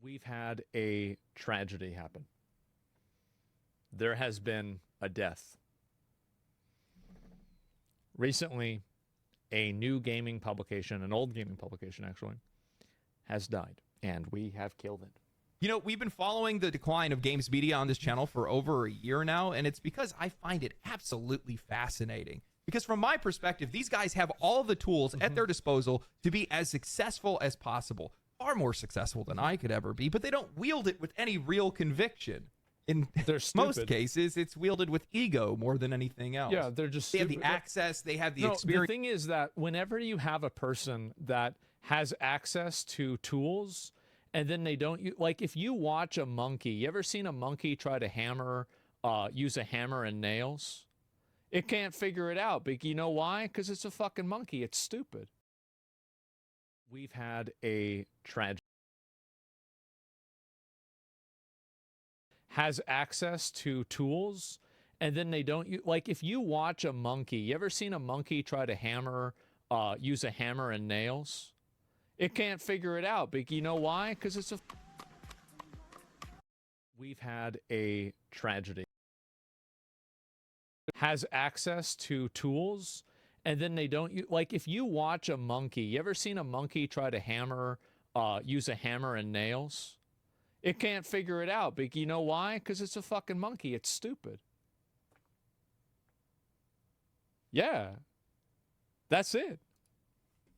We've had a tragedy happen. There has been a death. Recently, a new gaming publication, an old gaming publication actually, has died, and we have killed it. You know, we've been following the decline of games media on this channel for over a year now, and it's because I find it absolutely fascinating. Because from my perspective, these guys have all the tools at their disposal to be as successful as possible. Far more successful than I could ever be, but they don't wield it with any real conviction. In most cases, it's wielded with ego more than anything else. Yeah, they're just They have the access, they have the experience. The thing is that whenever you have a person that has access to tools and then they don't, like if you watch a monkey, you ever seen a monkey try to use a hammer and nails? It can't figure it out, but you know why? Because it's a fucking monkey. It's stupid. We've had a tragedy. Has access to tools and then they don't, like if you watch a monkey, you ever seen a monkey try to use a hammer and nails? It can't figure it out, but you know why? Because it's a... We've had a tragedy. Has access to tools and then they don't, like if you watch a monkey, you ever seen a monkey try to use a hammer and nails? It can't figure it out, but you know why? Because it's a fucking monkey. It's stupid. Yeah. That's it.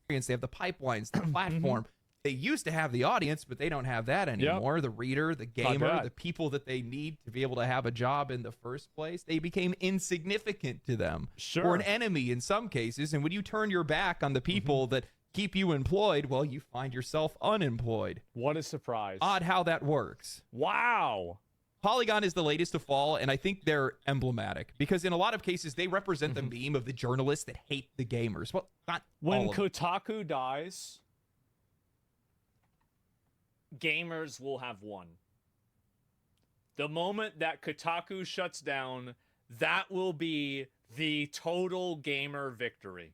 They have the pipelines, the platform. They used to have the audience, but they don't have that anymore. Yep. The reader, the gamer, the people that they need to be able to have a job in the first place, they became insignificant to them. Sure. Or an enemy in some cases. And when you turn your back on the people that keep you employed, well, you find yourself unemployed. What a surprise. Odd how that works. Wow. Polygon is the latest to fall, and I think they're emblematic because in a lot of cases, they represent the meme of the journalists that hate the gamers. Well, not when Kotaku dies, gamers will have won. The moment that Kotaku shuts down, that will be the total gamer victory.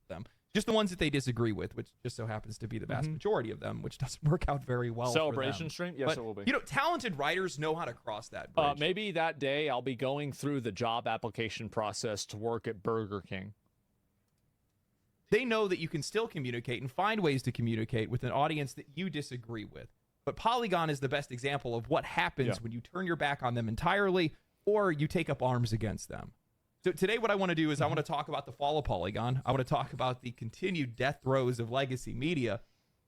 Them. Just the ones that they disagree with, which just so happens to be the vast majority of them, which doesn't work out very well. Celebration stream? Yes, but, it will be. You know, talented writers know how to cross that bridge. Maybe that day I'll be going through the job application process to work at Burger King. They know that you can still communicate and find ways to communicate with an audience that you disagree with. But Polygon is the best example of what happens when you turn your back on them entirely or you take up arms against them. So today what I want to do is I want to talk about the fall of Polygon. I want to talk about the continued death throes of legacy media.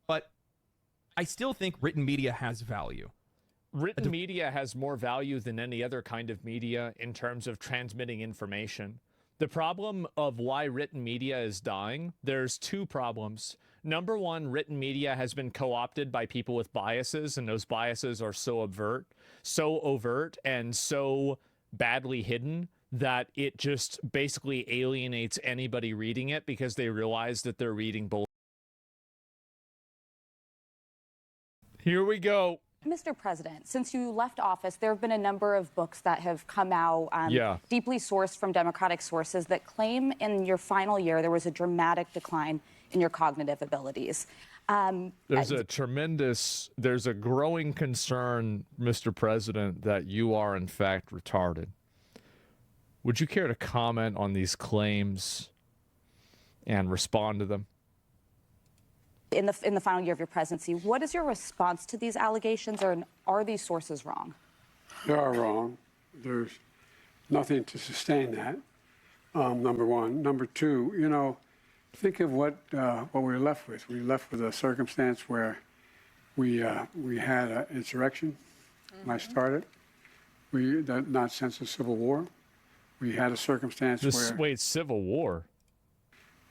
But I still think written media has value. Written media has more value than any other kind of media in terms of transmitting information. The problem of why written media is dying, there's two problems. Number one, written media has been co-opted by people with biases, and those biases are so overt and so badly hidden that it just basically alienates anybody reading it because they realize that they're reading bull. Here we go. Mr. President, since you left office, there have been a number of books that have come out deeply sourced from Democratic sources that claim in your final year there was a dramatic decline in your cognitive abilities. There's a growing concern, Mr. President, that you are in fact retarded. Would you care to comment on these claims and respond to them? In the final year of your presidency, what is your response to these allegations, or are these sources wrong? They are wrong. There's nothing to sustain that, number one. Number two, you know, think of what we're left with. We're left with a circumstance where we had an insurrection when I started. Not since the Civil War. We had a circumstance Wait, Civil War?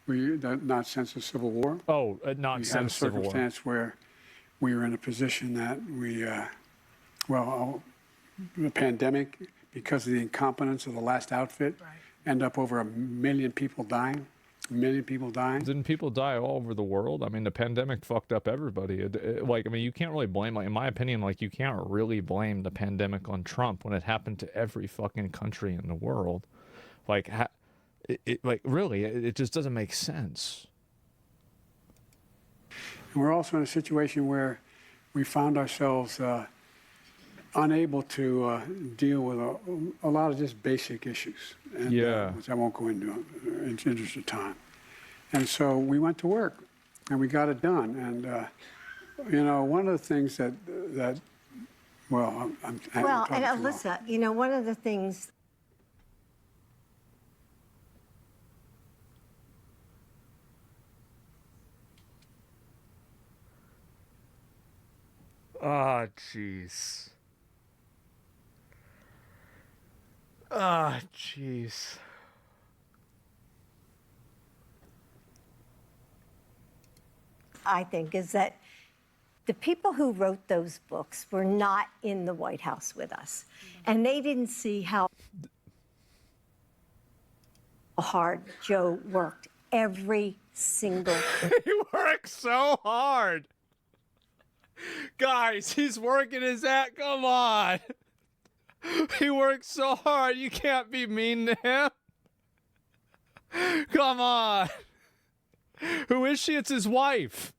Not since the Civil War. Oh, not since the Civil War. We had a circumstance where we were in a position that the pandemic, because of the incompetence of the last outfit, end up over 1 million people dying. 1 million people dying. Didn't people die all over the world? I mean, the pandemic fucked up everybody. You can't really blame, in my opinion, you can't really blame the pandemic on Trump when it happened to every fucking country in the world. Really, it just doesn't make sense. And we're also in a situation where we found ourselves unable to deal with a lot of just basic issues, and, which I won't go into in the interest of time. And so we went to work, and we got it done. And you know, one of the things that well, and Alyssa, you know, one of the things. Ah, jeez. Ah, jeez. I think is that the people who wrote those books were not in the White House with us, and they didn't see how hard Joe worked every single day. He works so hard. Guys, he's working his ass. Come on. He works so hard. You can't be mean to him. Come on. Who is she? It's his wife.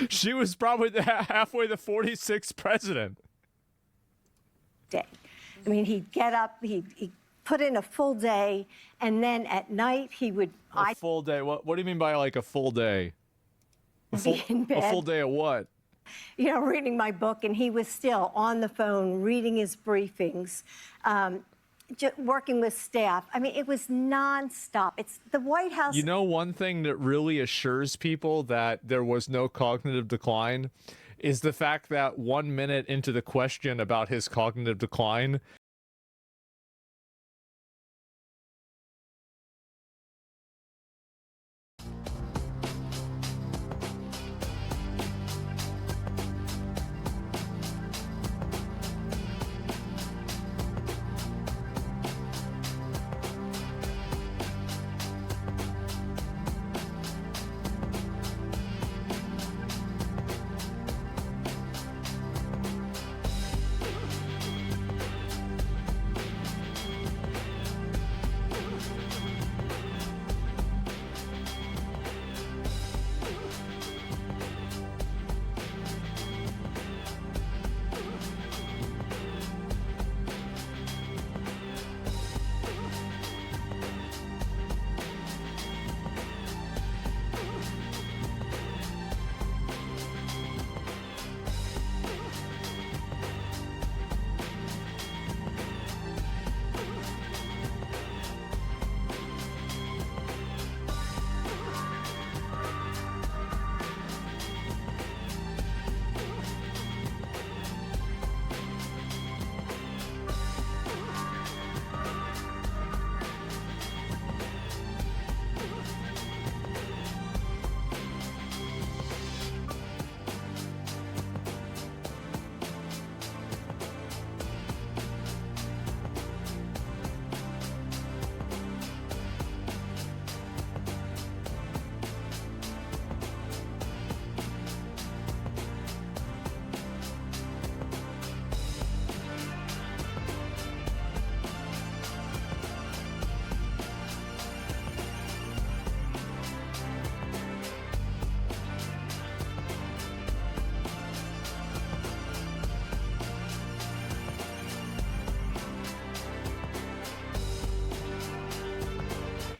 She was probably halfway the 46th president. I mean, he'd get up, he'd put in a full day, and then at night he would... A full day? What do you mean by like a full day? A full day of what? You know, reading my book, and he was still on the phone reading his briefings, working with staff. I mean, it was nonstop. It's the White House. You know, one thing that really assures people that there was no cognitive decline is the fact that 1 minute into the question about his cognitive decline,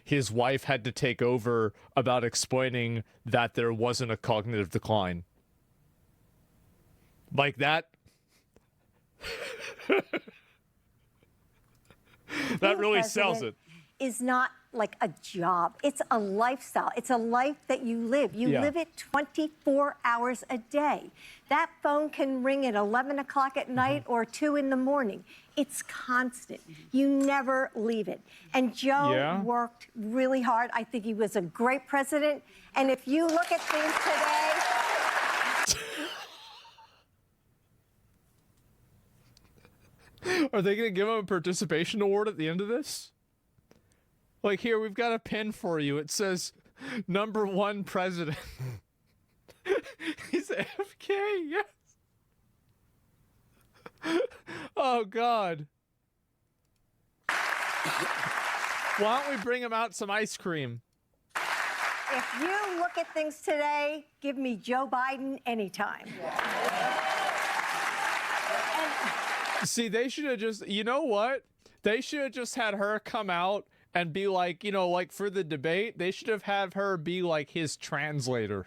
his wife had to take over about explaining that there wasn't a cognitive decline. Like that. That really sells it. Is not like a job. It's a lifestyle. It's a life that you live. You live it 24 hours a day. That phone can ring at 11 o'clock at night or 2 in the morning. It's constant. You never leave it. And Joe worked really hard. I think he was a great president. And if you look at things today... Are they going to give him a participation award at the end of this? Like, here, we've got a pin for you. It says, #1 president. He's AFK, yes. Oh, God. Why don't we bring him out some ice cream? If you look at things today, give me Joe Biden anytime. See, they should have just, you know what? They should have just had her come out and be like, you know, like for the debate, they should have had her be like his translator.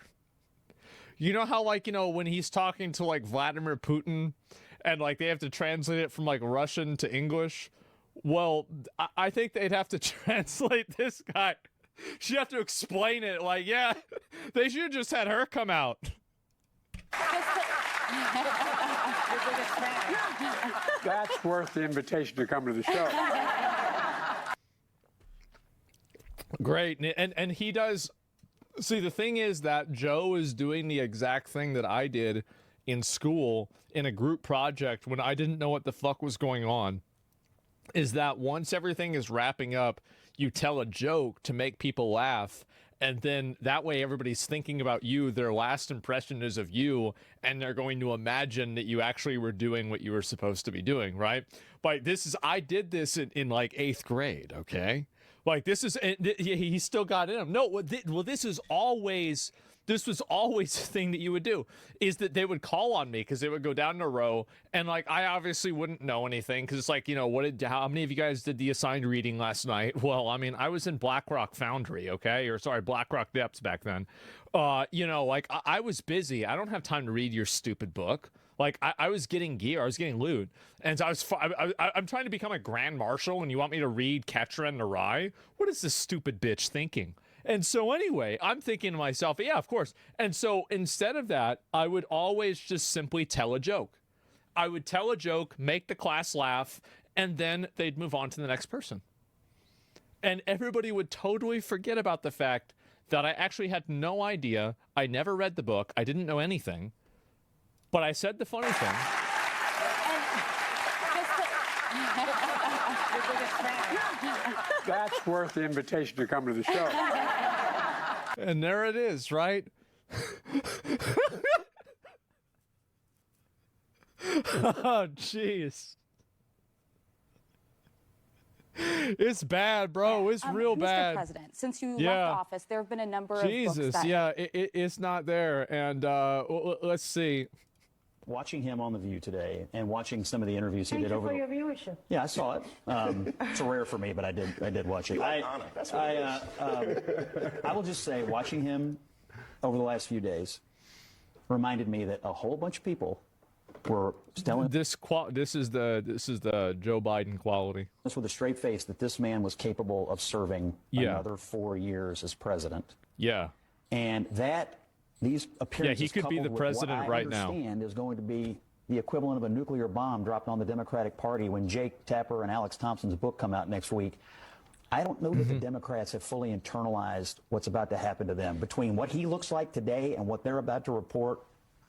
You know how, like, you know, when he's talking to like Vladimir Putin and like they have to translate it from like Russian to English? Well, I think they'd have to translate this guy. She'd have to explain it. Like, yeah, they should have just had her come out. That's worth the invitation to come to the show. Great. And he does. See, the thing is that Joe is doing the exact thing that I did in school in a group project when I didn't know what the fuck was going on. Is that once everything is wrapping up, you tell a joke to make people laugh. And then that way everybody's thinking about you. Their last impression is of you. And they're going to imagine that you actually were doing what you were supposed to be doing, right? But I did this in like 8th grade, okay? Like this is, he still got in him. No, well, this was always a thing that you would do, is that they would call on me because they would go down in a row, and like I obviously wouldn't know anything because it's like, you know, how many of you guys did the assigned reading last night? Well, I mean, I was in Blackrock Foundry, okay, or sorry, Blackrock Depths back then. You know, like I was busy. I don't have time to read your stupid book. Like I was getting gear, I was getting loot, and so I'm trying to become a grand marshal, and you want me to read Catcher in the Rye? What is this stupid bitch thinking? And so anyway, I'm thinking to myself, yeah, of course. And so instead of that, I would always just simply tell a joke. I would tell a joke, make the class laugh, and then they'd move on to the next person. And everybody would totally forget about the fact that I actually had no idea. I never read the book. I didn't know anything. But I said the funny thing. That's worth the invitation to come to the show. And there it is, right? Oh, jeez. It's bad, bro. It's real bad. Mr. President, since you left office, there have been a number of books that... Yeah, it's not there. And let's see. Watching him on The View today and watching some of the interviews he did over... Thank you for your viewership. Yeah, I saw it. It's rare for me, but I did watch it. I will just say, watching him over the last few days reminded me that a whole bunch of people were telling this is the Joe Biden quality. This with a straight face that this man was capable of serving another 4 years as president. Yeah. And that these appearances, he could be the president right now, is going to be the equivalent of a nuclear bomb dropped on the Democratic Party when Jake Tapper and Alex Thompson's book come out next week. I don't know that the Democrats have fully internalized what's about to happen to them. Between what he looks like today and what they're about to report,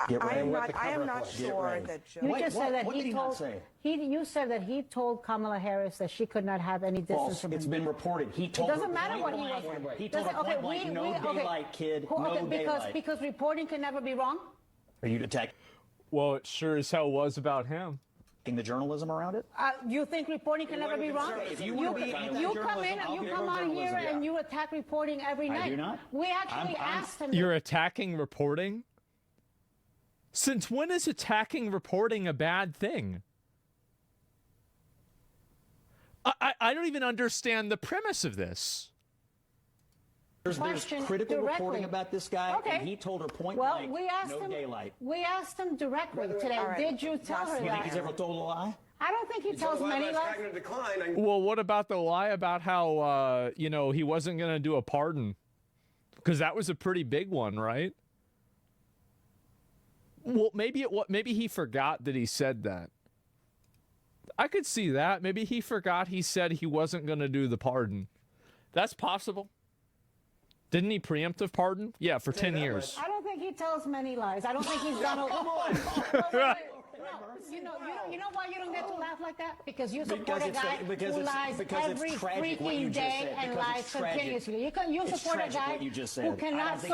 get ready. I am not sure that Joe... You just said that what did he not say? You said that he told Kamala Harris that she could not have any distance from him. It's been reported. He told It doesn't matter what he was. He told her point blank, no daylight, kid, no daylight. Because reporting can never be wrong? Are you attacking Well, it sure as hell was about him. the journalism around it? You think reporting can never be wrong? You come in and you come on here and you attack reporting every night. I do not. We actually asked him... You're attacking reporting? Since when is attacking reporting a bad thing? I don't even understand the premise of this. There's critical reporting about this guy, and he told her point blank, no daylight. We asked him directly today. Right. Did you tell her that? You think he's ever told a lie? I don't think he tells many lies. Well, what about the lie about how, you know, he wasn't going to do a pardon? Because that was a pretty big one, right? Well, maybe he forgot that he said that. I could see that. Maybe he forgot he said he wasn't going to do the pardon. That's possible. Didn't he preemptive pardon? Yeah, for 10 years. I don't think he tells many lies. I don't think he's done a... Come on. You know why you don't get to laugh like that? Because you support a guy who lies every freaking day and lies continuously. You support a guy who cannot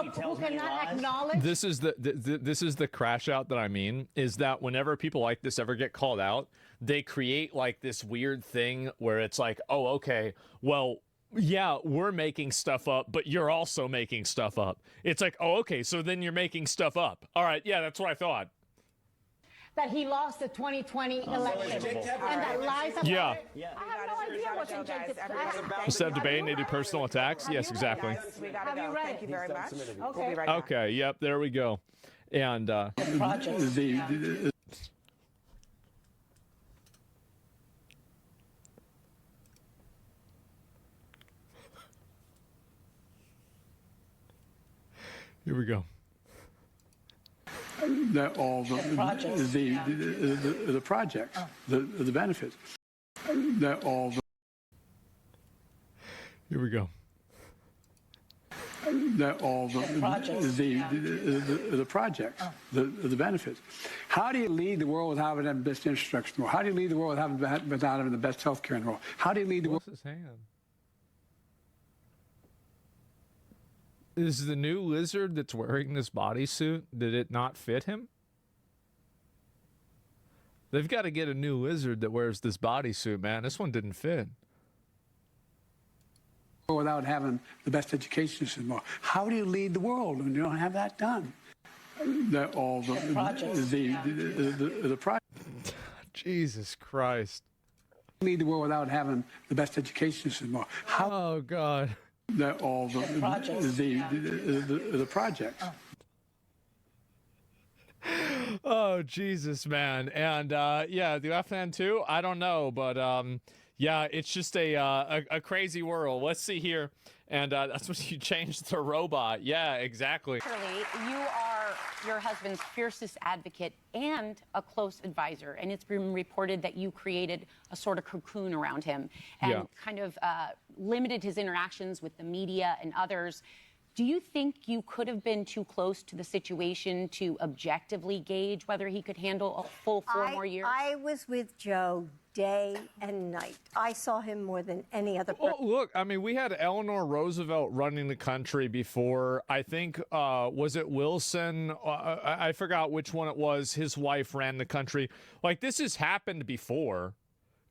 acknowledge... This is the crash out that I mean, is that whenever people like this ever get called out, they create like this weird thing where it's like, oh, okay, well, yeah, we're making stuff up, but you're also making stuff up. It's like, oh, okay, so then you're making stuff up. All right, yeah, that's what I thought. That he lost the 2020 election. And that lies about Yeah. it. I have no idea what's in Jacob's Instead of debating, they do personal attacks? Yes, exactly. We gotta go. Thank you very much. Okay. We'll be right back. Okay, yep, there we go. And here we go. That all the projects, the benefits, that all the Here we go. that all the projects, the benefits. How do you lead the world without having the best infrastructure in the world? How do you lead the world without having the best healthcare in the world? How do you lead the world? What's his hand? Is the new lizard that's wearing this bodysuit, did it not fit him? They've got to get a new lizard that wears this bodysuit, man. This one didn't fit. Without having the best education system in the world? How do you lead the world when you don't have that done? That all the projects. Jesus Christ. Lead the world without having the best education system in the world? How? Oh God. That all the projects. Oh Jesus, man. And yeah, the Afghan too. I don't know, but yeah, it's just a crazy world. Let's see here. And that's when you changed the robot. Yeah, exactly. Shirley, you are your husband's fiercest advocate and a close advisor, and it's been reported that you created a sort of cocoon around him and kind of limited his interactions with the media and others. Do you think you could have been too close to the situation to objectively gauge whether he could handle a full 4 more years? I was with Joe day and night. I saw him more than any other person. Oh, look, I mean, we had Eleanor Roosevelt running the country before. I think, was it Wilson? I forgot which one it was. His wife ran the country. Like, this has happened before.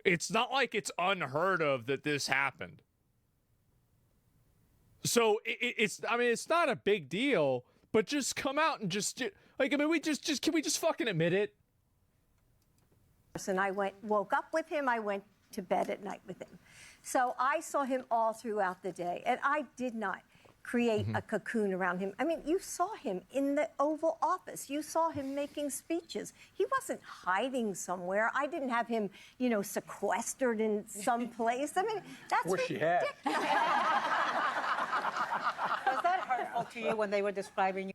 It's not like it's unheard of that this happened. So I mean, it's not a big deal, but just come out and just like, I mean, can we just fucking admit it? And I woke up with him. I went to bed at night with him. So I saw him all throughout the day, and I did not create a cocoon around him. I mean, you saw him in the Oval Office. You saw him making speeches. He wasn't hiding somewhere. I didn't have him, you know, sequestered in some place. I mean, that's Wish she had. Was that hurtful to you when they were describing you?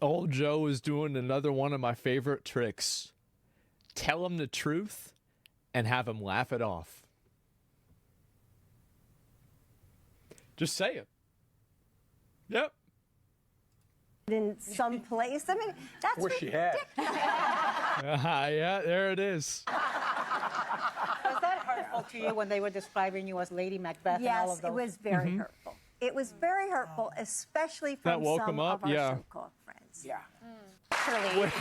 Old Joe is doing another one of my favorite tricks. Tell him the truth and have him laugh it off. Just say it. Yep. in some place. I mean, that's Wish she had. Yeah, there it is. Was that hurtful to you when they were describing you as Lady Macbeth and all of Yes, those? it was very hurtful. It was very hurtful, especially from woke some him up? of our Yeah. so-called friends. Yeah. Shirley,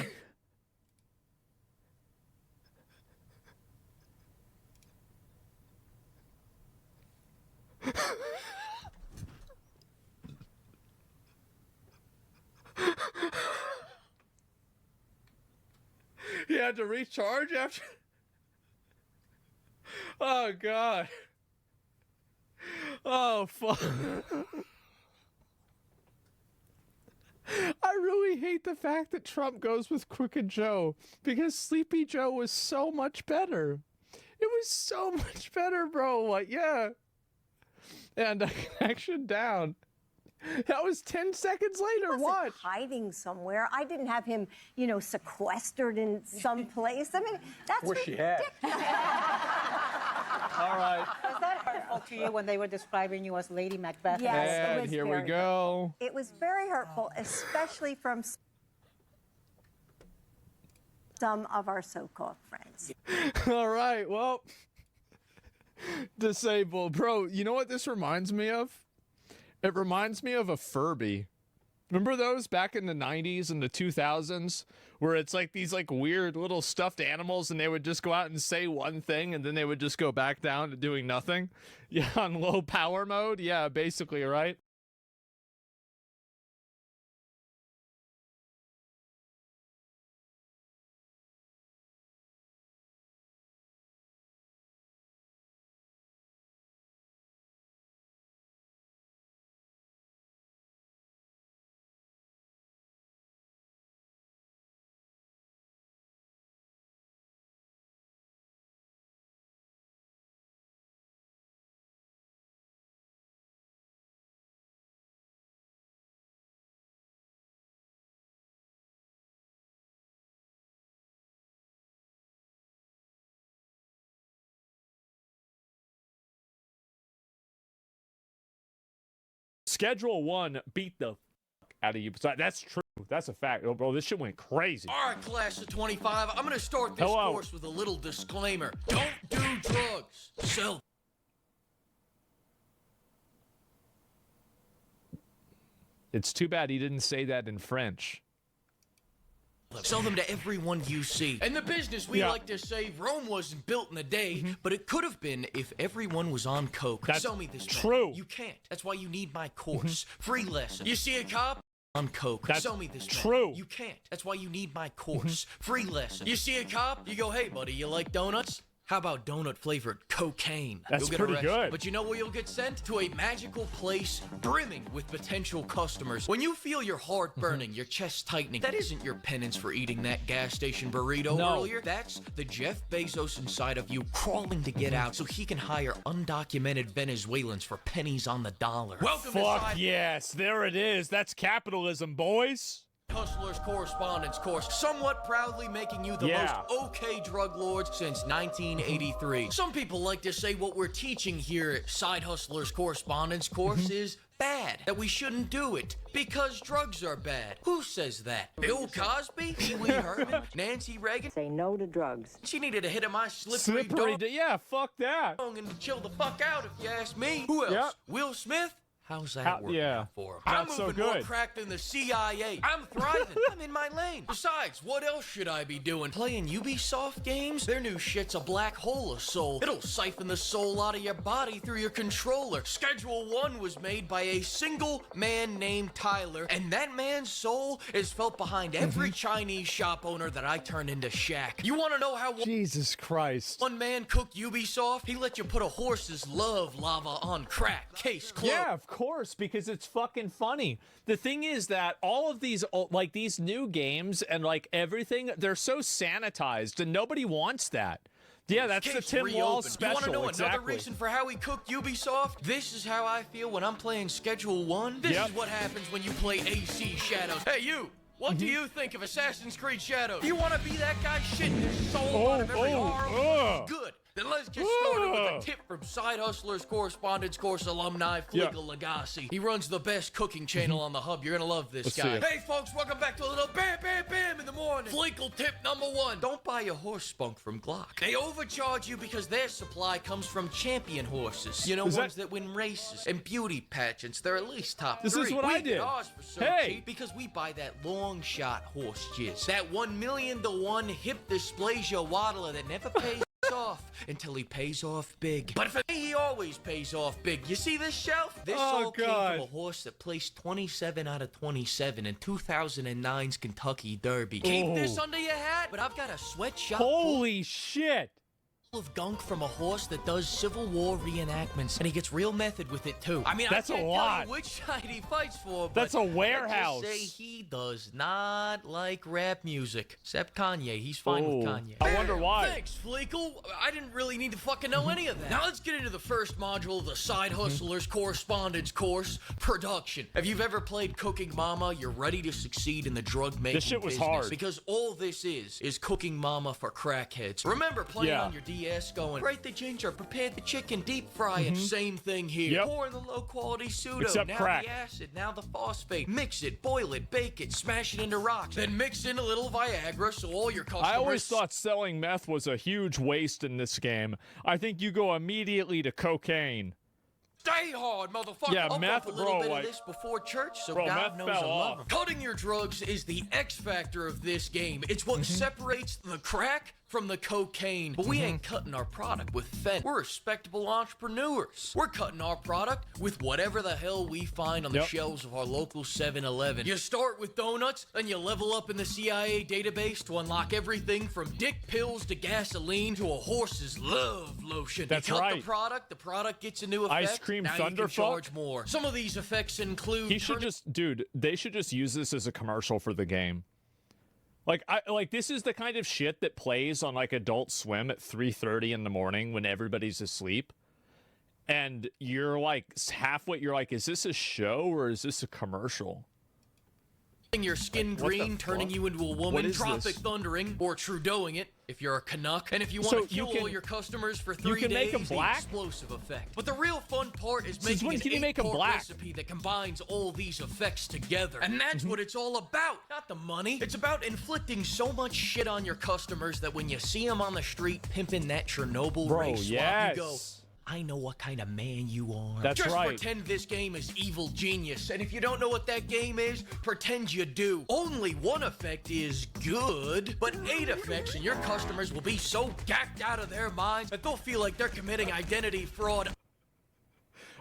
He had to recharge after. Oh God. Oh fuck. I really hate the fact that Trump goes with Crooked Joe because Sleepy Joe was so much better. It was so much better, bro. Like, yeah. And connection down. That was 10 seconds later. He wasn't hiding somewhere. I didn't have him, you know, sequestered in some place. I mean, that's Wish she had. All right. Was that hurtful to you when they were describing you as Lady Macbeth? Yes, it And was here we very go. It was very hurtful, especially from some of our so-called friends. All right. Well, disabled. Bro, you know what this reminds me of? It reminds me of a Furby. Remember those back in the 90s and the 2000s where it's like these like weird little stuffed animals and they would just go out and say one thing and then they would just go back down to doing nothing? Yeah, on low power mode. Yeah, basically, right? Schedule 1 beat the fuck out of you. That's true. That's a fact. Oh, bro, this shit went crazy. All right, class of 25, I'm going to start this course with a little disclaimer. Don't do drugs. Sell. It's too bad he didn't say that in French. Sell them to everyone you see. In the business, we like to say Rome wasn't built in a day, but it could have been if everyone was on coke. That's Sell me this. true. Man. You can't. That's why you need my course. Free lesson. You see a cop? On coke. That's Sell me this. true. Man. You can't. That's why you need my course. Free lesson. You see a cop? You go, hey, buddy, you like donuts? How about donut-flavored cocaine? That's You'll get pretty arrested. good. But you know where you'll get sent? To a magical place brimming with potential customers. When you feel your heart burning, your chest tightening, that isn't your penance for eating that gas station burrito earlier. That's the Jeff Bezos inside of you crawling to get out so he can hire undocumented Venezuelans for pennies on the dollar. Welcome to Fuck yes, there it is. That's capitalism, boys. Hustler's Correspondence Course, somewhat proudly making you the most okay drug lords since 1983. Some people like to say what we're teaching here at Side Hustler's Correspondence Course is bad, that we shouldn't do it because drugs are bad. Who says that? Bill Cosby? Pee Wee Herman? Nancy Reagan? Say no to drugs. She needed a hit of my slippery dog Yeah, fuck that. and to chill the fuck out if you ask me. Who else? Yep. Will Smith? How's that working out for him? Not I'm so moving more good. crack than the CIA. I'm thriving. I'm in my lane. Besides, what else should I be doing? Playing Ubisoft games? Their new shit's a black hole of soul. It'll siphon the soul out of your body through your controller. Schedule 1 was made by a single man named Tyler, and that man's soul is felt behind every Chinese shop owner that I turn into Shaq. You want to know how Jesus Christ. one man cooked Ubisoft? He let you put a horse's love lava on crack. Case closed. Yeah, of course, because it's fucking funny. The thing is that all of these, like these new games and like everything, they're so sanitized and nobody wants that. Yeah, that's the Tim Wall special. You want to know exactly. another reason for how he cooked Ubisoft? This is how I feel when I'm playing Schedule 1. This is what happens when you play AC Shadows. Hey, you! What do you think of Assassin's Creed Shadows? Do you want to be that guy shitting his soul out of every horror? Good. Then let's get started with a tip from Side Hustler's Correspondence Course alumni, Fleegle Lagasse. He runs the best cooking channel on the hub. You're going to love this guy. Hey, folks, welcome back to a little bam, bam, bam in the morning. Fleegle tip number 1. Don't buy a horse spunk from Glock. They overcharge you because their supply comes from champion horses. You know, ones that win races and beauty pageants. They're at least top 3. This is what I did. We get ours for so cheap because we buy that long shot horse jizz. That 1 million to 1 hip dysplasia waddler that never pays off until he pays off big. But for me, he always pays off big. You see this shelf? This all came from a horse that placed 27 out of 27 in 2009's Kentucky Derby. Keep this under your hat, but I've got a sweatshop. Holy shit. Of gunk from a horse that does Civil War reenactments, and he gets real method with it too. I mean, that's I can't a lot. tell you which side he fights for. But That's a warehouse. Let's just say he does not like rap music, except Kanye. He's fine with Kanye. I wonder why. Thanks, Fleekle. I didn't really need to fucking know any of that. Now let's get into the first module of the Side Hustlers Correspondence Course: Production. If you've ever played Cooking Mama, you're ready to succeed in the drug making This shit was business, hard. because all this is Cooking Mama for crackheads. Remember playing on your DS, going grate the ginger, prepare the chicken, deep fry it. Same thing here. Pour in the low quality pseudo, Except now crack. the acid, now the phosphate. Mix it, boil it, bake it, smash it into rocks, then mix in a little Viagra so all your customers. I always thought selling meth was a huge waste in this game. I think you go immediately to cocaine. Stay hard, motherfucker. Yeah, I'll meth, bump a little bro, bit like- of this before church, so Bro, God meth knows I fell love off. him. Cutting your drugs is the X factor of this game. It's what separates the crack from the cocaine. But we ain't cutting our product with fentanyl. We're respectable entrepreneurs. We're cutting our product with whatever the hell we find on the shelves of our local 7-Eleven. You start with donuts, then you level up in the CIA database to unlock everything from dick pills to gasoline to a horse's love lotion. That's you cut right. the product gets a new effect. Ice cream now you Thunderfuck? can charge more. Some of these effects include He should just, dude, they should just use this as a commercial for the game. Like this is the kind of shit that plays on like Adult Swim at 3:30 in the morning when everybody's asleep. And you're like halfway, you're like, is this a show or is this a commercial? your skin What the green, turning fuck? you into a What woman, is Tropic this? Thundering, or Trudeauing it if you're a Canuck. And if you want So to you kill can- all your customers for you 3 can days, make 'em black? the explosive effect. But the real fun part is Since making when an can you make 'em 8-part black? recipe that combines all these effects together. And that's what it's all about, not the money. It's about inflicting so much shit on your customers that when you see them on the street pimping that Chernobyl Bro, race swap, yes. you go, I know what kind of man you are. That's Just right. pretend this game is Evil Genius, and if you don't know what that game is, pretend you do. Only one effect is good, but 8 effects and your customers will be so gacked out of their minds that they'll feel like they're committing identity fraud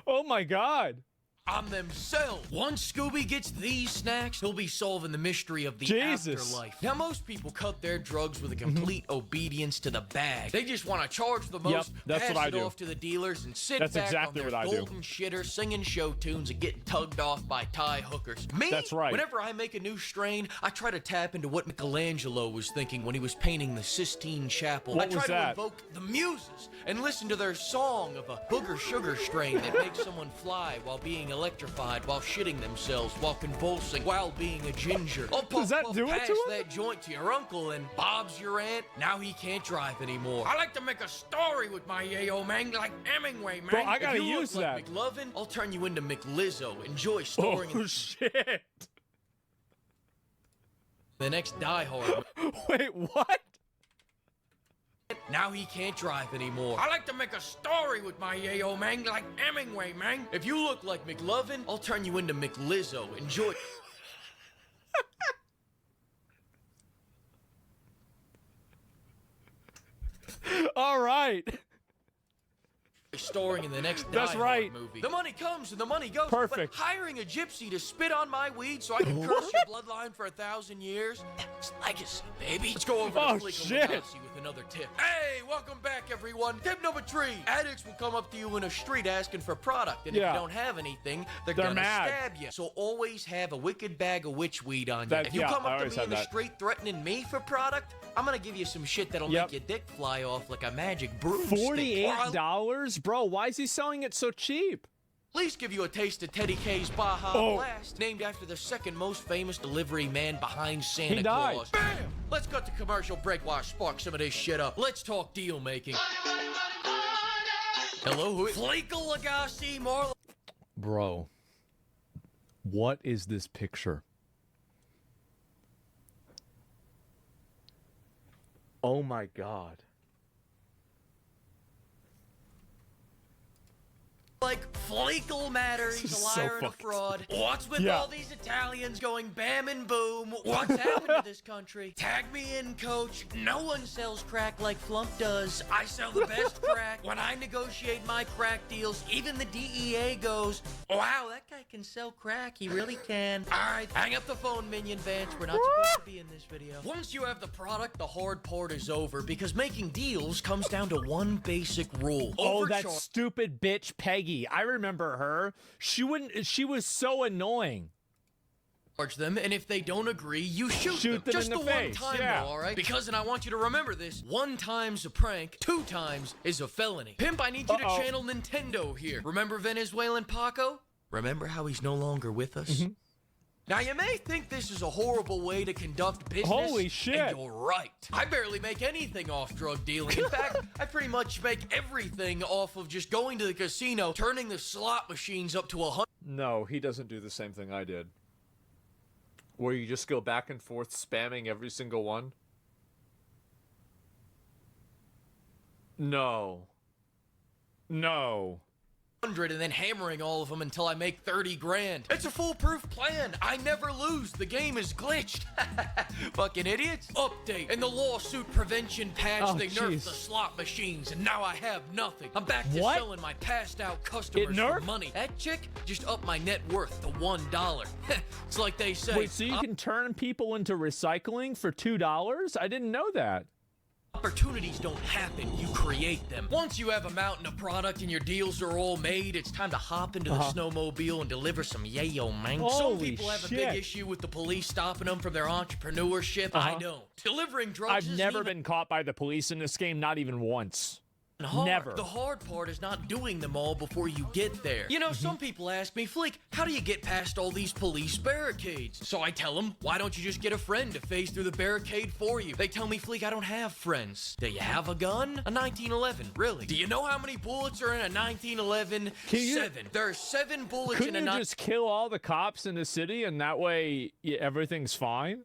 Oh my god. on themselves. Once Scooby gets these snacks, he'll be solving the mystery of the Jesus. afterlife. Now, most people cut their drugs with a complete obedience to the bag. They just want to charge the Yep, most, that's pass what I it do. off to the dealers, and sit That's back exactly on their what I do. golden shitter, singing show tunes and getting tugged off by Thai hookers. Me? That's right. Whenever I make a new strain, I try to tap into what Michelangelo was thinking when he was painting the Sistine Chapel. What I try was to that? invoke the muses and listen to their song of a booger sugar strain that makes someone fly while being electrified, while shitting themselves, while convulsing, while being a ginger. I'll Does that do it pass to him? that joint to your uncle, and Bob's your aunt. Now he can't drive anymore. I like to make a story with my yayo man, like Hemingway, man. Bro, I gotta if you use look like that. McLovin, I'll turn you into McLizzo. Enjoy storing Oh shit. the next Die Hard. Wait, what? Now he can't drive anymore. I like to make a story with my yayo man, like Hemingway, man. If you look like McLovin, I'll turn you into McLizzo. Enjoy. All right. Starring in the next That's Die right. Hard movie. The money comes and the money goes. Perfect. But hiring a gypsy to spit on my weed so I can curse your bloodline for 1,000 years? It's legacy, baby. Let's go over Oh, to Fleeco shit. Legacy with another tip. Hey, welcome back, everyone. Tip number 3. Addicts will come up to you in a street asking for product, and if Yeah. you don't have anything, they're They're gonna mad. stab you. So always have a wicked bag of witch weed on you. That- if you yeah, come I up to always me have in the that. street threatening me for product, I'm gonna give you some shit that'll Yep. make your dick fly off like a magic broomstick. Or I'll $48? Bro, why is he selling it so cheap? at least give you a taste of Teddy K's Baja Oh. Blast, named after the second most famous delivery man behind Santa He died. Claus. Bam! Let's cut to commercial break while I spark some of this shit up. Let's talk deal making. Hello, who? Fleeco Legacy, more. Bro, what is this picture? Oh my god. Like Fleeco matter, he's This a is so liar and a fucking- fraud. What's with Yeah. all these Italians going bam and boom? What's happened to this country? Tag me in, coach. No one sells crack like Flump does. I sell the best crack. When I negotiate my crack deals, even the DEA goes, wow, that guy can sell crack. He really can. All right, hang up the phone, Minion Vance. We're not supposed to be in this video. Once you have the product, the hard part is over because making deals comes down to one basic rule. Oh, that Overcharge. stupid bitch Peggy. I remember her. She was so annoying. Charge them, and if they don't agree, you shoot them. them Just in the the face, one time, yeah. though, all right? Because, and I want you to remember this, 1 time's a prank, 2 times is a felony. Pimp, I need you to channel Nintendo here. Remember Venezuelan Paco? Remember how he's no longer with us? Mm-hmm. Now, you may think this is a horrible way to conduct business. Holy shit. And you're right. I barely make anything off drug dealing. In fact, I pretty much make everything off of just going to the casino, turning the slot machines up to 100. No, he doesn't do the same thing I did. Where you just go back and forth spamming every single one. No. No. 100 and then hammering all of them until I make 30 grand. It's a foolproof plan. I never lose. The game is glitched. Fucking idiots. Update. In the lawsuit prevention patch, they nerfed the slot machines, and now I have nothing. I'm back to selling my passed out customers for money. That chick just upped my net worth to $1. It's like they say. Wait, so you can turn people into recycling for $2? I didn't know that. Opportunities don't happen, you create them. Once you have a mountain of product and your deals are all made, it's time to hop into the snowmobile and deliver some yayo, man. Some people have a big issue with the police stopping them from their entrepreneurship. I don't. Delivering drugs I've never been caught by the police in this game, not even once. hard. Never. The hard part is not doing them all before you get there. You know, some people ask me, Fleek, how do you get past all these police barricades? So I tell them, why don't you just get a friend to phase through the barricade for you? They tell me, Fleek, I don't have friends. Do you have a gun? A 1911, really? Do you know how many bullets are in a 1911? 7. There are 7 bullets in a... Couldn't you just kill all the cops in the city and that way everything's fine?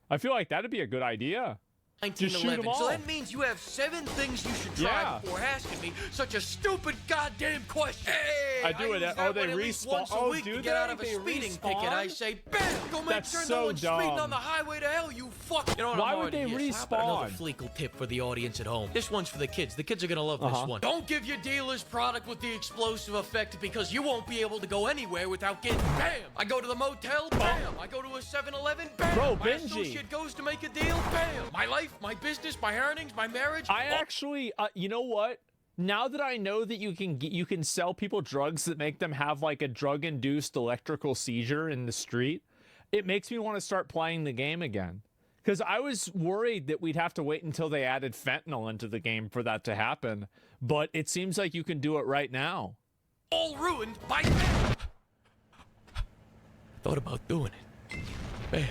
I feel like that'd be a good idea. 1911. So that means you have 7 things you should try before asking me such a stupid goddamn question. Hey, I do it. Oh, they respawn. Oh, do they? Get out of a speeding ticket. I say, bam! Go make sure no one's speeding on the highway to hell. You fuck. You know what? Why would they respawn? Another Fleekle tip for the audience at home. This one's for the kids. The kids are gonna love this one. Don't give your dealer's product with the explosive effect because you won't be able to go anywhere without getting bam. I go to the motel, bam. I go to a 7-Eleven, bam. Bro, my associate goes to make a deal, bam. My life, my business, my earnings, my marriage. I actually, you know what? Now that I know that you can sell people drugs that make them have like a drug-induced electrical seizure in the street, it makes me want to start playing the game again. Because I was worried that we'd have to wait until they added fentanyl into the game for that to happen. But it seems like you can do it right now. All ruined by... Thought about doing it. Bam.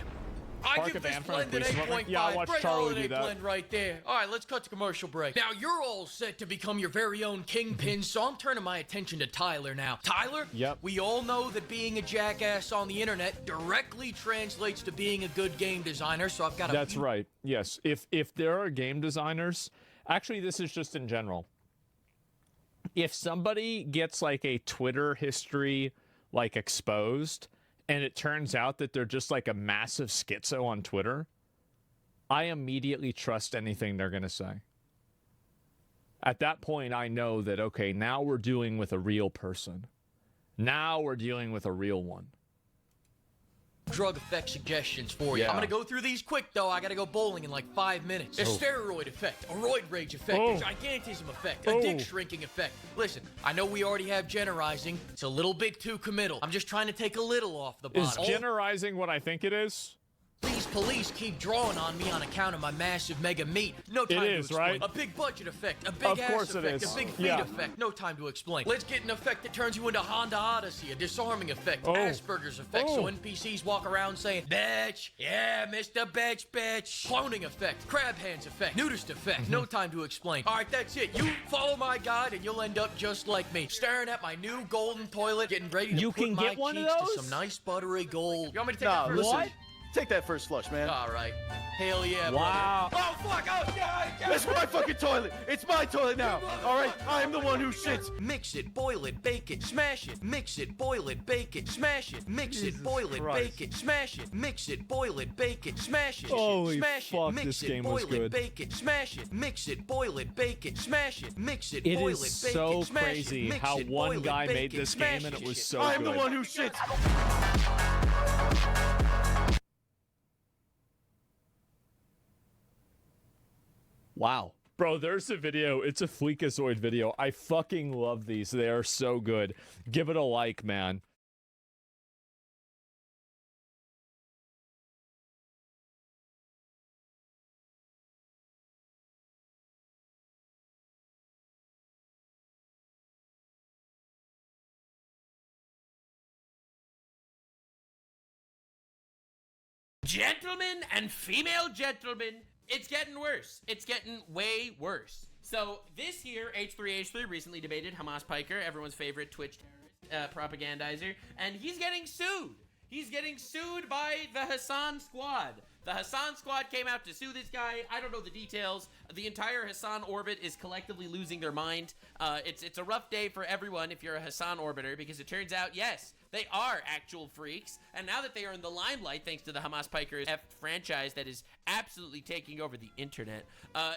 I give this blend an 8.5. Yeah, I watched Charlie do that. Blend right there. All right, let's cut to commercial break. Now, you're all set to become your very own kingpin, so I'm turning my attention to Tyler now. Tyler, we all know that being a jackass on the internet directly translates to being a good game designer, so I've got to... That's right. Yes. If there are game designers... Actually, this is just in general. If somebody gets like a Twitter history like exposed... and it turns out that they're just like a massive schizo on Twitter, I immediately trust anything they're going to say. At that point, I know that, okay, now we're dealing with a real person. Now we're dealing with a real one. Drug effect suggestions for you. I'm gonna go through these quick though. I gotta go bowling in like 5 minutes. A steroid effect, a roid rage effect, a gigantism effect, a dick shrinking effect. Listen, I know we already have generizing. It's a little bit too committal. I'm just trying to take a little off the bottom. Is generizing what I think it is? These police keep drawing on me on account of my massive mega meat. No time to explain. Right? A big budget effect, a big ass effect, a big feet effect. No time to explain. Let's get an effect that turns you into Honda Odyssey, a disarming effect, Asperger's effect, so NPCs walk around saying, bitch, yeah, Mr. Bitch, bitch. Cloning effect, crab hands effect, nudist effect. No time to explain. All right, that's it. You follow my guide and you'll end up just like me, staring at my new golden toilet, getting ready to put my cheeks to some nice buttery gold. You want me to take that first? What? Take that first flush, man. All right. Hell yeah, wow. Brother. Oh, fuck. Oh, yeah. That's my fucking toilet. It's my toilet now. All right? I am the one who shits. Mix it, boil it, bake it, smash it. Mix it, boil it, bake it, smash it. Mix it, boil it, bake it, smash it. Mix it, boil it, bake it, smash it. Holy smash fuck, it. Mix this it, game boil was it, good. bake it, smash it. Mix it, boil it, bake it, smash it. Mix it, It boil is it, bake so it, smash crazy it. Mix how it, one boil it, guy bake made it, this smash game and it was shit. so I am good. the one who shits. Wow. Bro, there's a video. It's a Fleekazoid video. I fucking love these. They are so good. Give it a like, man. Gentlemen and female gentlemen, it's getting worse. It's getting way worse. So this here, H3H3, recently debated Hamas Piker, everyone's favorite Twitch terrorist propagandizer, and he's getting sued. He's getting sued by the Hassan Squad The Hassan squad came out to sue this guy. I don't know the details. The entire Hassan orbit is collectively losing their mind. It's a rough day for everyone if you're a Hassan orbiter, because it turns out, yes, they are actual freaks. And now that they are in the limelight, thanks to the Hamas Piker F franchise that is absolutely taking over the internet,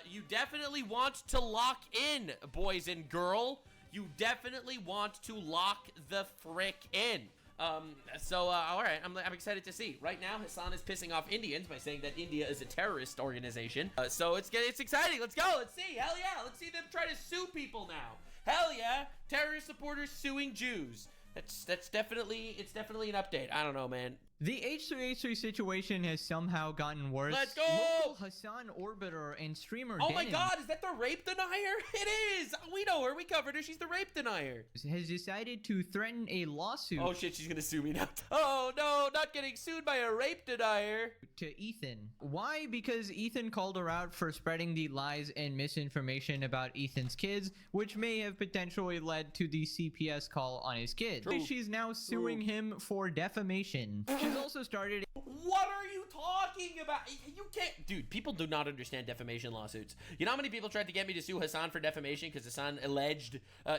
you definitely want to lock in, boys and girl. You definitely want to lock the frick in. All right, I'm excited to see. Right now, Hassan is pissing off Indians by saying that India is a terrorist organization. So it's exciting. Let's go. Let's see. Hell yeah. Let's see them try to sue people now. Hell yeah. Terrorist supporters suing Jews. It's definitely an update. I don't know, man. The H3H3 situation has somehow gotten worse. Let's go! Local Hassan orbiter and streamer Oh my god, is that the rape denier? It is! We know her, we covered her, she's the rape denier. Has decided to threaten a lawsuit. Oh shit, she's gonna sue me now. Oh no, not getting sued by a rape denier. To Ethan. Why? Because Ethan called her out for spreading the lies and misinformation about Ethan's kids, which may have potentially led to the CPS call on his kids. True. She's now suing him for defamation. She's also started... What are you talking about? You can't... Dude, people do not understand defamation lawsuits. You know how many people tried to get me to sue Hassan for defamation because Hassan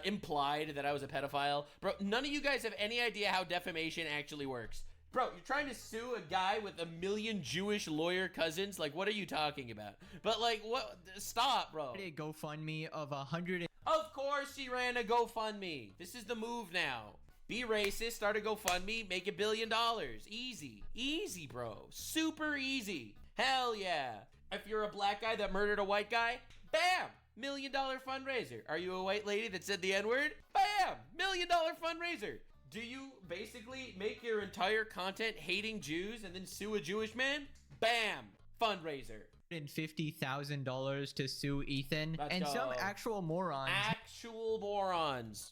implied that I was a pedophile? Bro, none of you guys have any idea how defamation actually works. Bro, you're trying to sue a guy with 1 million Jewish lawyer cousins? Like, what are you talking about? But, like, what? Stop, bro. A GoFundMe of 100... Of course she ran a GoFundMe. This is the move now. Be racist, start a GoFundMe, make $1 billion. Easy. Easy, bro. Super easy. Hell yeah. If you're a black guy that murdered a white guy, bam! $1 million fundraiser. Are you a white lady that said the N-word? Bam! $1 million fundraiser. Do you basically make your entire content hating Jews and then sue a Jewish man? Bam! Fundraiser. $50,000 to sue Ethan. Let's go. Some actual morons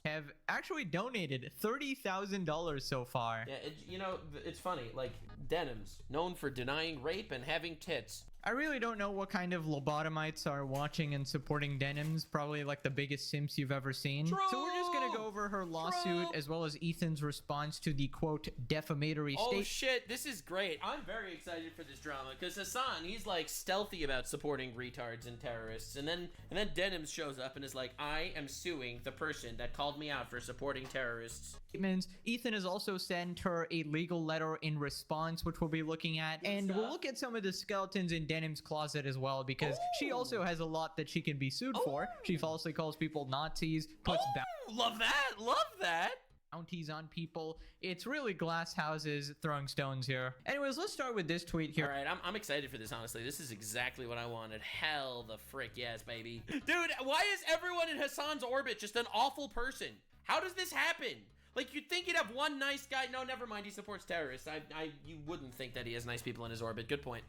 have actually donated $30,000 so far. Yeah, it's funny, like Denims, known for denying rape and having tits. I really don't know what kind of lobotomites are watching and supporting Denims. Probably like the biggest simps you've ever seen. True. So we're just gonna go over her lawsuit as well as Ethan's response to the quote defamatory statement. Oh shit, this is great. I'm very excited for this drama because Hassan, he's like stealthy about supporting retards and terrorists, and then Denims shows up and is like, I am suing the person that called me out for supporting terrorists. Ethan has also sent her a legal letter in response, which we'll be looking at, and we'll look at some of the skeletons in Denim's closet as well, because she also has a lot that she can be sued for. She falsely calls people Nazis, puts love that bounties on people. It's really glass houses throwing stones here. Anyways, let's start with this tweet here. All right, I'm excited for this, honestly. This is exactly what I wanted. Hell the frick yes, baby. Dude, why is everyone in Hassan's orbit just an awful person? How does this happen? Like, you'd think you'd have one nice guy. No, never mind. He supports terrorists. You wouldn't think that he has nice people in his orbit. Good point.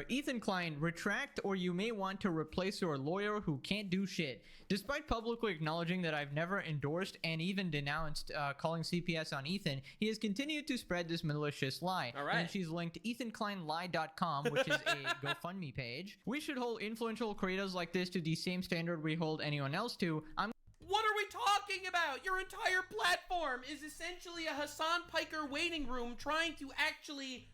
Ethan Klein, retract or you may want to replace your lawyer who can't do shit. Despite publicly acknowledging that I've never endorsed and even denounced calling CPS on Ethan, he has continued to spread this malicious lie. All right. And she's linked ethankleinlie.com, which is a GoFundMe page. We should hold influential creators like this to the same standard we hold anyone else to. What are we talking about? Your entire platform is essentially a Hassan Piker waiting room trying to actually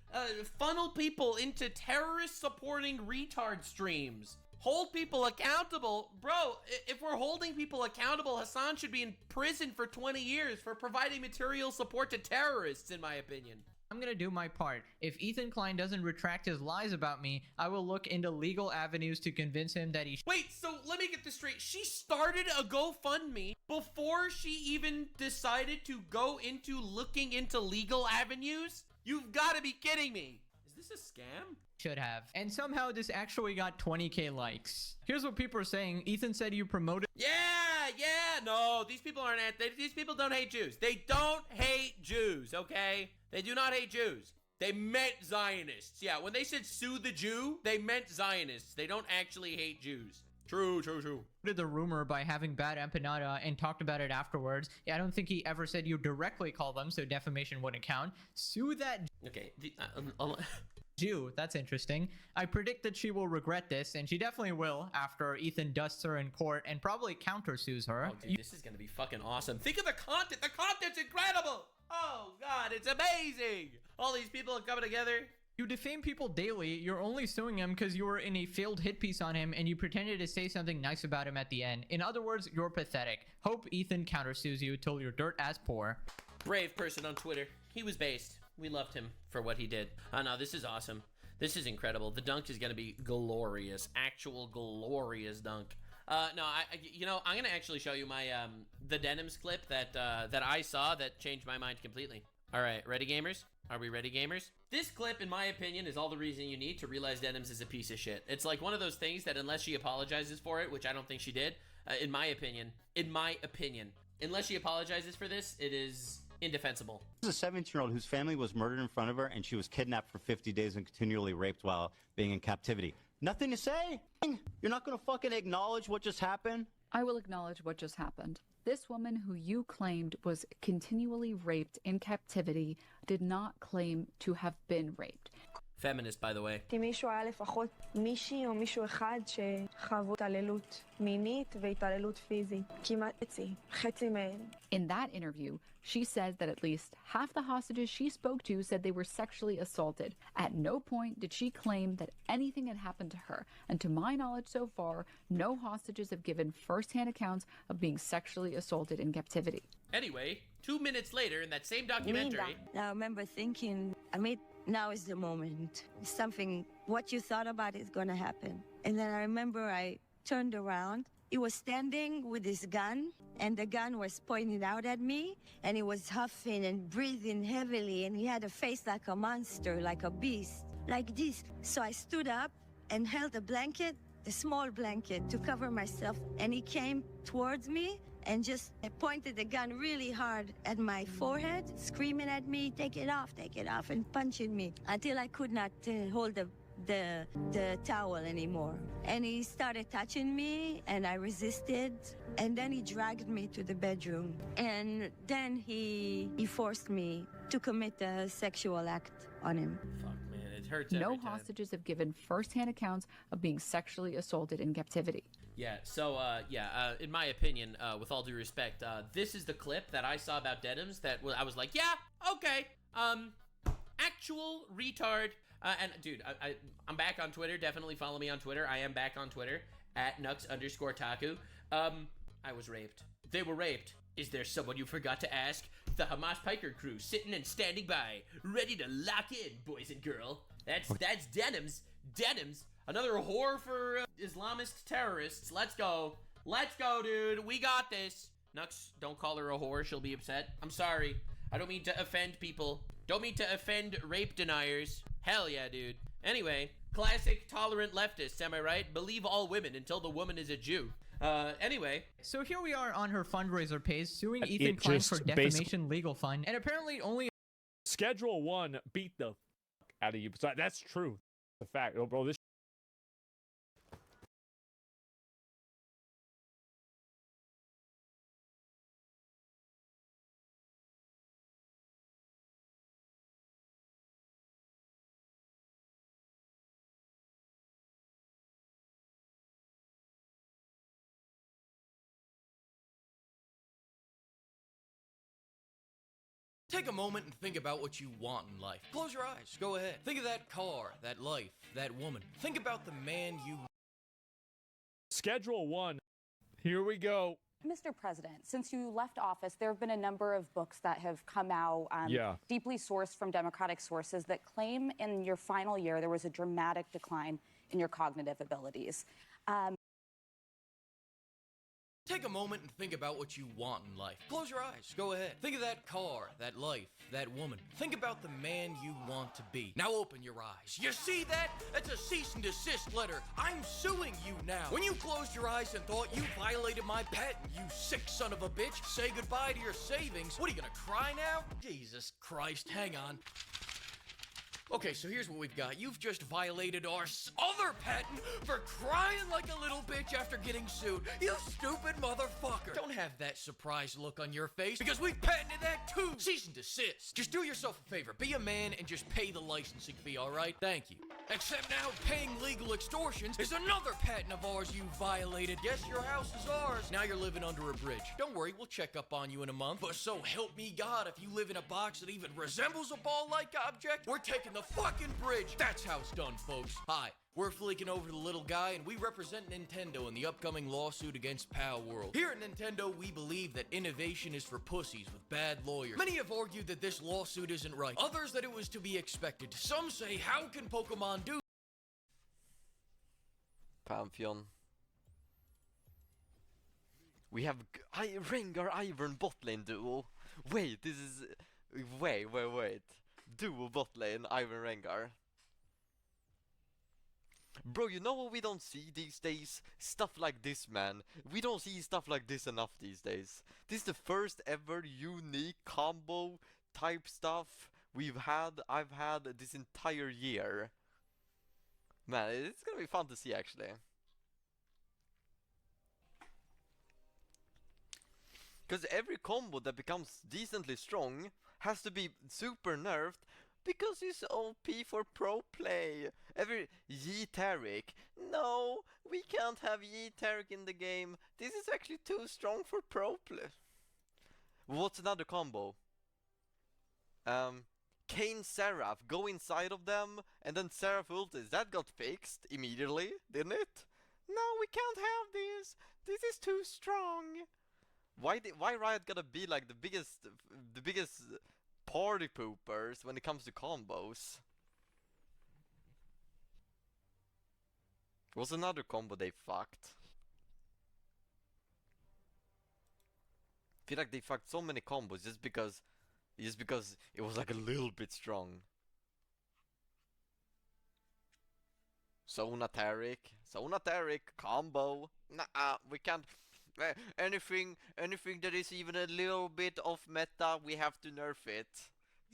funnel people into terrorist-supporting retard streams. Hold people accountable. Bro, if we're holding people accountable, Hassan should be in prison for 20 years for providing material support to terrorists, in my opinion. I'm gonna do my part. If Ethan Klein doesn't retract his lies about me, I will look into legal avenues to convince him that he Wait, so let me get this straight. She started a GoFundMe before she even decided to go into looking into legal avenues? You've got to be kidding me. Is this a scam? Should have. And somehow this actually got 20k likes. Here's what people are saying. Ethan said you promoted. Yeah. No, these people aren't. These people don't hate Jews. They don't hate Jews, okay? They do not hate Jews. They meant Zionists. Yeah, when they said sue the Jew, they meant Zionists. They don't actually hate Jews. True. The rumor by having bad empanada and talked about it afterwards. Yeah, I don't think he ever said you directly call them, so defamation wouldn't count. Sue that. Okay. Jew. That's interesting. I predict that she will regret this, and she definitely will after Ethan dusts her in court and probably countersues her. Oh, dude, this is gonna be fucking awesome. Think of the content. The content's incredible. Oh God, it's amazing. All these people are coming together. You defame people daily. You're only suing him because you were in a failed hit piece on him and you pretended to say something nice about him at the end. In other words, you're pathetic. Hope Ethan countersues you till you're dirt ass poor. Brave person on Twitter. He was based. We loved him for what he did. Oh no, this is awesome. This is incredible. The dunk is going to be glorious. Actual glorious dunk. No, I'm going to actually show you my, the Denims clip that I saw that changed my mind completely. All right, ready, gamers? Are we ready, gamers? This clip, in my opinion, is all the reason you need to realize Denims is a piece of shit. It's like one of those things that unless she apologizes for it, which I don't think she did, in my opinion, unless she apologizes for this, it is indefensible. This is a 17-year-old whose family was murdered in front of her and she was kidnapped for 50 days and continually raped while being in captivity. Nothing to say? You're not gonna fucking acknowledge what just happened? I will acknowledge what just happened. This woman who you claimed was continually raped in captivity did not claim to have been raped. Feminist, by the way. כי מישהו היה לפחות מישהי או מישהו אחד שחוו התעללות מינית והתעללות פיזית. כמעט חצי מהם. In that interview, she says that at least half the hostages she spoke to said they were sexually assaulted. At no point did she claim that anything had happened to her. And to my knowledge so far, no hostages have given first-hand accounts of being sexually assaulted in captivity. Anyway, 2 minutes later in that same documentary... I remember thinking, now is the moment. Something, what you thought about is gonna happen. And then I remember I turned around. He was standing with his gun, and the gun was pointed out at me, and he was huffing and breathing heavily, and he had a face like a monster, like a beast, like this. So I stood up and held a blanket, a small blanket, to cover myself, and he came towards me and just pointed the gun really hard at my forehead, screaming at me, take it off, and punching me until I could not hold the towel anymore. And he started touching me, and I resisted, and then he dragged me to the bedroom. And then he forced me to commit a sexual act on him. Fuck, man, it hurts No every time. hostages have given first-hand accounts of being sexually assaulted in captivity. Yeah, so, in my opinion, with all due respect, this is the clip that I saw about Denims that I was like, yeah, okay, actual retard. And, dude, I'm back on Twitter. Definitely follow me on Twitter. I am back on Twitter, at @Nux_Taku. I was raped. They were raped. Is there someone you forgot to ask? The Hamas Piker crew sitting and standing by, ready to lock in, boys and girl. That's Denims. Denims. Another whore for Islamist terrorists. Let's go. Let's go, dude. We got this. Nux, don't call her a whore. She'll be upset. I'm sorry. I don't mean to offend people. Don't mean to offend rape deniers. Hell yeah, dude. Anyway, classic tolerant leftists, am I right? Believe all women until the woman is a Jew. Anyway. So here we are on her fundraiser page, suing Ethan Klein for defamation legal fund, and apparently only... Schedule 1 beat the fuck out of you. So that's true. The fact. Oh, bro, this... Take a moment and think about what you want in life. Close your eyes. Go ahead. Think of that car, that life, that woman. Think about the man you... Schedule 1. Here we go. Mr. President, since you left office, there have been a number of books that have come out deeply sourced from Democratic sources that claim in your final year there was a dramatic decline in your cognitive abilities. Take a moment and think about what you want in life. Close your eyes. Go ahead. Think of that car, that life, that woman. Think about the man you want to be. Now open your eyes. You see that? That's a cease and desist letter. I'm suing you now. When you closed your eyes and thought you violated my patent, you sick son of a bitch, say goodbye to your savings. What, are you gonna cry now? Jesus Christ, hang on. Okay, so here's what we've got. You've just violated our other patent for crying like a little bitch after getting sued. You stupid motherfucker. Don't have that surprised look on your face because we've patented that too, Cease and desist. Just do yourself a favor. Be a man and just pay the licensing fee, alright? Thank you. Except now paying legal extortions is another patent of ours you violated. Yes, your house is ours. Now you're living under a bridge. Don't worry, we'll check up on you in a month. But so help me God, if you live in a box that even resembles a ball-like object, we're taking the fucking bridge. That's how it's done, folks. Hi. We're fleeking over the little guy, and we represent Nintendo in the upcoming lawsuit against Pal World. Here at Nintendo, we believe that innovation is for pussies with bad lawyers. Many have argued that this lawsuit isn't right. Others that it was to be expected. Some say, how can Pokemon do Pantheon. We have Rengar Ivern botlane duo. Wait, this is... Wait. Duo botlane, Ivern Rengar. Bro, you know what we don't see these days? Stuff like this, man. We don't see stuff like this enough these days. This is the first ever unique combo type stuff I've had this entire year. Man, it's gonna be fun to see, actually. Because every combo that becomes decently strong has to be super nerfed because it's OP for pro play. Every Yi-Taric. No, we can't have Yi-Taric in the game. This is actually too strong for pro play. What's another combo? Kayn Seraph, go inside of them, and then Seraph ultis. That got fixed immediately, didn't it? No, we can't have this. This is too strong. Why Riot gotta be like the biggest party poopers when it comes to combos? What's another combo they fucked? I feel like they fucked so many combos just because it was like a little bit strong. Sona Taric combo. Nah, we can't. Anything that is even a little bit off meta, we have to nerf it.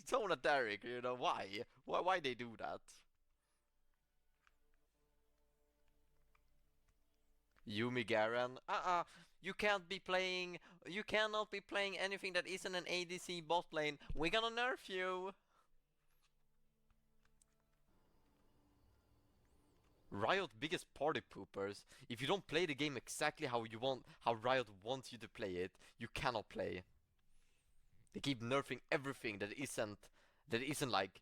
Sona Taric, you know why? Why they do that? Yumi Garen. You cannot be playing anything that isn't an ADC bot lane. We're gonna nerf you. Riot biggest party poopers. If you don't play the game exactly how Riot wants you to play it, you cannot play. They keep nerfing everything that isn't like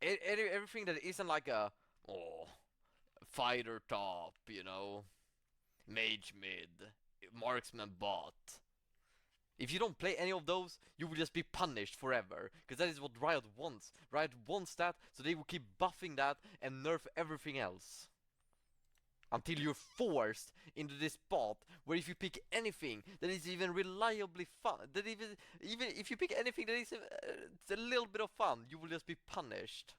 everything that isn't like a fighter top, you know, mage mid, marksman bot. If you don't play any of those, you will just be punished forever. Because that is what Riot wants. Riot wants that, so they will keep buffing that and nerf everything else. Until you're forced into this spot where if you pick anything that is even reliably fun, that even if you pick anything that is a little bit of fun, you will just be punished.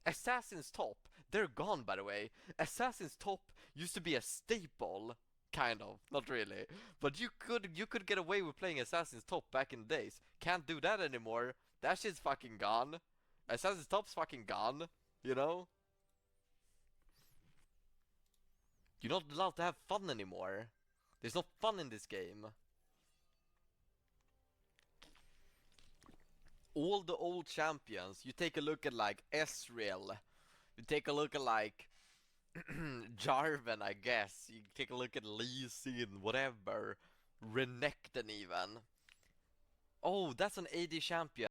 Assassin's Top, they're gone, by the way. Assassin's Top used to be a staple. Kind of, not really, but you could get away with playing Assassin's Top back in the days. Can't do that anymore. That shit's fucking gone. Assassin's Top's fucking gone, you know? You're not allowed to have fun anymore. There's no fun in this game. All the old champions, you take a look at like Ezreal, you take a look at like Jarvan, I guess. You take a look at Lee Sin, whatever. Renekton even. Oh, that's an AD champion.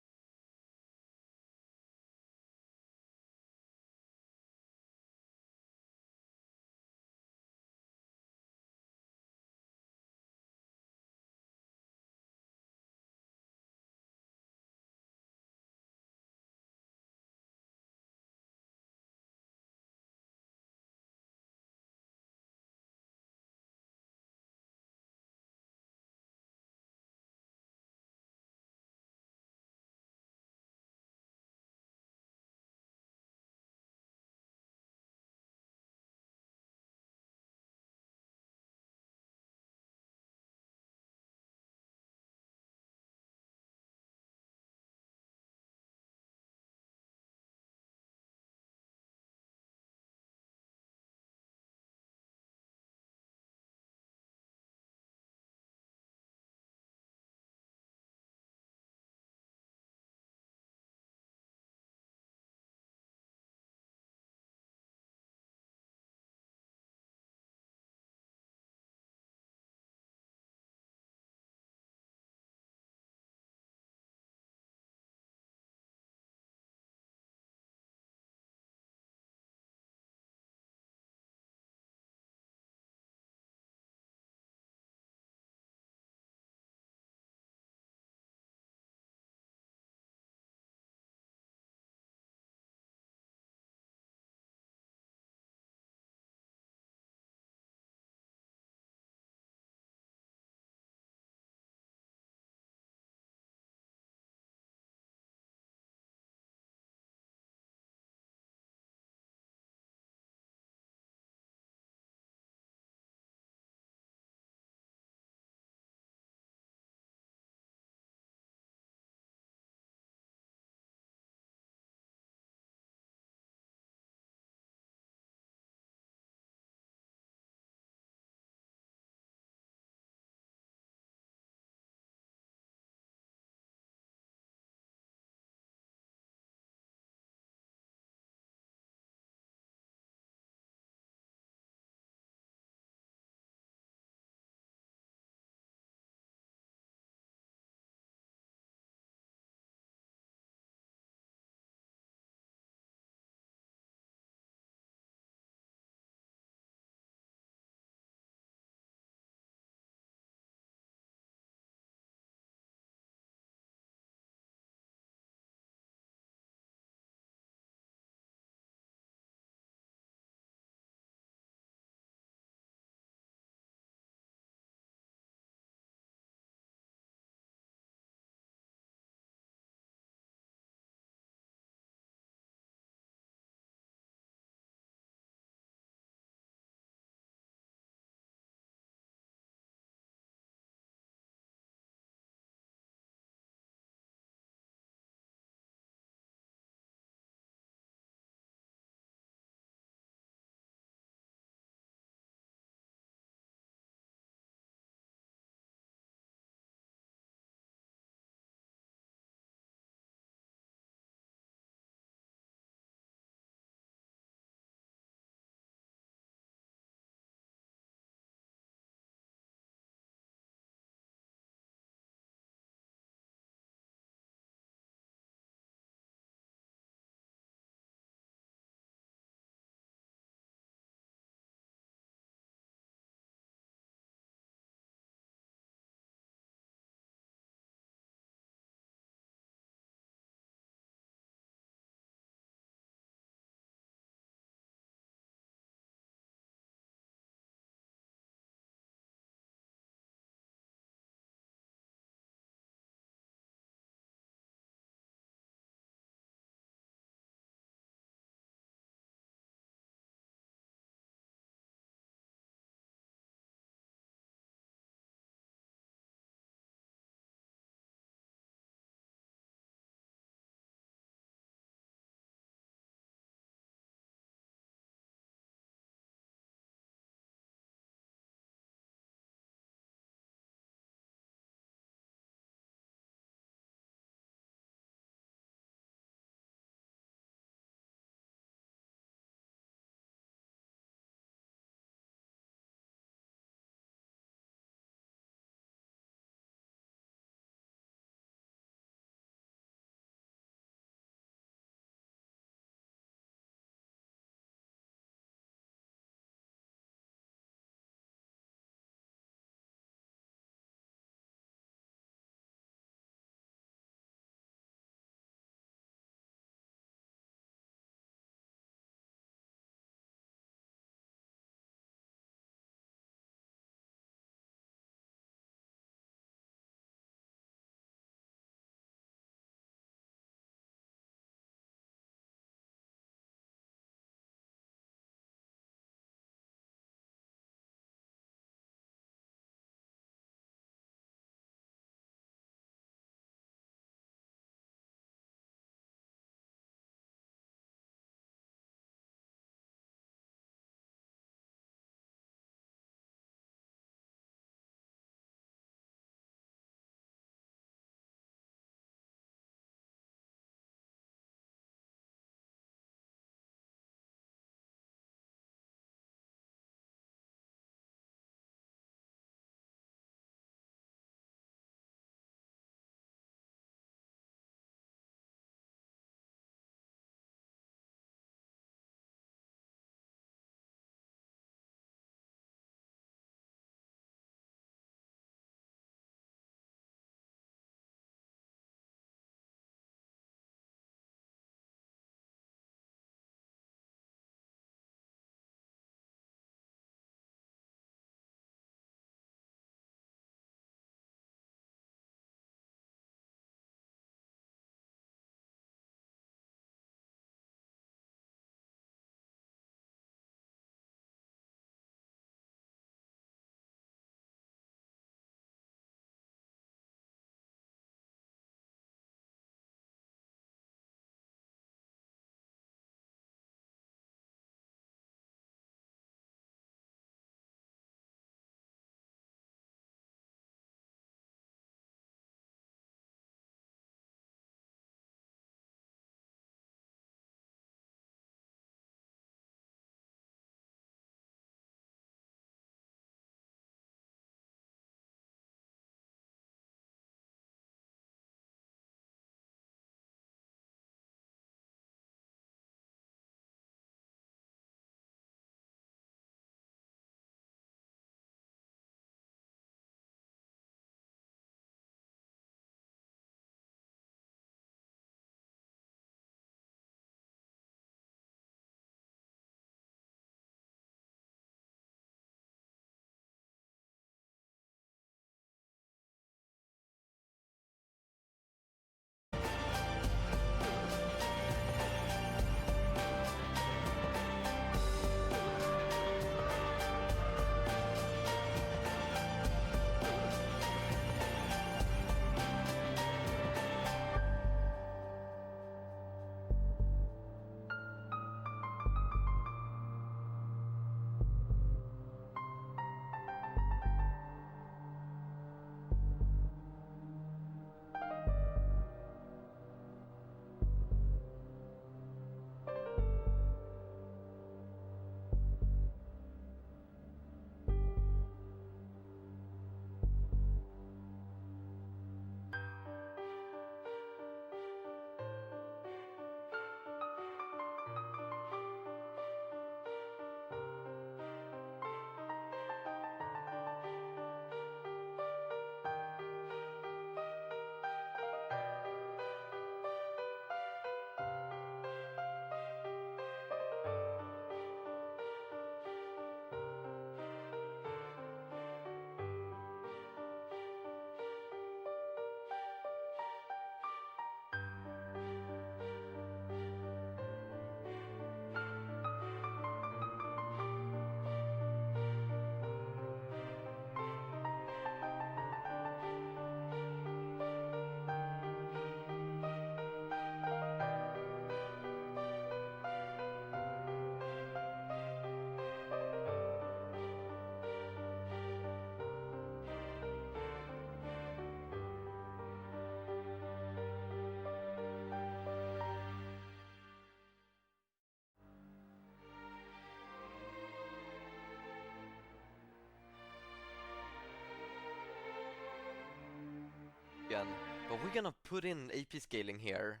champion, but we're gonna put in AP scaling here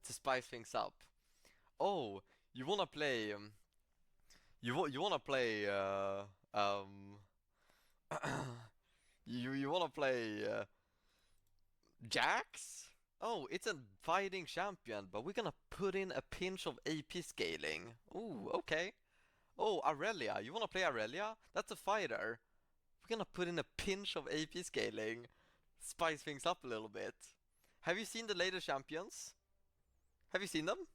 to spice things up. Oh, you wanna play you wanna play you wanna play Jax? Oh, it's a fighting champion, but we're gonna put in a pinch of AP scaling. Ooh, okay. Oh, Aurelia. You wanna play Aurelia? That's a fighter. We're gonna put in a pinch of AP scaling. Spice things up a little bit. Have you seen the later champions? Have you seen them?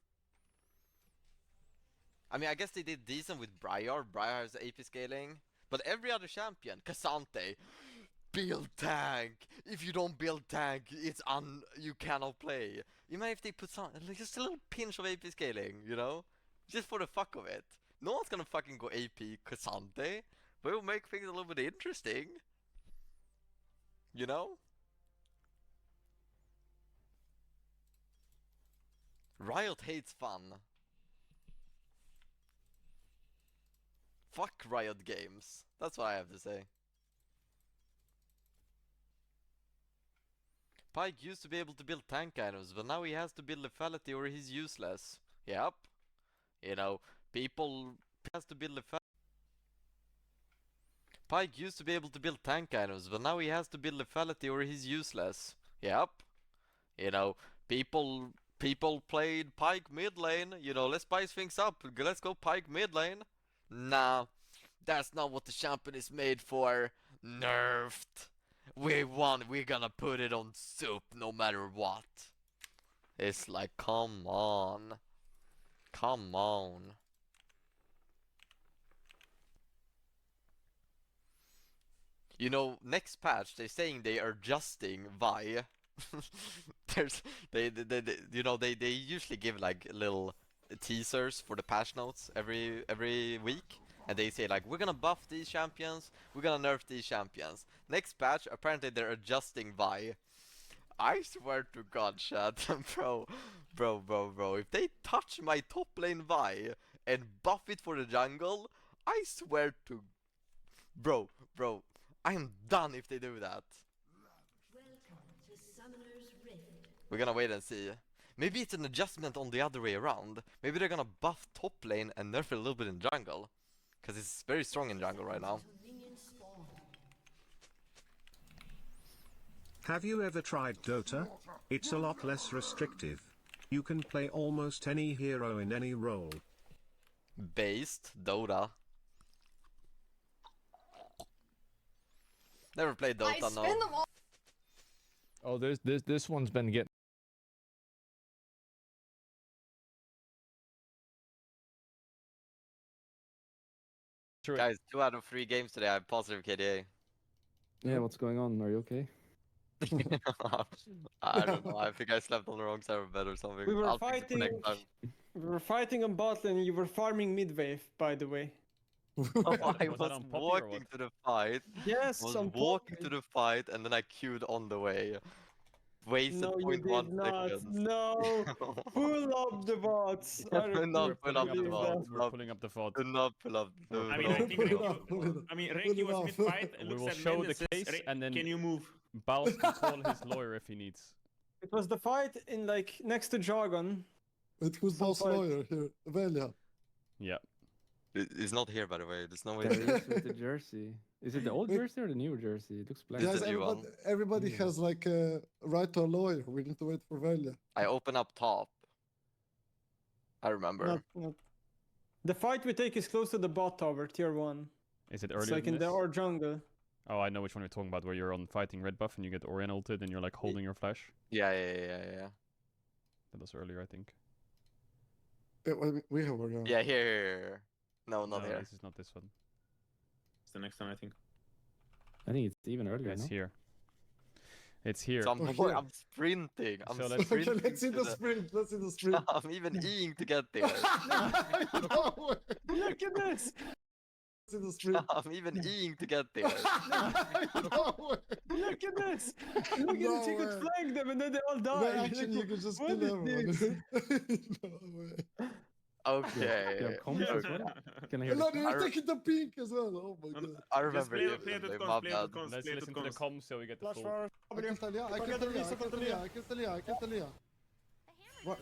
I mean, I guess they did decent with Briar. Briar has AP scaling. But every other champion, Cassante, build tank. If you don't build tank, you cannot play. Imagine if they put like just a little pinch of AP scaling, you know? Just for the fuck of it. No one's gonna fucking go AP Cassante, but it will make things a little bit interesting. You know? Riot hates fun. Fuck Riot Games. That's what I have to say. Pyke used to be able to build tank items, but now he has to build lethality or he's useless. Yep. You know, people has to build lethality. Pyke used to be able to build tank items, but now he has to build lethality or he's useless. Yep. You know, people played Pyke mid lane. You know, let's spice things up. Let's go Pyke mid lane. Nah, that's not what the champion is made for. Nerfed. We won, we're gonna put it on soup no matter what. It's like, come on. Come on. You know, next patch they're saying they are adjusting Vi. They usually give like little teasers for the patch notes every week. And they say like, we're gonna buff these champions, we're gonna nerf these champions. Next patch, apparently they're adjusting Vi. I swear to God, chat, bro, if they touch my top lane Vi and buff it for the jungle, I swear to... Bro, I am done if they do that. We're gonna wait and see. Maybe it's an adjustment on the other way around. Maybe they're gonna buff top lane and nerf it a little bit in jungle. Because it's very strong in jungle right now. Have you ever tried Dota? It's a lot less restrictive. You can play almost any hero in any role. Based Dota. Never played Dota, no. Oh, this one's been getting... Guys, 2 out of 3 games today, I have positive KDA. Yeah, what's going on? Are you okay? I don't know, I think I slept on the wrong side of bed or something. We were fighting on bot lane and you were farming mid wave, by the way. I was walking to the fight. Yes, I was walking to the fight and then I queued on the way. Wasted no, 0.1 seconds. No, pull up the bots. Do not pull up the bots. We're pulling up the VOD. Do not pull up the I mean, I think Renki was mid-fight. We will show the case and then can you move? Baus can call his lawyer if he needs. It was the fight in like next to Jargon. It was Baus' lawyer here, Velia. Yeah. It's not here, by the way. There's no way. There is with the jersey. Is it the old jersey or the new jersey? It looks black. Yes, everybody has like a right to a lawyer. We need to wait for Velia. I open up top. I remember. Not. The fight we take is close to the bot tower, tier 1. Is it earlier It's like than in this? our jungle. Oh, I know which one you're talking about, where you're on fighting red buff and you get Orion ulted and you're like holding your flash. Yeah. That was earlier, I think. We have Orion. Yeah, here. No, not here. This is not this one. It's the next one, I think. I think it's even earlier. It's no? here. It's here. So I'm sprinting. Let's see the sprint. Let's see the sprint. I'm even eating to get there. No, look at this. Let's see the sprint. I'm even eating to get there. No, look at this. Look at this. You could flank them and then they all die. No, actually, you could just kill everyone. No way. Okay. You have comms as well? Can I hear No, the they're taking the pink as well. Oh my god. I Just remember play you. it with My comms, play it bad. with comms, Let's play it listen with to the comms. comms so we get the Flash full. for I can tell ya, I can tell ya, I can tell ya, I can tell ya, I can tell ya.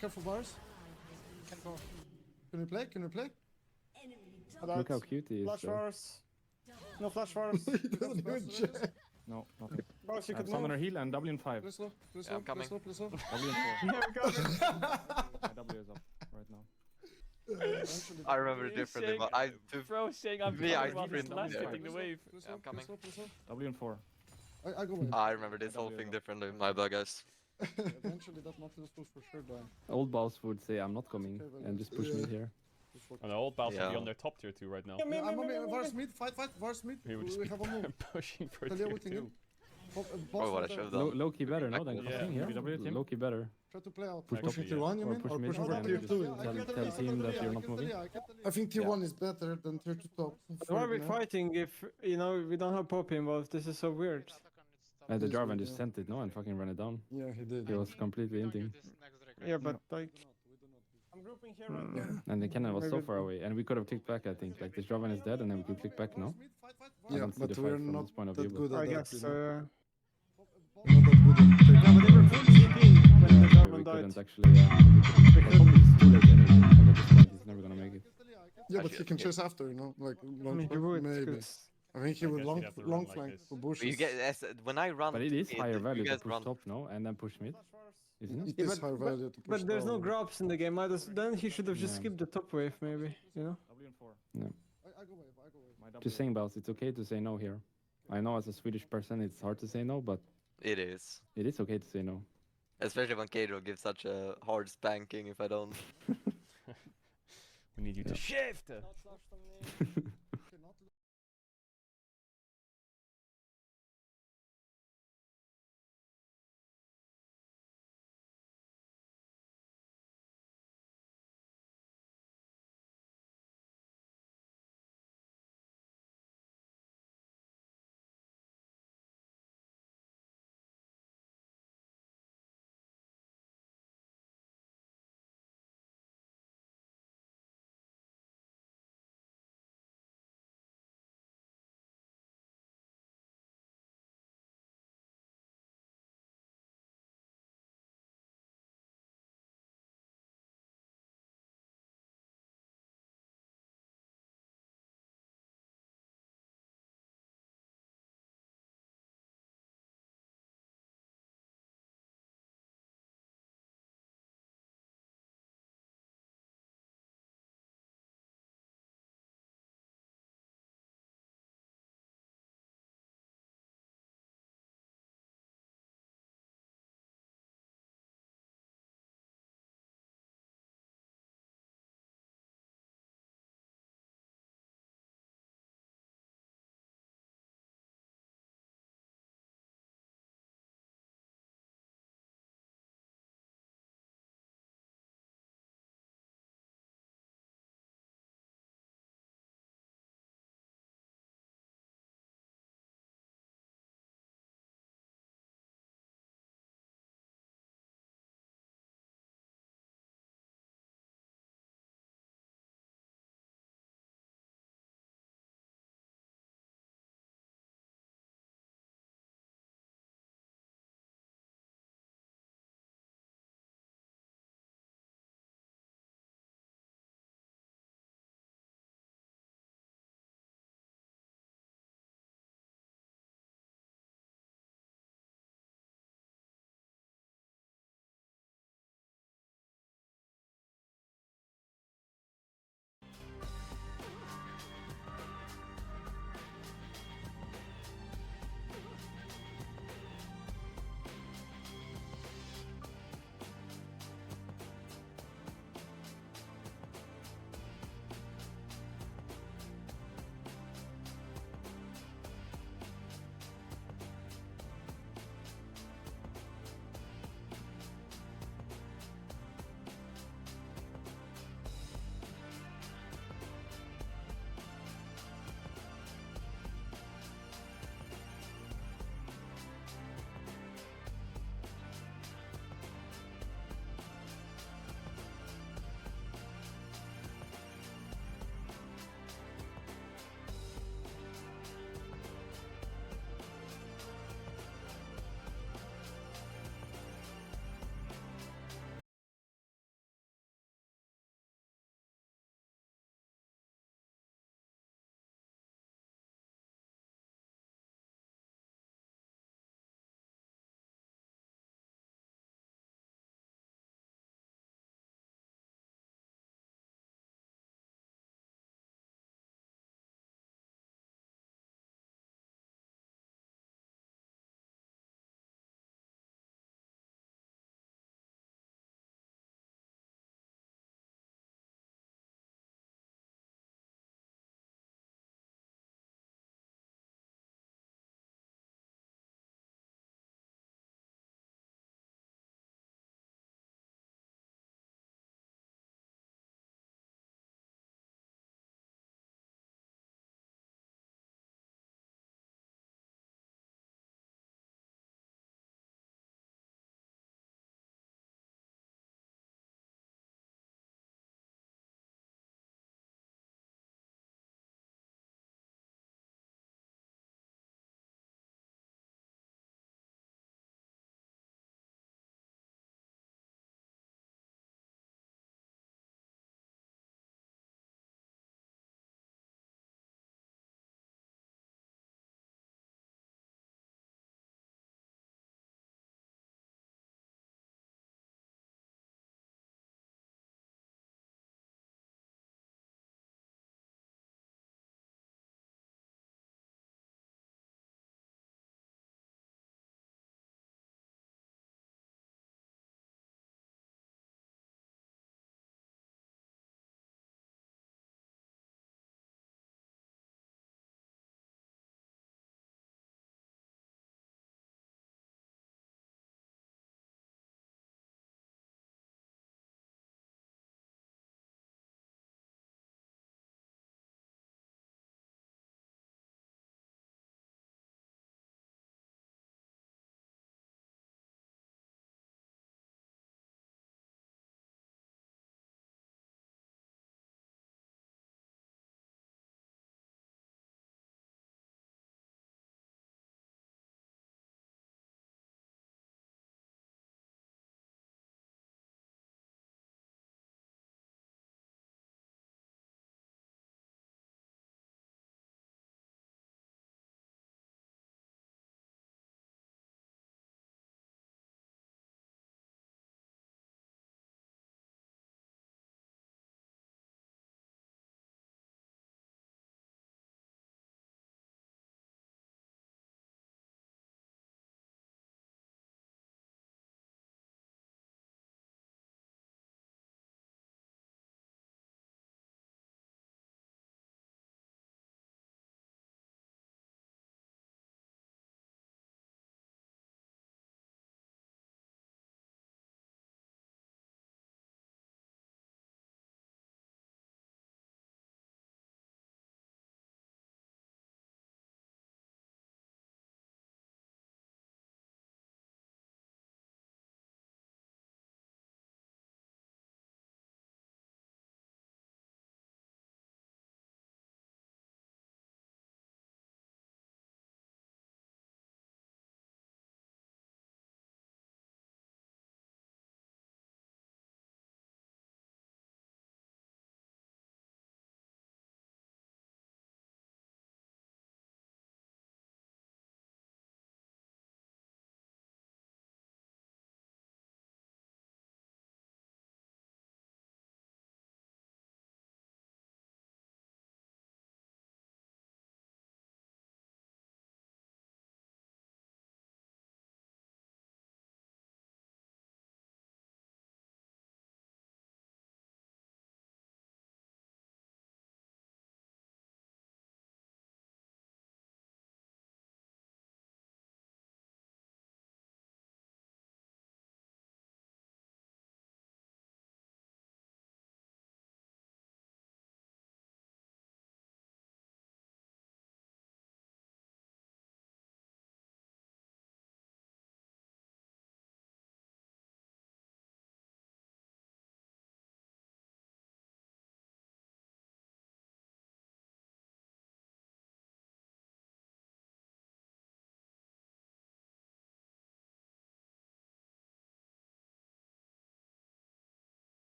Careful bars. Can we play? Can we play? Look how cute he is. Flash though. wars. No flash wars. He doesn't even check. No, nothing. Boss, you I have could summoner move. heal and W in 5. Play slow, play Yeah, slow, I'm play coming. slow, play slow. W in 4. Yeah, we got it. My W is up right now. I remember it differently, but I do. Bro saying I'm Me, I coming sprint last there. hitting the wave. Yeah, I'm coming. W in 4. I go away. I remember this whole thing differently. My bad, guys. Eventually that Nautilus will for sure die. Old boss would say I'm not coming and just push me here. And the old boss will be Yeah. on their top tier 2 right now. Yeah, I'm on Vars mid, fight, Vars mid. He would We just be have a move. pushing for Talia tier ulting 2. in. Oh, what I should have done. Low key better, no? Than Yeah. pushing here. W team? Low key better. Try to play out. Push Pushing top tier 1, you or mean? push Or mid pushing and for tier just 2? tell team that you're not moving. I think tier Yeah. 1 is better than tier 2 top. Why are we fighting if, you know, we don't have Poppy involved? This is so weird. And the This Jarvan would, just yeah. sent it, no? And fucking ran it down. Yeah, he did. He was completely inting. Yeah, but like... I'm grouping here right now. And the cannon was so Maybe- far away. And we could have clicked back, I think. Like, this Jarvan is dead and then we could click back, no? I Yeah, don't see but the fight we're from not this point of that view. good But at I that. guess, you know. uh... We're not that good at Yeah, but they were full TP when the we Jarvan died. couldn't actually... But Poppy is too late anyway. Like, at this point, he's never gonna make it. Yeah, but he can chase after, you know? Like, long mean, he would, maybe. 'cause- I think he I would guess long, you'd have to run long like flank this. for But bushes. you get when I run. But it is mid, higher you value to guys push run. top, no? And then push mid. Isn't it? It is but- high value to push But there's no down. grabs in the game. Then he should have just Yeah. skipped the top wave, maybe, you know? W in 4. I go wave, I go wave. Just saying, Baus, it's okay to say no here. I know as a Swedish person it's hard to say no, but It is. it is okay to say no. Especially when Cato gives such a hard spanking if I don't. We need you to shift.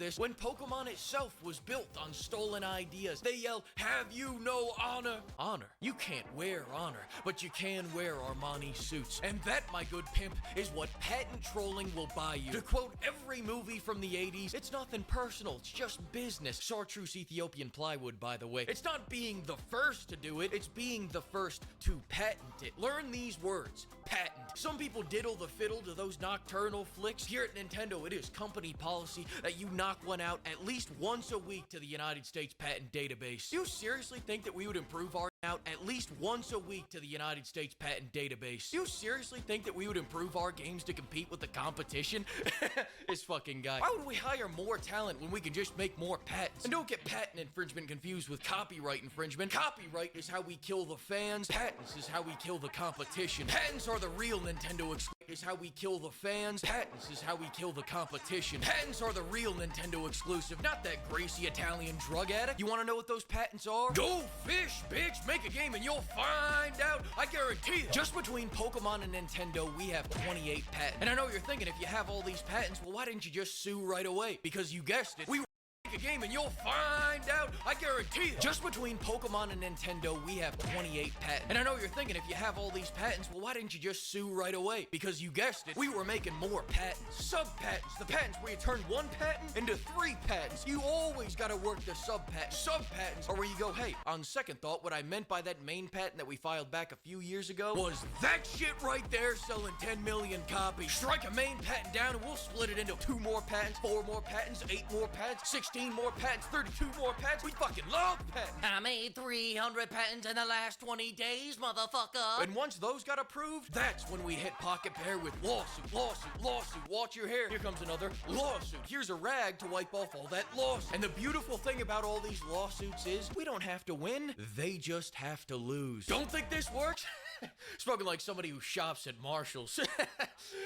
this when Pokemon itself was built on stolen ideas. They yell, "Have you no honor?" Honor. You can't wear honor, but you can wear Armani suits. And that, my good pimp, is what patent trolling will buy you. To quote every movie from the 80s, it's nothing personal, it's just business. Chartreuse Ethiopian plywood, by the way. It's not being the first to do it, it's being the first to patent it. Learn these words. Patent. Some people diddle the fiddle to those nocturnal flicks. Here at Nintendo, it is company policy that you knock one out at least once a week to the United States Patent Database. Do you seriously think that we would improve our out at least once a week to the United States Patent Database? Do you seriously think that we would improve our games to compete with the competition? This fucking guy. Why would we hire more talent when we can just make more patents? And don't get patent infringement confused with copyright infringement. Copyright is how we kill the fans. Patents is how we kill the competition. Patents are the real Nintendo is how we kill the fans. Patents is how we kill the competition. Patents are the real Nintendo exclusive, not that greasy Italian drug addict. You want to know what those patents are? Go fish, bitch! Make a game and you'll find out. I guarantee it. Just between Pokemon and Nintendo, we have 28 patents. And I know you're thinking, if you have all these patents, well, why didn't you just sue right away? Because you guessed it. We a game and you'll find out. I guarantee it. Just between Pokemon and Nintendo, we have 28 patents. And I know you're thinking, if you have all these patents, well, why didn't you just sue right away? Because you guessed it. We were making more patents. Sub-patents. The patents where you turn one patent into 3 patents. You always gotta work the sub-patents. Sub-patents are where you go, hey, on second thought, what I meant by that main patent that we filed back a few years ago was that shit right there selling 10 million copies. Strike a main patent down and we'll split it into 2 more patents, 4 more patents, 8 more patents, 16 more patents, 32 more patents. We fucking love patents. I made 300 patents in the last 20 days, motherfucker. And once those got approved, that's when we hit Pocket Bear with lawsuit, lawsuit, lawsuit. Watch your hair. Here comes another lawsuit. Here's a rag to wipe off all that lawsuit. And the beautiful thing about all these lawsuits is we don't have to win. They just have to lose. Don't think this works? Spoken like somebody who shops at Marshall's.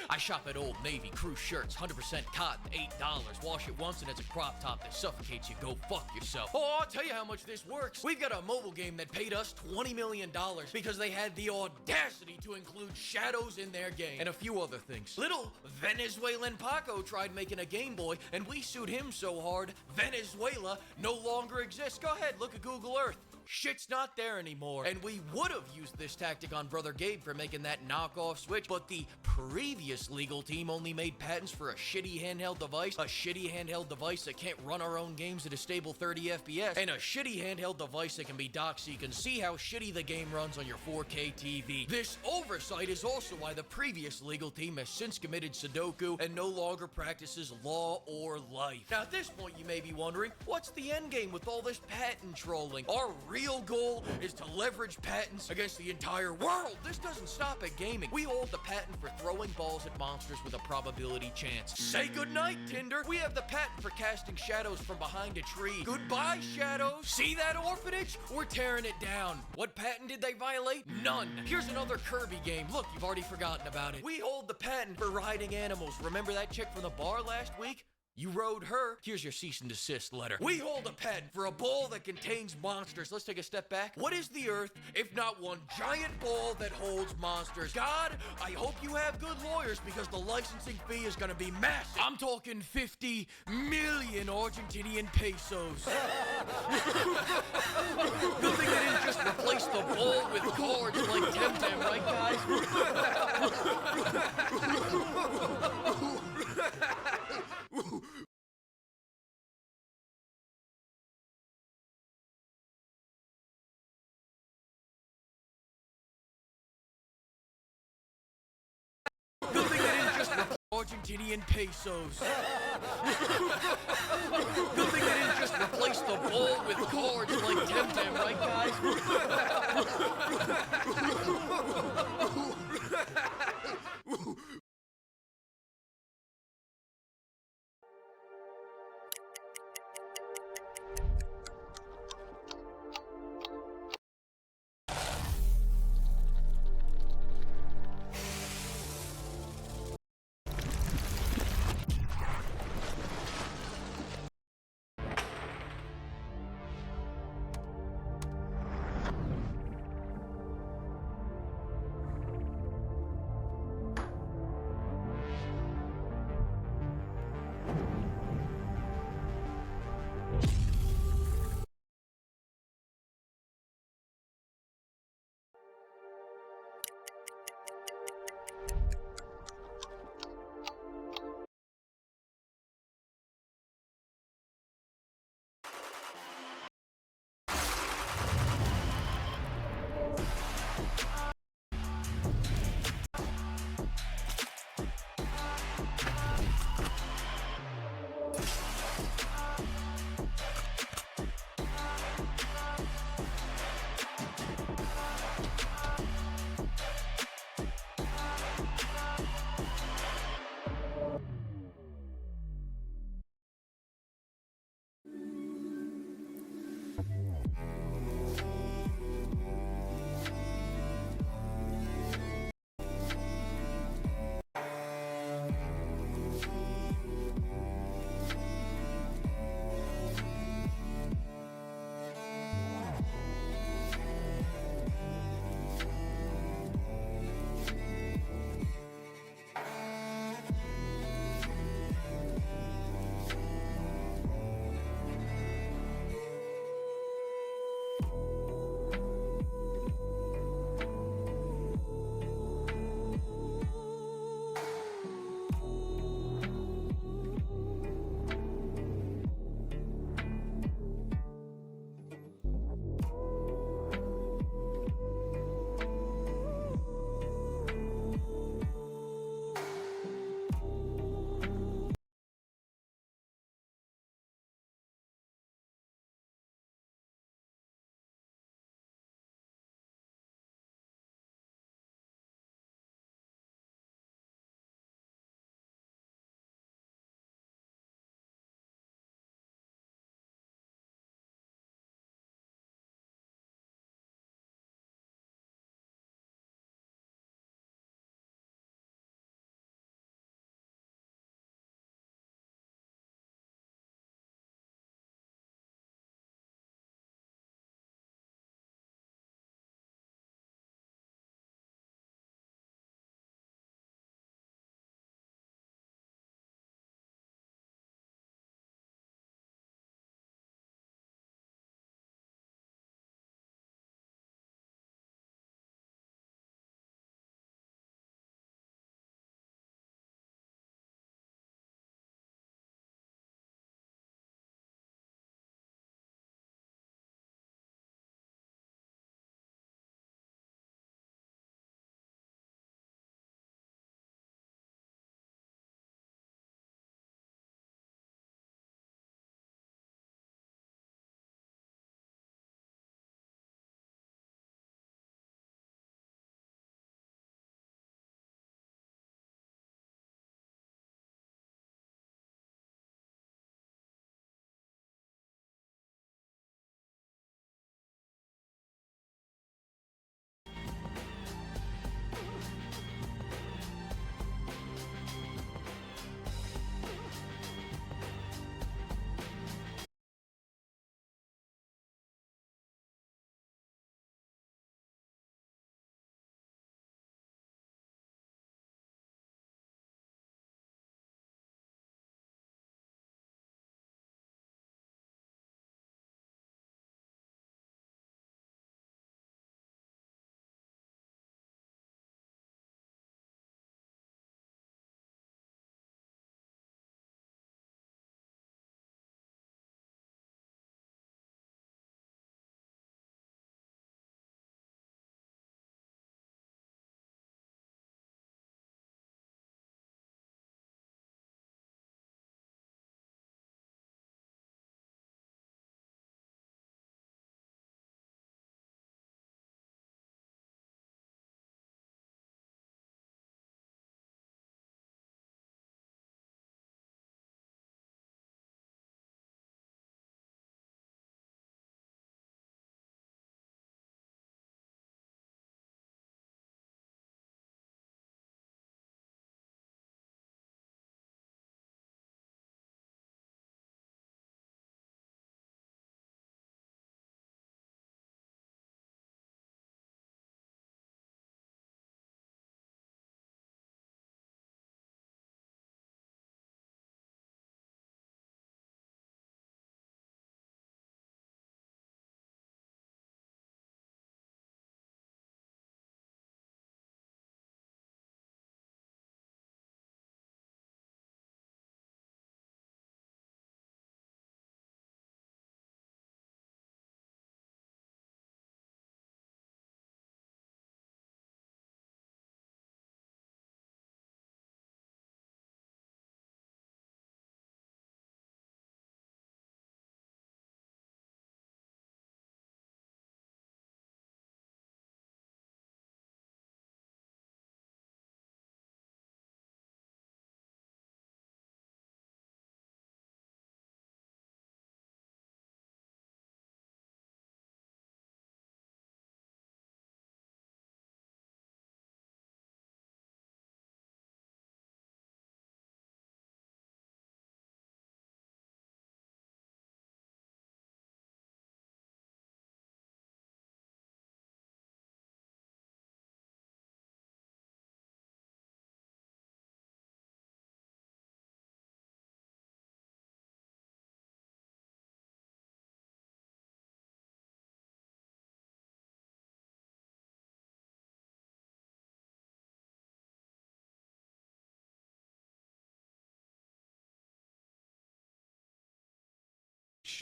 I shop at Old Navy. Crew shirts, 100% cotton, $8. Wash it once and it's a crop top that suffocates you. Go fuck yourself. Oh, I'll tell you how much this works. We've got a mobile game that paid us $20 million because they had the audacity to include shadows in their game and a few other things. Little Venezuelan Paco tried making a Game Boy and we sued him so hard, Venezuela no longer exists. Go ahead, look at Google Earth. Shit's not there anymore. And we would have used this tactic on Brother Gabe for making that knockoff Switch, but the previous legal team only made patents for a shitty handheld device, that can't run our own games at a stable 30 FPS, and a shitty handheld device that can be docked so you can see how shitty the game runs on your 4K TV. This oversight is also why the previous legal team has since committed Sudoku and no longer practices law or life. Now at this point you may be wondering, what's the end game with all this patent trolling? Our real goal is to leverage patents against the entire world. This doesn't stop at gaming. We hold the patent for throwing balls at monsters with a probability chance. Say goodnight, Tinder. We have the patent for casting shadows from behind a tree. Goodbye, shadows. See that orphanage? We're tearing it down. What patent did they violate? None. Here's another Kirby game. Look, you've already forgotten about it. We hold the patent for riding animals. Remember that chick from the bar last week? You rode her. Here's your cease and desist letter. We hold a patent for a ball that contains monsters. Let's take a step back. What is the Earth if not one giant ball that holds monsters? God, I hope you have good lawyers because the licensing fee is gonna be massive. I'm talking 50 million Argentinian pesos. Good thing they didn't just replace the ball with cards like Temtem, right guys? Good thing they didn't just Argentinian pesos. Good thing they didn't just replace the ball with cards like Temtem, right guys?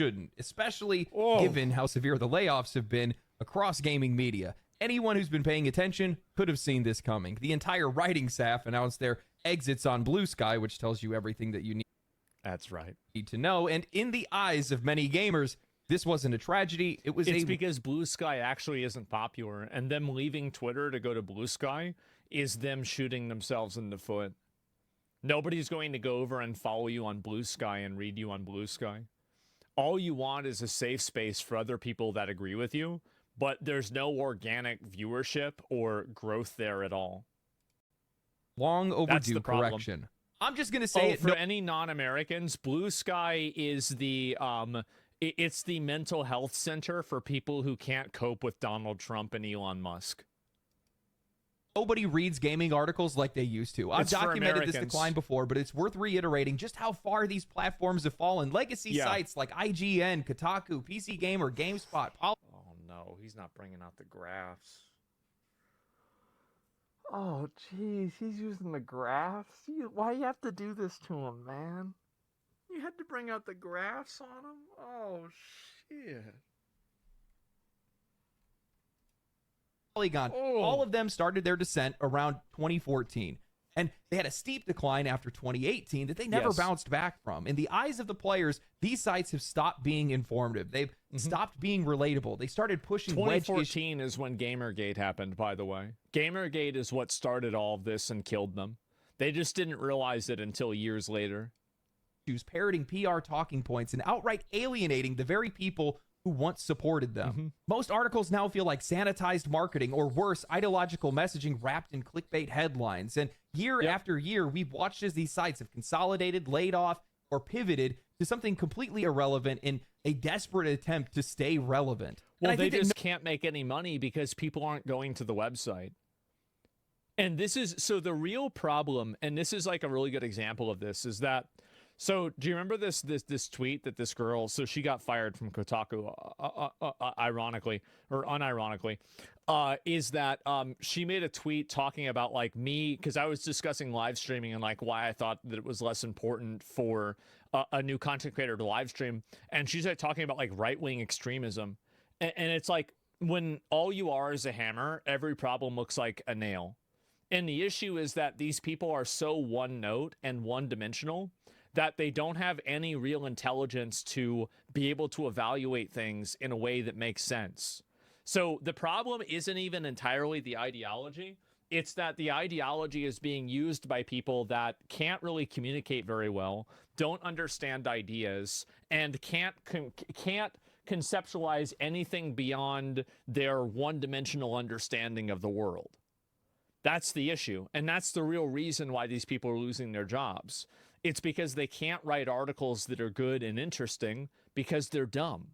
shouldn't, especially given how severe the layoffs have been across gaming media. Anyone who's been paying attention could have seen this coming. The entire writing staff announced their exits on Blue Sky, which tells you everything that you need. That's right. Need to know. And in the eyes of many gamers, this wasn't a tragedy. It's because Blue Sky actually isn't popular, and them leaving Twitter to go to Blue Sky is them shooting themselves in the foot. Nobody's going to go over and follow you on Blue Sky and read you on Blue Sky. All you want is a safe space for other people that agree with you, but there's no organic viewership or growth there at all. Long overdue correction. I'm just going to say for any non-Americans, Blue Sky is the it's the mental health center for people who can't cope with Donald Trump and Elon Musk. Nobody reads gaming articles like they used to. I've documented this decline before, but it's worth reiterating just how far these platforms have fallen. Legacy sites like IGN, Kotaku, PC Gamer, GameSpot. Oh no, he's not bringing out the graphs. Oh, jeez, he's using the graphs? Why you have to do this to him, man? You had to bring out the graphs on him? Oh, shit. Polygon, all of them started their descent around 2014. And they had a steep decline after 2018 that they never bounced back from. In the eyes of the players, these sites have stopped being informative. They've stopped being relatable. They started pushing 2014 is when Gamergate happened, by the way. Gamergate is what started all of this and killed them. They just didn't realize it until years later. Parroting PR talking points and outright alienating the very people who once supported them. Most articles now feel like sanitized marketing or worse, ideological messaging wrapped in clickbait headlines. And year after year, we've watched as these sites have consolidated, laid off, or pivoted to something completely irrelevant in a desperate attempt to stay relevant. Well, they just can't make any money because people aren't going to the website. And this is, so the real problem, and this is like a really good example of this, is that, so do you remember this tweet that this girl, so she got fired from Kotaku, ironically, or unironically, is that she made a tweet talking about like me, because I was discussing live streaming and like why I thought that it was less important for a new content creator to live stream. And she started talking about like right-wing extremism. And it's like, when all you are is a hammer, every problem looks like a nail. And the issue is that these people are so one note and one dimensional that they don't have any real intelligence to be able to evaluate things in a way that makes sense. So the problem isn't even entirely the ideology. It's that the ideology is being used by people that can't really communicate very well, don't understand ideas, and can't conceptualize anything beyond their one-dimensional understanding of the world. That's the issue. And that's the real reason why these people are losing their jobs. It's because they can't write articles that are good and interesting because they're dumb.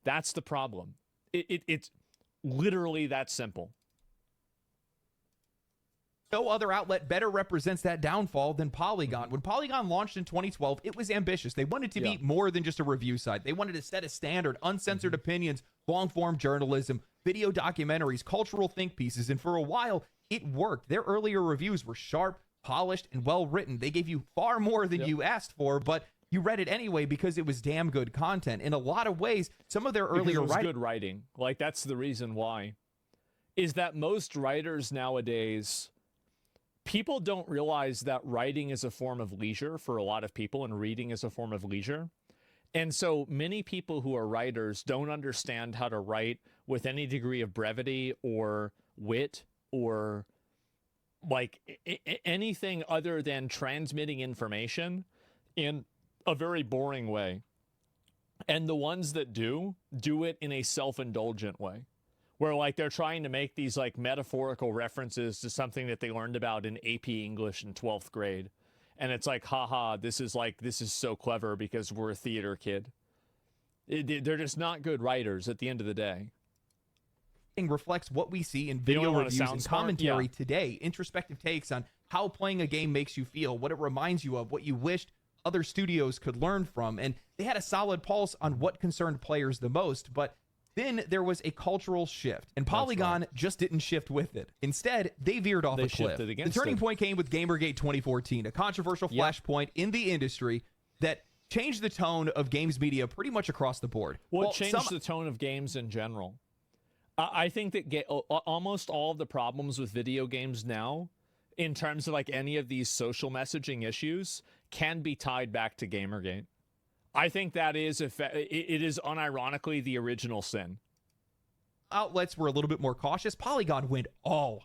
That's the problem. It's literally that simple. No other outlet better represents that downfall than Polygon. When Polygon launched in 2012, it was ambitious. They wanted to be more than just a review site. They wanted to set a standard, uncensored opinions, long-form journalism, video documentaries, cultural think pieces, and for a while, it worked. Their earlier reviews were sharp, polished, and well-written. They gave you far more than you asked for, but you read it anyway because it was damn good content. In a lot of ways, some of their earlier good writing, like that's the reason why, is that most writers nowadays, people don't realize that writing is a form of leisure for a lot of people, and reading is a form of leisure. And so many people who are writers don't understand how to write with any degree of brevity or wit or like anything other than transmitting information in a very boring way. And the ones that do it in a self-indulgent way, where like they're trying to make these like metaphorical references to something that they learned about in AP English in 12th grade. And it's like, haha, this is so clever because we're a theater kid. They're just not good writers at the end of the day. Reflects what we see in video reviews and commentary today. Introspective takes on how playing a game makes you feel, what it reminds you of, what you wished other studios could learn from. And they had a solid pulse on what concerned players the most, but then there was a cultural shift, and Polygon just didn't shift with it. Instead, they veered off a cliff. The turning point came with Gamergate 2014, a controversial flashpoint in the industry that changed the tone of games media pretty much across the board. Well, it changed the tone of games in general. I think that almost all of the problems with video games now, in terms of like any of these social messaging issues, can be tied back to Gamergate. I think that is, it is unironically the original sin. Outlets were a little bit more cautious. Polygon went all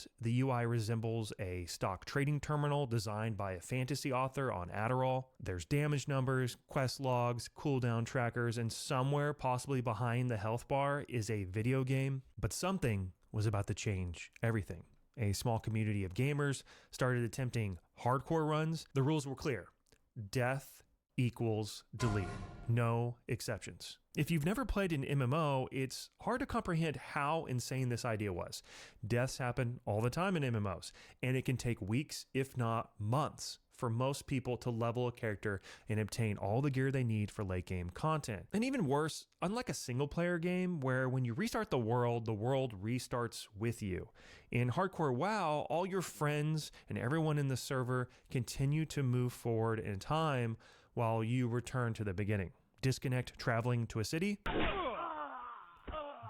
best, the UI resembles a stock trading terminal designed by a fantasy author on Adderall. There's damage numbers, quest logs, cooldown trackers, and somewhere possibly behind the health bar is a video game. But something was about to change everything. A small community of gamers started attempting hardcore runs. The rules were clear. Death equals delete. No exceptions. If you've never played an MMO, it's hard to comprehend how insane this idea was. Deaths happen all the time in MMOs, and it can take weeks, if not months, for most people to level a character and obtain all the gear they need for late game content. And even worse, unlike a single player game where when you restart the world restarts with you. In hardcore WoW, all your friends and everyone in the server continue to move forward in time while you return to the beginning. Disconnect traveling to a city.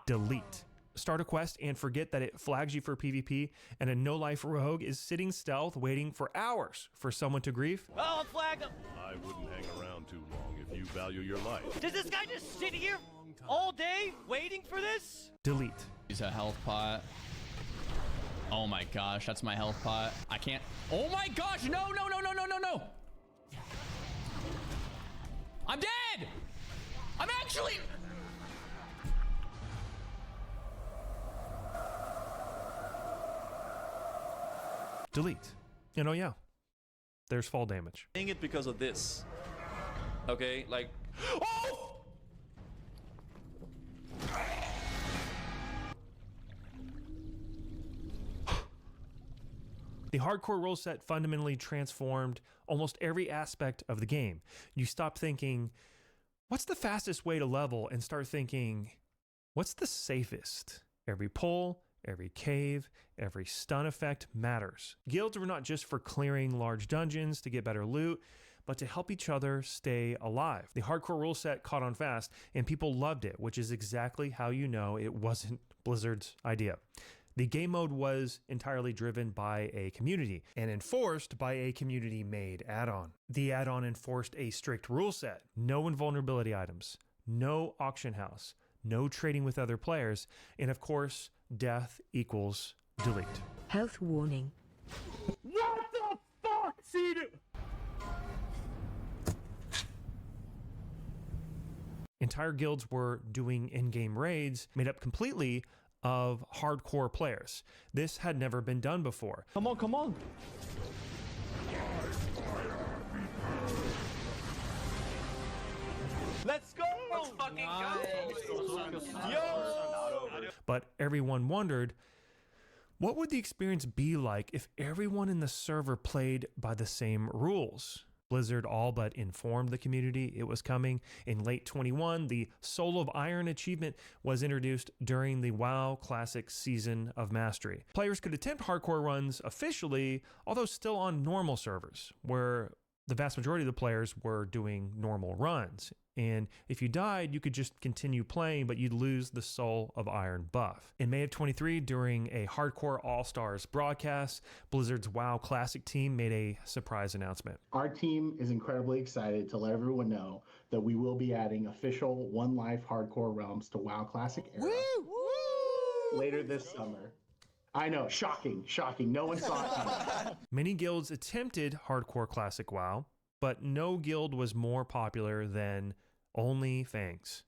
Delete. Start a quest and forget that it flags you for PvP, and a no-life rogue is sitting stealth waiting for hours for someone to grief. Oh, flag him! I wouldn't hang around too long if you value your life. Does this guy just sit here all day waiting for this? Delete. Use a health pot. Oh my gosh, that's my health pot. I can't. Oh my gosh, no, no, no, no, no, no, no. I'm dead! I'm actually... Delete. And oh yeah, there's fall damage. Saying it because of this. Okay, like... Oh! The hardcore rule set fundamentally transformed almost every aspect of the game. You stop thinking, what's the fastest way to level, and start thinking, what's the safest? Every pull, every cave, every stun effect matters. Guilds were not just for clearing large dungeons to get better loot, but to help each other stay alive. The hardcore rule set caught on fast, and people loved it, which is exactly how you know it wasn't Blizzard's idea. The game mode was entirely driven by a community and enforced by a community-made add-on. The add-on enforced a strict rule set: no invulnerability items, no auction house, no trading with other players, and of course, death equals delete. Health warning. What the fuck, Cedar? Entire guilds were doing in-game raids made up completely of hardcore players. This had never been done before. Come on, come on. Let's go! Let's fucking go! Yo! But everyone wondered, what would the experience be like if everyone in the server played by the same rules? Blizzard all but informed the community it was coming. In late 21, the Soul of Iron achievement was introduced during the WoW Classic Season of Mastery. Players could attempt hardcore runs officially, although still on normal servers, where the vast majority of the players were doing normal runs. And if you died, you could just continue playing, but you'd lose the Soul of Iron buff. In May of 23, during a Hardcore All-Stars broadcast, Blizzard's WoW Classic team made a surprise announcement. Our team is incredibly excited to let everyone know that we will be adding official One Life Hardcore realms to WoW Classic era later this summer. I know, shocking, shocking. No one saw it coming. Many guilds attempted Hardcore Classic WoW, but no guild was more popular than Only Fangs.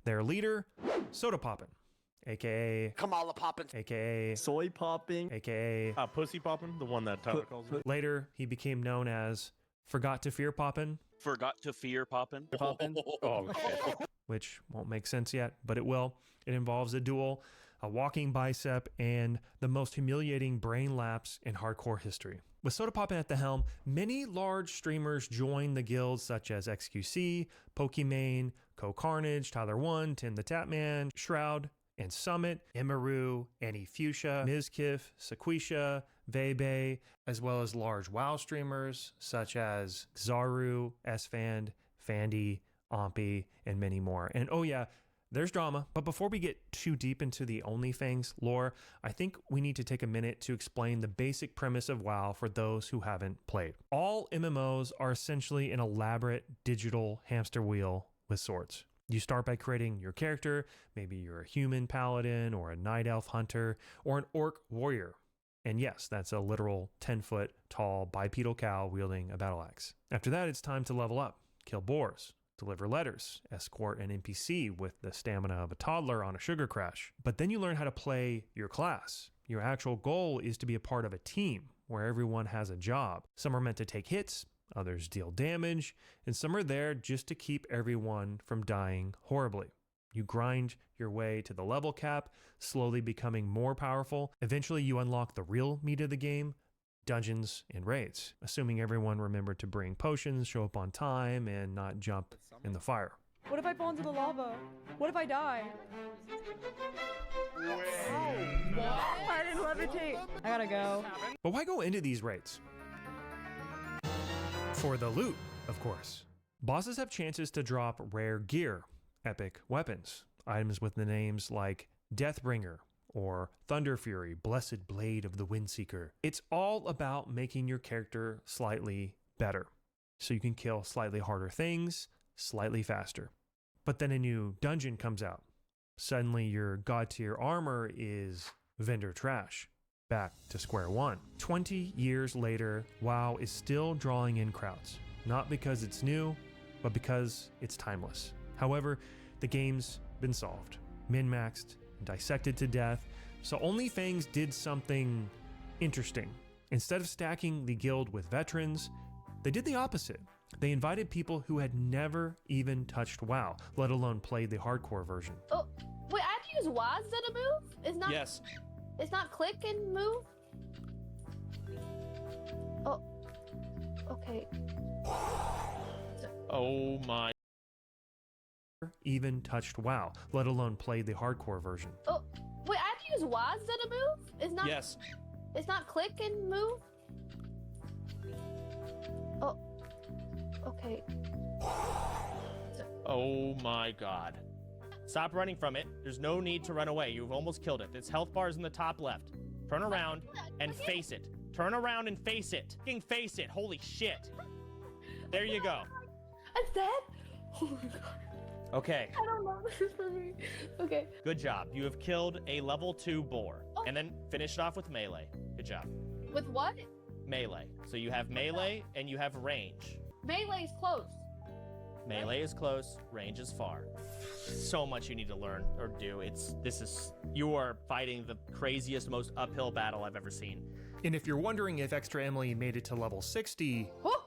Their leader, Soda Poppin', aka Kamala Poppin', aka Soy Popping, aka Pussy Poppin', the one that Tyler calls it. Later, he became known as Forgot to Fear Poppin'. Forgot to Fear Poppin'. Oh, shit. Which won't make sense yet, but it will. It involves a duel, a walking bicep, and the most humiliating brain lapse in hardcore history. With Soda Poppin' at the helm, many large streamers joined the guilds such as XQC, Pokimane, Co-Carnage, Tyler1, Tim the Tapman, Shroud, and Summit, Emaru, Annie Fuchsia, Mizkif, Sequisha, Vebe, as well as large WoW streamers such as Xaru, Sfand, Fandy, Ompi, and many more. And oh yeah, there's drama, but before we get too deep into the OnlyFangs lore, I think we need to take a minute to explain the basic premise of WoW for those who haven't played. All MMOs are essentially an elaborate digital hamster wheel with swords. You start by creating your character, maybe you're a human paladin or a night elf hunter or an orc warrior. And yes, that's a literal 10-foot tall bipedal cow wielding a battle axe. After that, it's time to level up, kill boars, deliver letters, escort an NPC with the stamina of a toddler on a sugar crash. But then you learn how to play your class. Your actual goal is to be a part of a team where everyone has a job. Some are meant to take hits, others deal damage, and some are there just to keep everyone from dying horribly. You grind your way to the level cap, slowly becoming more powerful. Eventually you unlock the real meat of the game, dungeons and raids, assuming everyone remembered to bring potions, show up on time, and not jump in the fire. What if I fall into the lava? What if I die? I didn't levitate. I gotta go. But why go into these raids? For the loot, of course. Bosses have chances to drop rare gear, epic weapons, items with the names like Deathbringer or Thunder Fury, Blessed Blade of the Windseeker. It's all about making your character slightly better, so you can kill slightly harder things, slightly faster. But then a new dungeon comes out. Suddenly your god tier armor is vendor trash. Back to square one. 20 years later, WoW is still drawing in crowds. Not because it's new, but because it's timeless. However, the game's been solved, min-maxed, dissected to death, so OnlyFans did something interesting. Instead of stacking the guild with veterans, they did the opposite. They invited people who had never even touched WoW, let alone played the hardcore version. Oh, wait, I have to use WAS instead of move? It's not. Yes. It's not click and move. Oh. Okay. Oh my. Even touched WoW, let alone played the hardcore version. Oh, wait, I have to use WAS instead of move? It's not. Yes. It's not click and move. Oh. Okay. Oh my god. Stop running from it. There's no need to run away. You've almost killed it. Its health bar is in the top left. Turn around and face it. Turn around and face it. Fucking face it. Holy shit. There you go. It's dead? Oh my god. Okay. I don't know. This is for me. Okay. Good job. You have killed a level 2 boar. Oh. And then finish it off with melee. Good job. With what? Melee. So you have melee and you have range. Melee is close. Melee is close, range is far. So much you need to learn or do. You are fighting the craziest, most uphill battle I've ever seen. And if you're wondering if Extra Emily made it to level 60, Oh,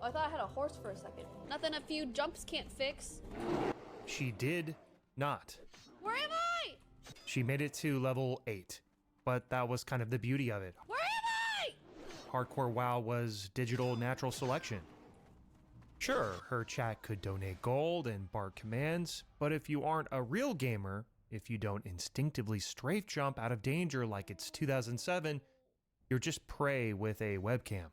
I thought I had a horse for a second. Nothing a few jumps can't fix. she did not. Where am I? She made it to level 8, but that was kind of the beauty of it. Where am I? Hardcore WoW was digital natural selection. Sure, her chat could donate gold and bark commands, but if you aren't a real gamer, if you don't instinctively strafe jump out of danger like it's 2007, you're just prey with a webcam.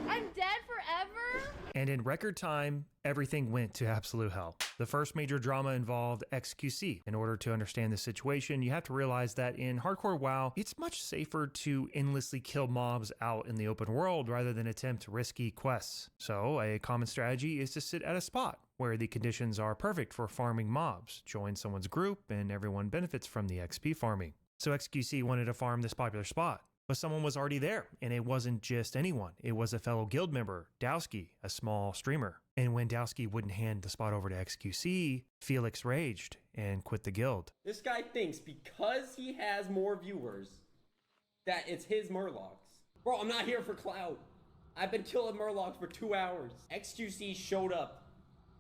I'm dead forever? And in record time, everything went to absolute hell. The first major drama involved XQC. In order to understand the situation, you have to realize that in hardcore WoW, it's much safer to endlessly kill mobs out in the open world rather than attempt risky quests. So a common strategy is to sit at a spot where the conditions are perfect for farming mobs, join someone's group, and everyone benefits from the XP farming. So XQC wanted to farm this popular spot. But someone was already there, and it wasn't just anyone. It was a fellow guild member, Dowski, a small streamer. And when Dowski wouldn't hand the spot over to XQC, Felix raged and quit the guild. This guy thinks because he has more viewers that it's his Murlocs. Bro, I'm not here for clout. I've been killing Murlocs for 2 hours. XQC showed up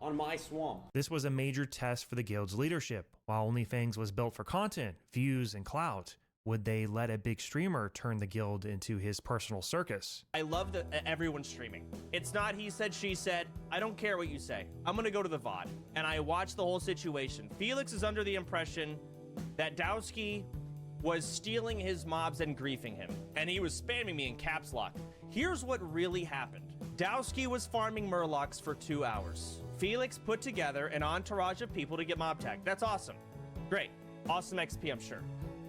on my swamp. This was a major test for the guild's leadership. While OnlyFans was built for content, views, and clout, would they let a big streamer turn the guild into his personal circus? I love that everyone's streaming. It's not he said, she said. I don't care what you say. I'm gonna go to the VOD. And I watched the whole situation. Felix is under the impression that Dowski was stealing his mobs and griefing him. And he was spamming me in caps lock. Here's what really happened. Dowski was farming Murlocs for 2 hours. Felix put together an entourage of people to get mob tagged. That's awesome. Great. Awesome XP, I'm sure.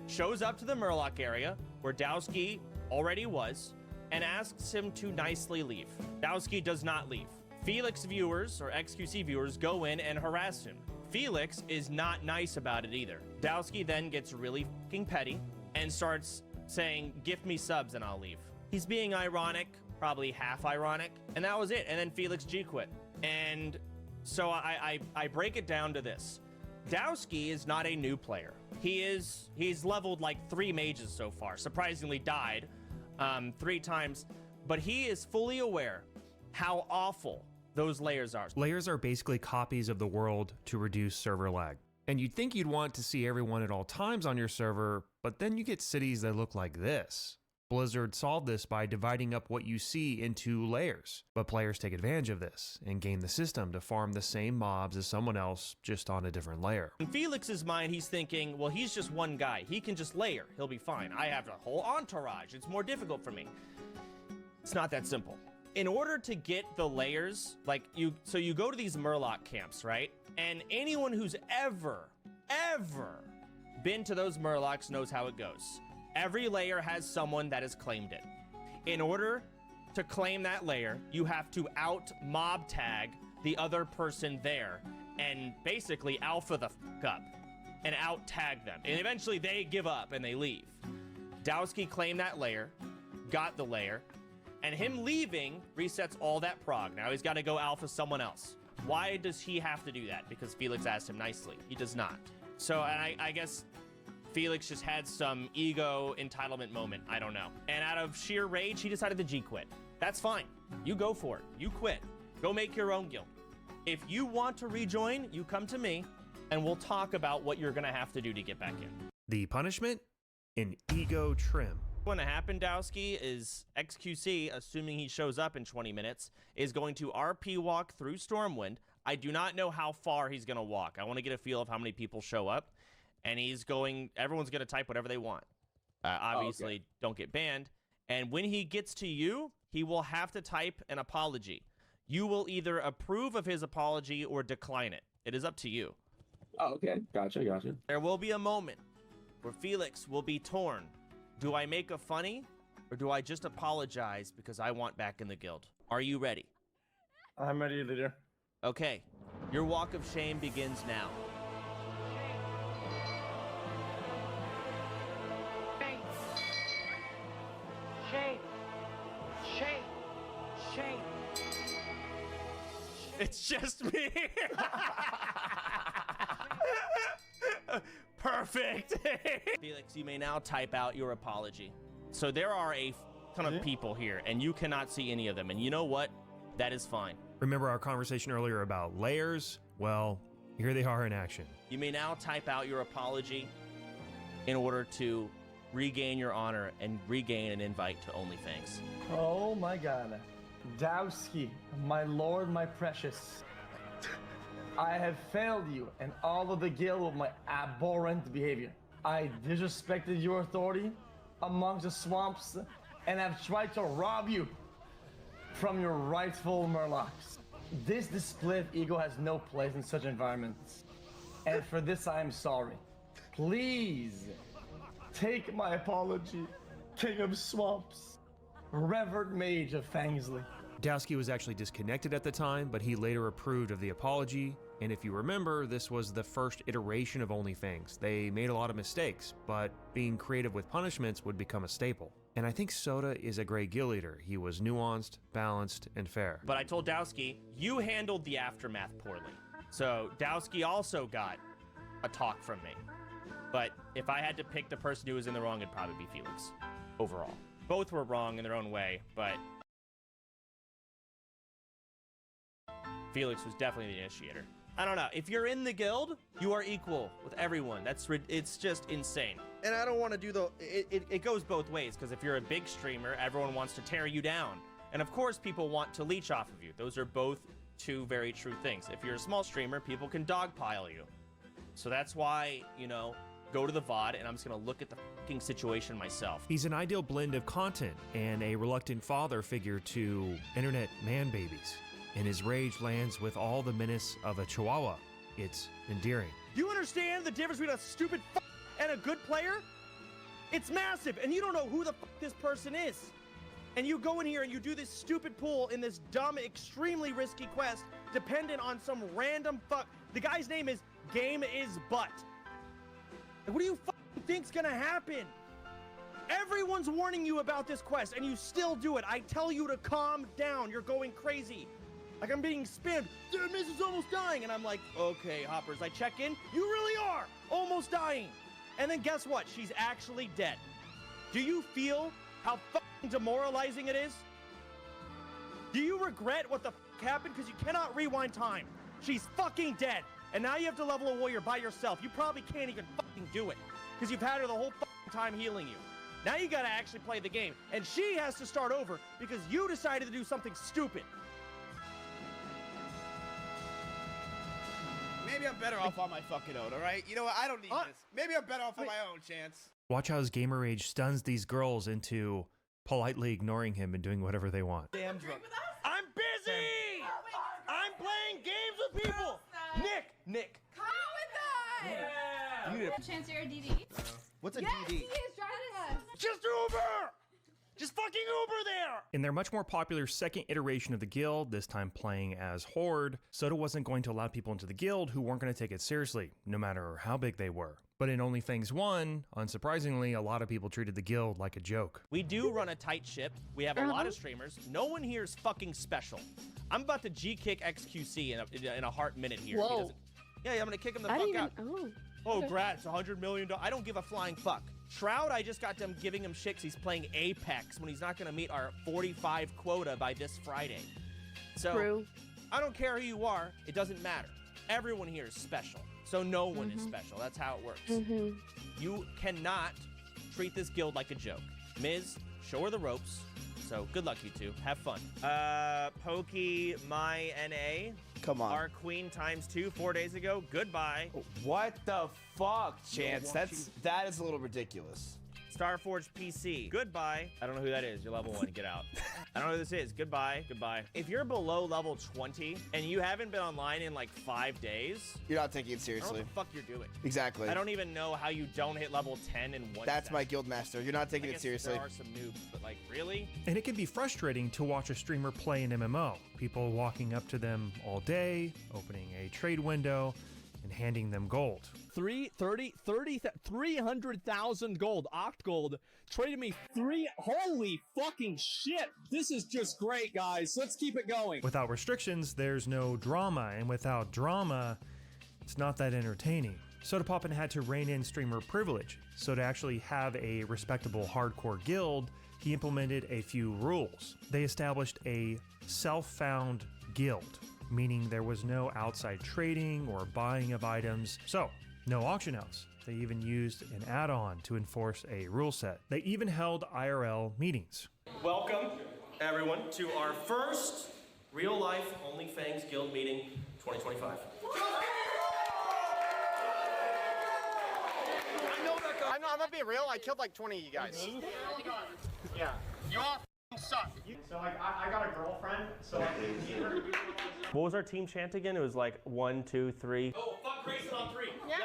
Shows up to the Murloc area, where Dowski already was, and asks him to nicely leave. Dowski does not leave. Felix viewers, or XQC viewers, go in and harass him. Felix is not nice about it either. Dowski then gets really fucking petty and starts saying, gift me subs and I'll leave. He's being ironic, probably half ironic, and that was it. And then Felix G quit. And so I break it down to this. Dowski is not a new player. He's leveled like 3 mages so far, surprisingly died 3 times, but he is fully aware how awful those layers are. Layers are basically copies of the world to reduce server lag. And you'd think you'd want to see everyone at all times on your server, but then you get cities that look like this. Blizzard solved this by dividing up what you see into layers, but players take advantage of this and game the system to farm the same mobs as someone else, just on a different layer. In Felix's mind, he's thinking, well, he's just one guy. He can just layer. He'll be fine. I have a whole entourage. It's more difficult for me. It's not that simple. In order to get the layers, like you go to these Murloc camps, right? And anyone who's ever been to those Murlocs knows how it goes. Every layer has someone that has claimed it. In order to claim that layer, you have to out mob tag the other person there and basically alpha the fuck up and out tag them. And eventually they give up and they leave. Dowski claimed that layer, got the layer, and him leaving resets all that prog. Now he's got to go alpha someone else. Why does he have to do that? Because Felix asked him nicely. He does not. So, and I guess Felix just had some ego entitlement moment. I don't know. And out of sheer rage, he decided to G quit. That's fine. You go for it. You quit. Go make your own guild. If you want to rejoin, you come to me and we'll talk about what you're going to have to do to get back in. The punishment? An ego trim. What's going to happen, Dowski, is XQC, assuming he shows up in 20 minutes, is going to RP walk through Stormwind. I do not know how far he's going to walk. I want to get a feel of how many people show up. And everyone's going to type whatever they want. Obviously, don't get banned. And when he gets to you, he will have to type an apology. You will either approve of his apology or decline it. It is up to you. Oh, okay. Gotcha. There will be a moment where Felix will be torn. Do I make a funny or do I just apologize because I want back in the guild? Are you ready? I'm ready, leader. Okay. Your walk of shame begins now. Shame. It's just me. Perfect. Felix, you may now type out your apology. So there are a ton of people here, and you cannot see any of them. And you know what? That is fine. Remember our conversation earlier about layers? Well, here they are in action. You may now type out your apology in order to regain your honor and regain an invite to OnlyFans. Oh my god. Dowski, my lord, my precious. I have failed you and all of the guild with my abhorrent behavior. I disrespected your authority amongst the swamps and have tried to rob you from your rightful Murlocs. This display of ego has no place in such environments. And for this I am sorry. Please, take my apology, King of Swamps, Revered Mage of Fangsley. Dowski was actually disconnected at the time, but he later approved of the apology. And if you remember, this was the first iteration of OnlyFans. They made a lot of mistakes, but being creative with punishments would become a staple. And I think Soda is a great guild leader. He was nuanced, balanced, and fair. But I told Dowski, you handled the aftermath poorly. So Dowski also got a talk from me. But if I had to pick the person who was in the wrong, it'd probably be Felix, overall. Both were wrong in their own way, but Felix was definitely the initiator. I don't know. If you're in the guild, you are equal with everyone. It's just insane. And I don't want to do it goes both ways, because if you're a big streamer, everyone wants to tear you down. And of course, people want to leech off of you. Those are both two very true things. If you're a small streamer, people can dogpile you. So that's why, go to the VOD, and I'm just going to look at the fucking situation myself. He's an ideal blend of content and a reluctant father figure to internet man babies. And his rage lands with all the menace of a chihuahua. It's endearing. Do you understand the difference between a stupid and a good player? It's massive, and you don't know who the this person is. And you go in here and you do this stupid pool in this dumb, extremely risky quest, dependent on some random The guy's name is Game Is Butt. What do you think's gonna happen? Everyone's warning you about this quest, and you still do it. I tell you to calm down. You're going crazy. Like, I'm being spammed. Dude, Miss is almost dying. And I'm like, okay, Hoppers, I check in. You really are almost dying. And then guess what? She's actually dead. Do you feel how fucking demoralizing it is? Do you regret what the fuck happened? Because you cannot rewind time. She's fucking dead. And now you have to level a warrior by yourself. You probably can't even fucking do it. Because you've had her the whole fucking time healing you. Now you gotta actually play the game. And she has to start over because you decided to do something stupid. Maybe I'm better off on my fucking own, alright? You know what? I don't need this. Maybe I'm better off on my own, Chance. Watch how his gamer rage stuns these girls into politely ignoring him and doing whatever they want. Damn drunk. I'm busy! I'm playing games with people! Nick! Come with us! Yeah! You need a chance you're a DD? What's a yes, DD? he is driving us. Just Uber! Just fucking Uber there! In their much more popular second iteration of the guild, this time playing as Horde, Soda wasn't going to allow people into the guild who weren't going to take it seriously, no matter how big they were. But in OnlyFans 1, unsurprisingly, a lot of people treated the guild like a joke. We do run a tight ship. We have a lot of streamers. No one here is fucking special. I'm about to G-kick XQC in a heart minute here. Whoa. Yeah, I'm gonna kick him the fuck out. Oh, okay. Grats, $100 million. I don't give a flying fuck. Shroud, I just got them giving him shit 'cause he's playing Apex when he's not gonna meet our 45 quota by this Friday. So, True. I don't care who you are. It doesn't matter. Everyone here is special. So no one is special. That's how it works. You cannot treat this guild like a joke. Miz, show her the ropes. So good luck, you two. Have fun. Pokey, my NA. Come on. Our queen ×2 4 days ago. Goodbye. What the fuck, Chance? That is a little ridiculous. Starforged PC. Goodbye. I don't know who that is. You're level 1. Get out. I don't know who this is. Goodbye. Goodbye. If you're below level 20 and you haven't been online in like 5 days, you're not taking it I don't seriously. know what the fuck you're doing. Exactly. I don't even know how you don't hit level 10 in one That's session. my guild master. You're not taking I it guess seriously. There are some noobs, but like, really? And it can be frustrating to watch a streamer play an MMO. People walking up to them all day, opening a trade window, and handing them gold. 300,000 gold, Oct Gold, traded me holy fucking shit. This is just great, guys. Let's keep it going. Without restrictions, there's no drama, and without drama, it's not that entertaining. Sodapoppin had to rein in streamer privilege, so to actually have a respectable hardcore guild, he implemented a few rules. They established a self-found guild, meaning there was no outside trading or buying of items, so no auction house. They even used an add-on to enforce a rule set. They even held IRL meetings. Welcome, everyone, to our first real-life OnlyFans Guild meeting 2025. I'm not being real. I killed like 20 of you guys. Yeah. You all suck. So like, I got a girlfriend, so like, What was our team chant again? It was like 1, 2, 3. Oh, fuck Grayson on 3. Yeah.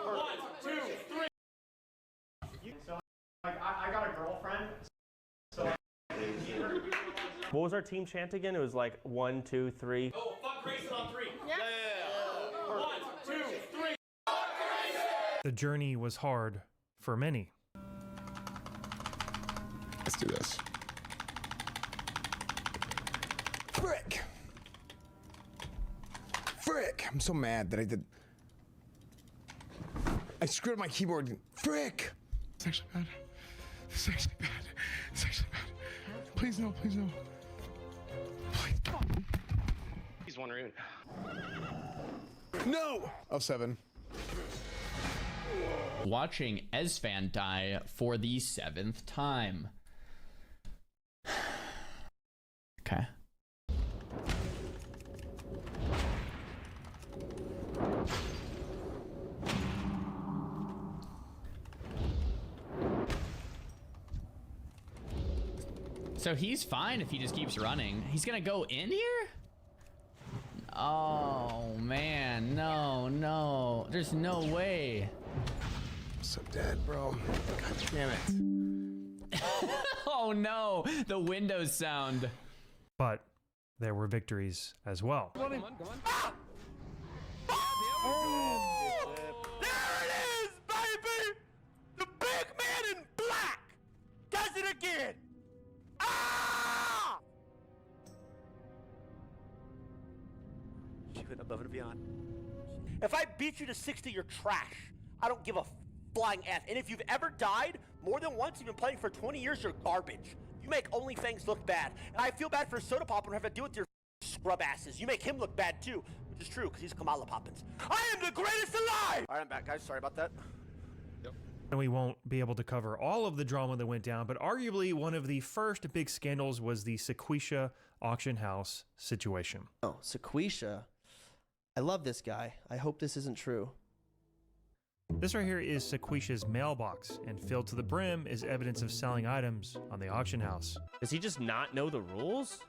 1, 2, 3. So like, I got a girlfriend, so like, What was our team chant again? It was like 1, 2, 3. Oh, fuck Grayson on 3. Yeah. 1, 2, 3. The journey was hard for many. Let's do this. Frick! I'm so mad that I screwed up my keyboard. Frick! It's actually bad. It's actually bad. It's actually bad. Please no, please no. Please. He's one rune. No! Oh, 7. Watching Esfan die for the 7th time. Okay. So he's fine if he just keeps running. He's gonna go in here? Oh man, no. There's no way. I'm so dead, bro. God damn it. Oh no, the Windows sound. But there were victories as well. Come on. Ah! Oh! There it is, baby! The big man in black! again! Ah! She went above and beyond. If I beat you to 60, you're trash. I don't give a flying F. And if you've ever died more than once, you've been playing for 20 years, you're garbage. You make OnlyFans look bad. And I feel bad for Soda Pop and have to deal with your scrub asses. You make him look bad too, which is true because he's Kamala Poppins. I am the greatest alive! All right, I'm back, guys. Sorry about that. And we won't be able to cover all of the drama that went down, but arguably one of the first big scandals was the Sequisha auction house situation. Oh, Sequisha. I love this guy. I hope this isn't true. This right here is Sequisha's mailbox, and filled to the brim is evidence of selling items on the auction house. Does he just not know the rules?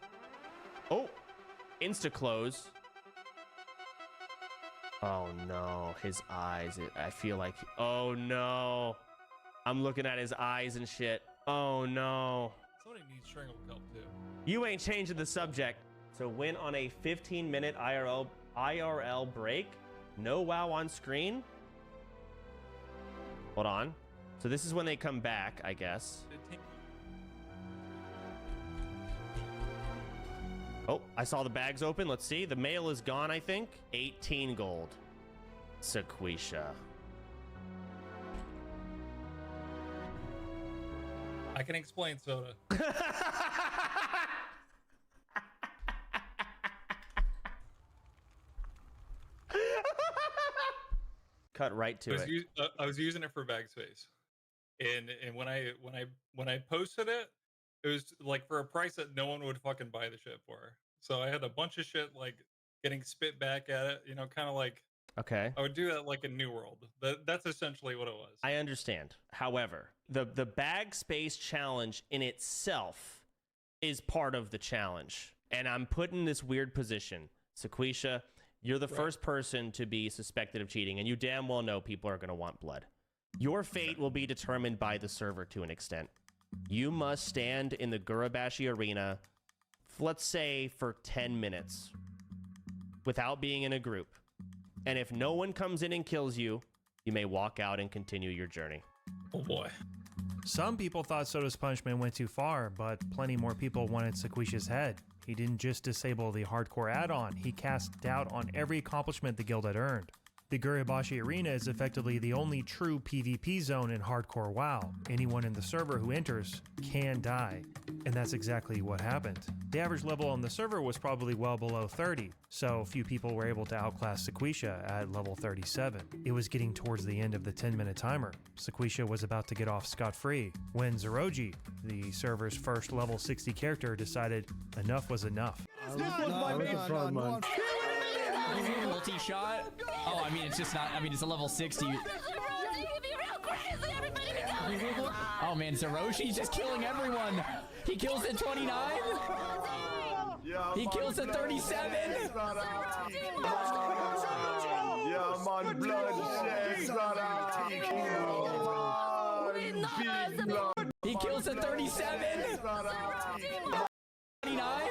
Oh, insta-close. Oh no, his eyes. I feel like, oh no. I'm looking at his eyes and shit. Oh no. Somebody needs strangled kelp too. You ain't changing the subject. So win on a 15-minute IRL break. No WoW on screen. Hold on. So this is when they come back, I guess. Oh, I saw the bags open. Let's see. The mail is gone, I think. 18 gold. Sequisha. I can explain Soda. Cut right to it. I was using it for bag space, and when I posted it, it was like for a price that no one would fucking buy the shit for. So I had a bunch of shit like getting spit back at it, you know, kind of like. Okay. I would do that like in New World. That's essentially what it was. I understand. However, the bag space challenge in itself is part of the challenge, and I'm put in this weird position. Sequisha, you're the first person to be suspected of cheating, and you damn well know people are going to want blood. Your fate will be determined by the server to an extent. You must stand in the Gurabashi arena, let's say for 10 minutes, without being in a group. And if no one comes in and kills you, you may walk out and continue your journey. Oh boy. Some people thought Soda's punishment went too far, but plenty more people wanted Sequisha's head. He didn't just disable the hardcore add-on, he cast doubt on every accomplishment the guild had earned. The Guribashi Arena is effectively the only true PvP zone in hardcore WoW. Anyone in the server who enters can die, and that's exactly what happened. The average level on the server was probably well below 30, so few people were able to outclass Sequisha at level 37. It was getting towards the end of the 10-minute timer. Sequisha was about to get off scot-free when Zeroji, the server's first level 60 character, decided enough was enough. Multi-shot? Oh, I mean, it's just not, I mean, it's a level 60. Oh man, Zeroshi's just killing everyone. He kills at 29. He kills at 37. Yeah, man, bloodshed, He kills at 37. 29.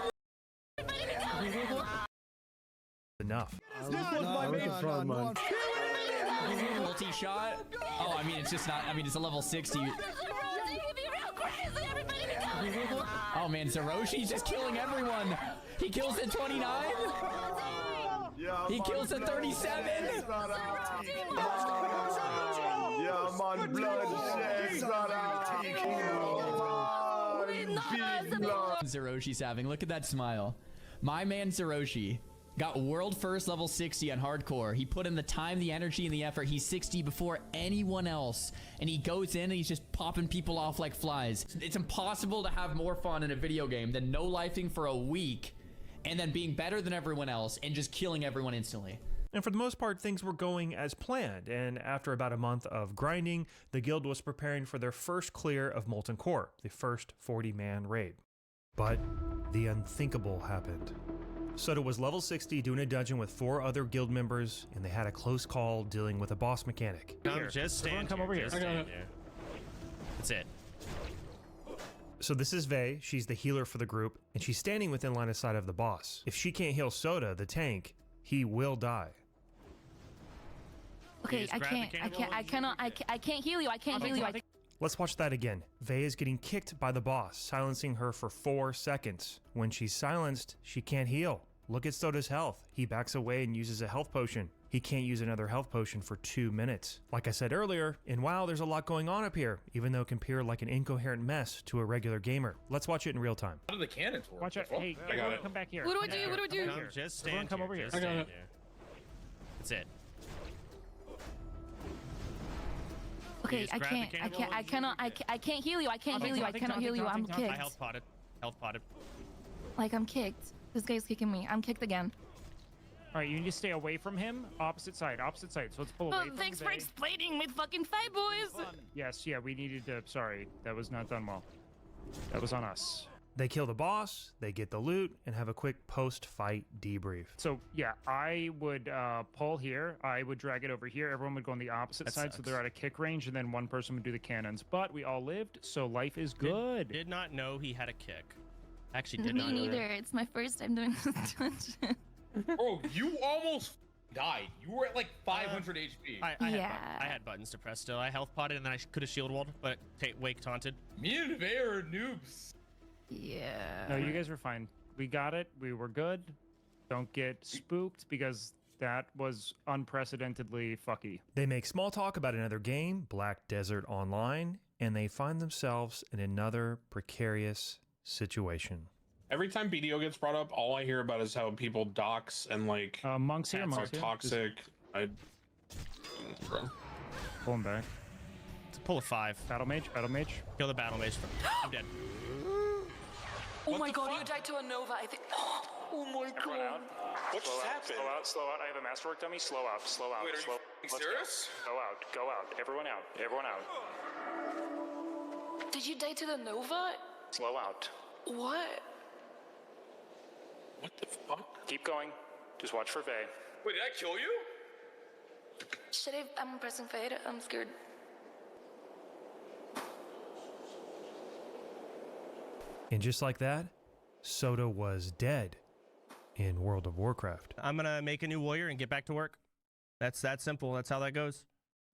Enough. Multi-shot? Oh, I mean, it's just not, I mean, it's a level 60. Oh man, Zeroshi's just killing everyone. He kills at 29. He kills at 37. Yeah, man, bloodshed, Zeroshi's having, look at that smile. My man Zeroshi got world first level 60 on hardcore. He put in the time, the energy, and the effort. He's 60 before anyone else. And he goes in and he's just popping people off like flies. It's impossible to have more fun in a video game than no-lifing for a week and then being better than everyone else and just killing everyone instantly. And for the most part, things were going as planned, and after about a month of grinding, the guild was preparing for their first clear of Molten Core, the first 40-man raid. But the unthinkable happened. Soda was level 60 doing a dungeon with 4 other guild members, and they had a close call dealing with a boss mechanic. Just stand come over here. That's it. So this is Vey, she's the healer for the group, and she's standing within line of sight of the boss. If she can't heal Soda, the tank, he will die. Okay, I can't heal you. I can't heal you. Let's watch that again. Vey is getting kicked by the boss, silencing her for 4 seconds. When she's silenced, she can't heal. Look at Soda's health. He backs away and uses a health potion. He can't use another health potion for 2 minutes. Like I said earlier, in WoW there's a lot going on up here, even though it can appear like an incoherent mess to a regular gamer. Let's watch it in real time. How do the cannons work? Watch out. Hey, I got it. come back here. What do I do? What do I do? Just Everyone stand come here. over here. Just I got stand it. here. That's it. Okay, just I grab the can't. I cannonball can't. I and cannot. I can't heal you. I can't heal you. I cannot heal you. I'm I kicked. health potted. Health potted. Like I'm kicked. This guy's kicking me. I'm kicked again. All right, you need to stay away from him. Opposite side. Opposite side. So let's pull away Oh, from thanks for Vey. explaining with fucking fight, boys. Yes, yeah, we needed to. Sorry, that was not done well. That was on us. They kill the boss, they get the loot, and have a quick post-fight debrief. So yeah, I would pull here. I would drag it over here. Everyone would go on the opposite That side, so sucks. they're at a kick range, and then one person would do the cannons. But we all lived, so life is good. Did not know he had a kick. Actually, Me did not know neither. that. It's my first time doing this dungeon. Bro, you almost died. You were at like 500 HP. I had buttons to press still. I health potted and then I could have shield walled, but Wake taunted. Me and Vey are noobs. Yeah. No, you guys were fine. We got it. We were good. Don't get spooked because that was unprecedentedly fucky. They make small talk about another game, Black Desert Online, and they find themselves in another precarious situation. Every time BDO gets brought up, all I hear about is how people dox and like monks here, are monks here. toxic. Bro. Pull him back. It's a pull of 5. Battle mage. Battle mage. Kill the battle mage. I'm dead. Oh my god, you died to a Nova. I think. Oh my god. What just happened? Slow out, slow out. I have a masterwork dummy. Slow out, slow out. Wait, are slow. you serious? Go out, go out. Everyone out, everyone out. Did you die to the Nova? Slow out. What? What the fuck? Keep going. Just watch for Vey. Wait, did I kill you? Should I? I'm pressing fade. I'm scared. And just like that, Soda was dead in World of Warcraft. I'm gonna make a new warrior and get back to work. That's that simple. That's how that goes.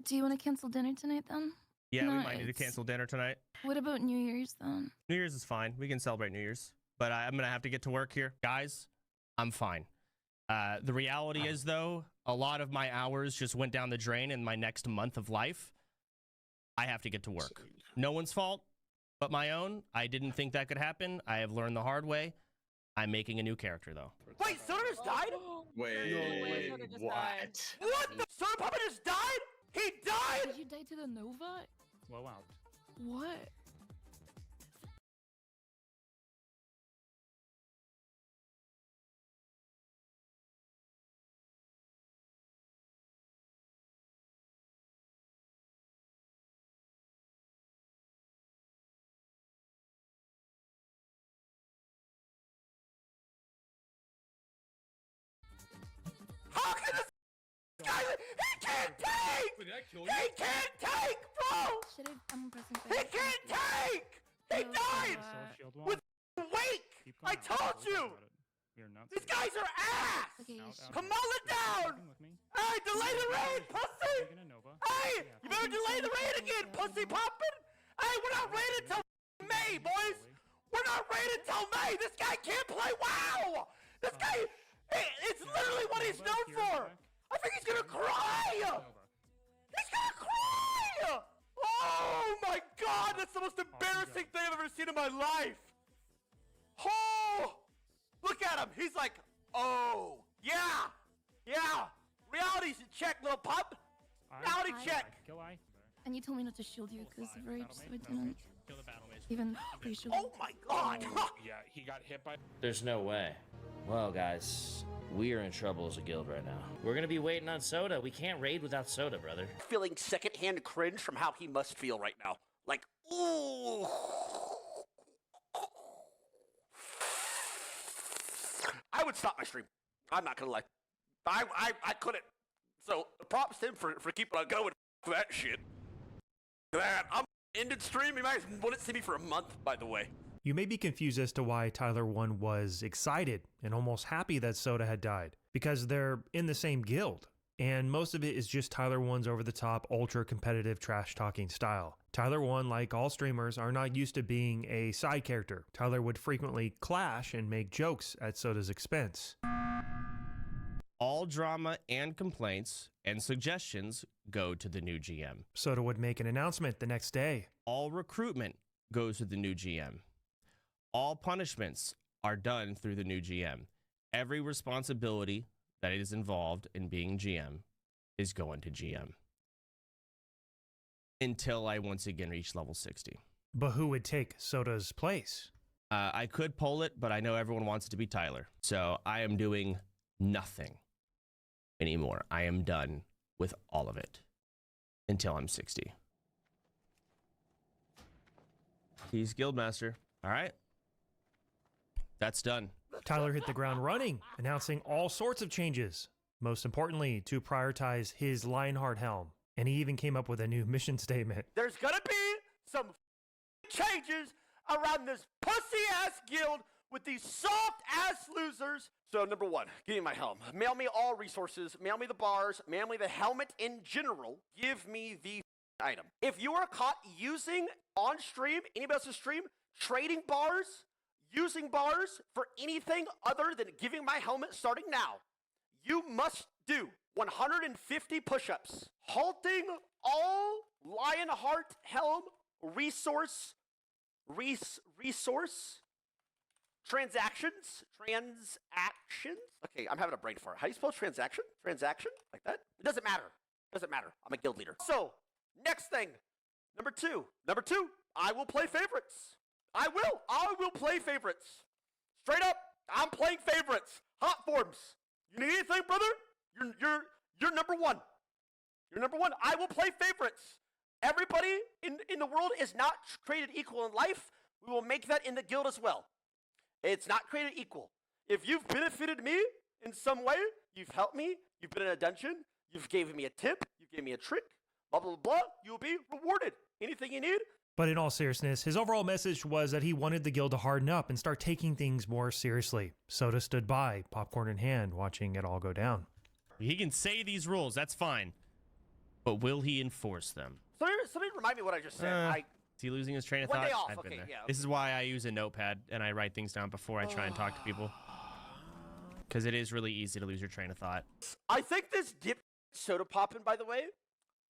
Do you want to cancel dinner tonight then? Yeah, we might Nice. need to cancel dinner tonight. What about New Year's then? New Year's is fine. We can celebrate New Year's. But I'm gonna have to get to work here. Guys, I'm fine. The reality is though, a lot of my hours just went down the drain in my next month of life. I have to get to work. No one's fault but my own. I didn't think that could happen. I have learned the hard way. I'm making a new character though. Wait, Soda just died? Wait, what? What? The Soda Puppet just died? He died? Did you die to the Nova? Slow out. What? How can this guy? He can't take! Wait, did I kill you? He can't take, bro! Should I? I'm pressing He fade. can't take! He No, died! Shield wall. With Wake! Keep I going. told Don't worry you! about it. You're not These safe. guys are ass! Okay, Come on it down! Working with me. Hey, delay the raid, pussy! Taking a Nova. Hey, you better delay the raid again, pussy poppin'! Hey, we're not raided till May, boys! We're not raided till May! This guy can't play WoW! This guy, it's literally what he's known for! I think he's gonna cry! He's gonna cry! Oh my god, that's the most embarrassing thing I've ever seen in my life! Oh! Look at him, he's like, oh, yeah! Yeah! Reality's in check, little pup! Reality check! Kill I. And you told me not to shield you because of rage, so I didn't Kill the battle mage. even pre-shield. Oh my god! Yeah, he got hit by. There's no way. Well, guys, we are in trouble as a guild right now. We're gonna be waiting on Soda. We can't raid without Soda, brother. Feeling secondhand cringe from how he must feel right now. Like, ooh. I would stop my stream. I'm not gonna lie. I couldn't. So props to him for keeping on going for that shit. That I'm ended stream. You guys wouldn't see me for a month, by the way. You may be confused as to why Tyler 1 was excited and almost happy that Soda had died, because they're in the same guild, and most of it is just Tyler 1's over-the-top, ultra-competitive trash-talking style. Tyler 1, like all streamers, are not used to being a side character. Tyler would frequently clash and make jokes at Soda's expense. All drama and complaints and suggestions go to the new GM. Soda would make an announcement the next day. All recruitment goes to the new GM. All punishments are done through the new GM. Every responsibility that is involved in being GM is going to GM. Until I once again reach level 60. But who would take Soda's place? I could poll it, but I know everyone wants it to be Tyler. So I am doing nothing anymore. I am done with all of it until I'm 60. He's Guildmaster. All right. That's done. Tyler hit the ground running, announcing all sorts of changes. Most importantly, to prioritize his Lionheart helm. And he even came up with a new mission statement. There's gonna be some changes around this pussy-ass guild with these soft-ass losers. So, number one, give me my helm. Mail me all resources. Mail me the bars. Mail me the helmet in general. Give me the item. If you are caught using on stream, anybody else's stream, trading bars, using bars for anything other than giving my helmet starting now, you must do 150 push-ups, halting all Lionheart helm resource transactions. Okay, I'm having a brain fart. How do you spell transaction? Transaction? Like that? It doesn't matter. Doesn't matter. I'm a guild leader. So, next thing. Number two, I will play favorites. I will play favorites. Straight up, I'm playing favorites. Hot forms. You need anything, brother? You're number one. You're number one. I will play favorites. Everybody in the world is not created equal in life. We will make that in the guild as well. It's not created equal. If you've benefited me in some way, you've helped me, you've been in a dungeon, you've given me a tip, you gave me a trick, blah, blah, blah, you will be rewarded. Anything you need. But in all seriousness, his overall message was that he wanted the guild to harden up and start taking things more seriously. Soda stood by, popcorn in hand, watching it all go down. He can say these rules, that's fine. But will he enforce them? Somebody remind me what I just said. Is he losing his train of One thought? day off, I've been okay, there. yeah. This is why I use a notepad and I write things down before I try and talk to people. Because it is really easy to lose your train of thought. I think this dip soda poppin', by the way,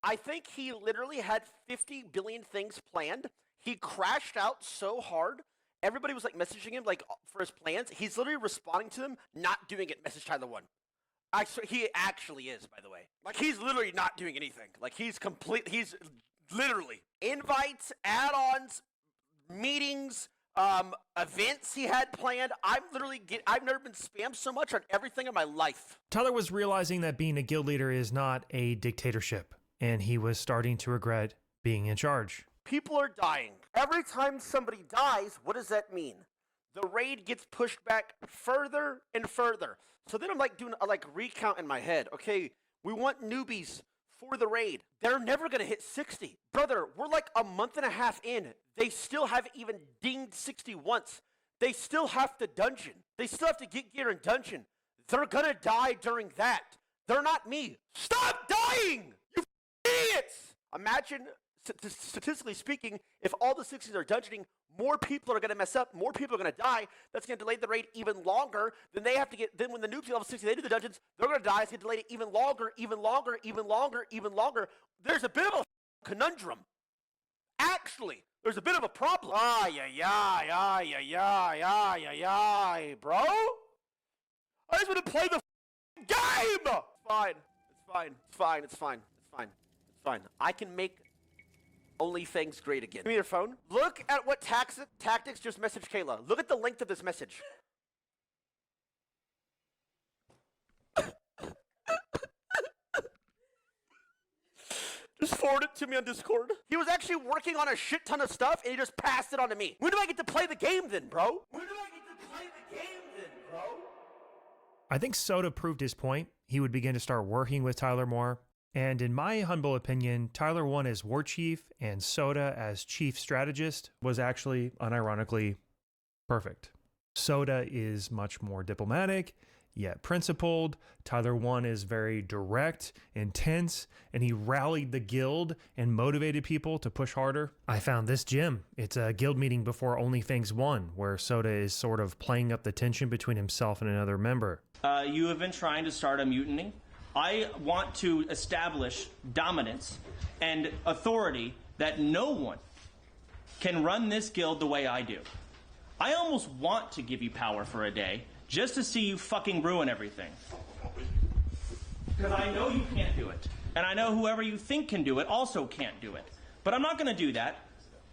I think he literally had 50 billion things planned. He crashed out so hard. Everybody was like messaging him like for his plans. He's literally responding to them, not doing it. Message Tyler 1. He actually is, by the way. Like he's literally not doing anything. Like he's literally invites, add-ons, meetings, events he had planned. I've never been spammed so much on everything in my life. Tyler was realizing that being a guild leader is not a dictatorship, and he was starting to regret being in charge. People are dying. Every time somebody dies, what does that mean? The raid gets pushed back further and further. So then I'm like doing a recount in my head. Okay, we want newbies for the raid. They're never gonna hit 60. Brother, we're like a month and a half in. They still haven't even dinged 60 once. They still have to dungeon. They still have to get gear in dungeon. They're gonna die during that. They're not me. Stop dying, you idiots! Imagine, statistically speaking, if all the 60s are dungeoning, more people are going to mess up, more people are going to die. That's going to delay the raid even longer. Then they have to get, then when the noobs level 60, they do the dungeons, they're going to die. It's going to delay it even longer, even longer, even longer, even longer. There's a bit of a conundrum. Actually, there's a bit of a problem. Bro? I just want to play the game! It's fine. I can make only things great again. Give me your phone. Look at what tactics just messaged Kayla. Look at the length of this message. Just forward it to me on Discord. He was actually working on a shit ton of stuff and he just passed it on to me. When do I get to play the game then, bro? I think Soda proved his point. He would begin to start working with Tyler more. And in my humble opinion, Tyler 1 as War Chief and Soda as Chief Strategist was actually, unironically, perfect. Soda is much more diplomatic, yet principled. Tyler 1 is very direct, intense, and he rallied the guild and motivated people to push harder. I found this gym. It's a guild meeting before OnlyFans 1, where Soda is sort of playing up the tension between himself and another member. You have been trying to start a mutiny. I want to establish dominance and authority that no one can run this guild the way I do. I almost want to give you power for a day just to see you fucking ruin everything. Because I know you can't do it. And I know whoever you think can do it also can't do it. But I'm not going to do that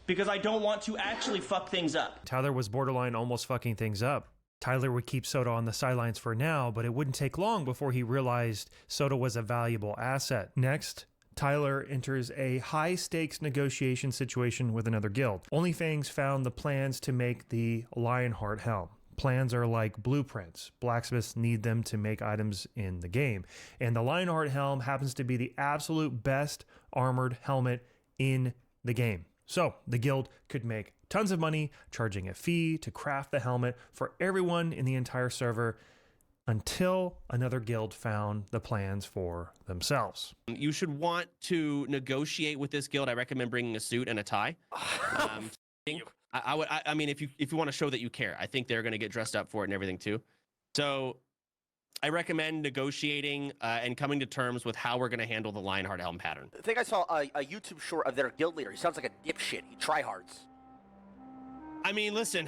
because I don't want to actually fuck things up. Tyler was borderline almost fucking things up. Tyler would keep Soda on the sidelines for now, but it wouldn't take long before he realized Soda was a valuable asset. Next, Tyler enters a high-stakes negotiation situation with another guild. OnlyFans found the plans to make the Lionheart helm. Plans are like blueprints. Blacksmiths need them to make items in the game. And the Lionheart helm happens to be the absolute best armored helmet in the game. So the guild could make tons of money charging a fee to craft the helmet for everyone in the entire server, until another guild found the plans for themselves. You should want to negotiate with this guild. I recommend bringing a suit and a tie. I mean, if you want to show that you care, I think they're going to get dressed up for it and everything too. So I recommend negotiating and coming to terms with how we're going to handle the Lionheart helm pattern. I think I saw a YouTube short of their guild leader. He sounds like a dipshit. He tryhards. I mean, listen,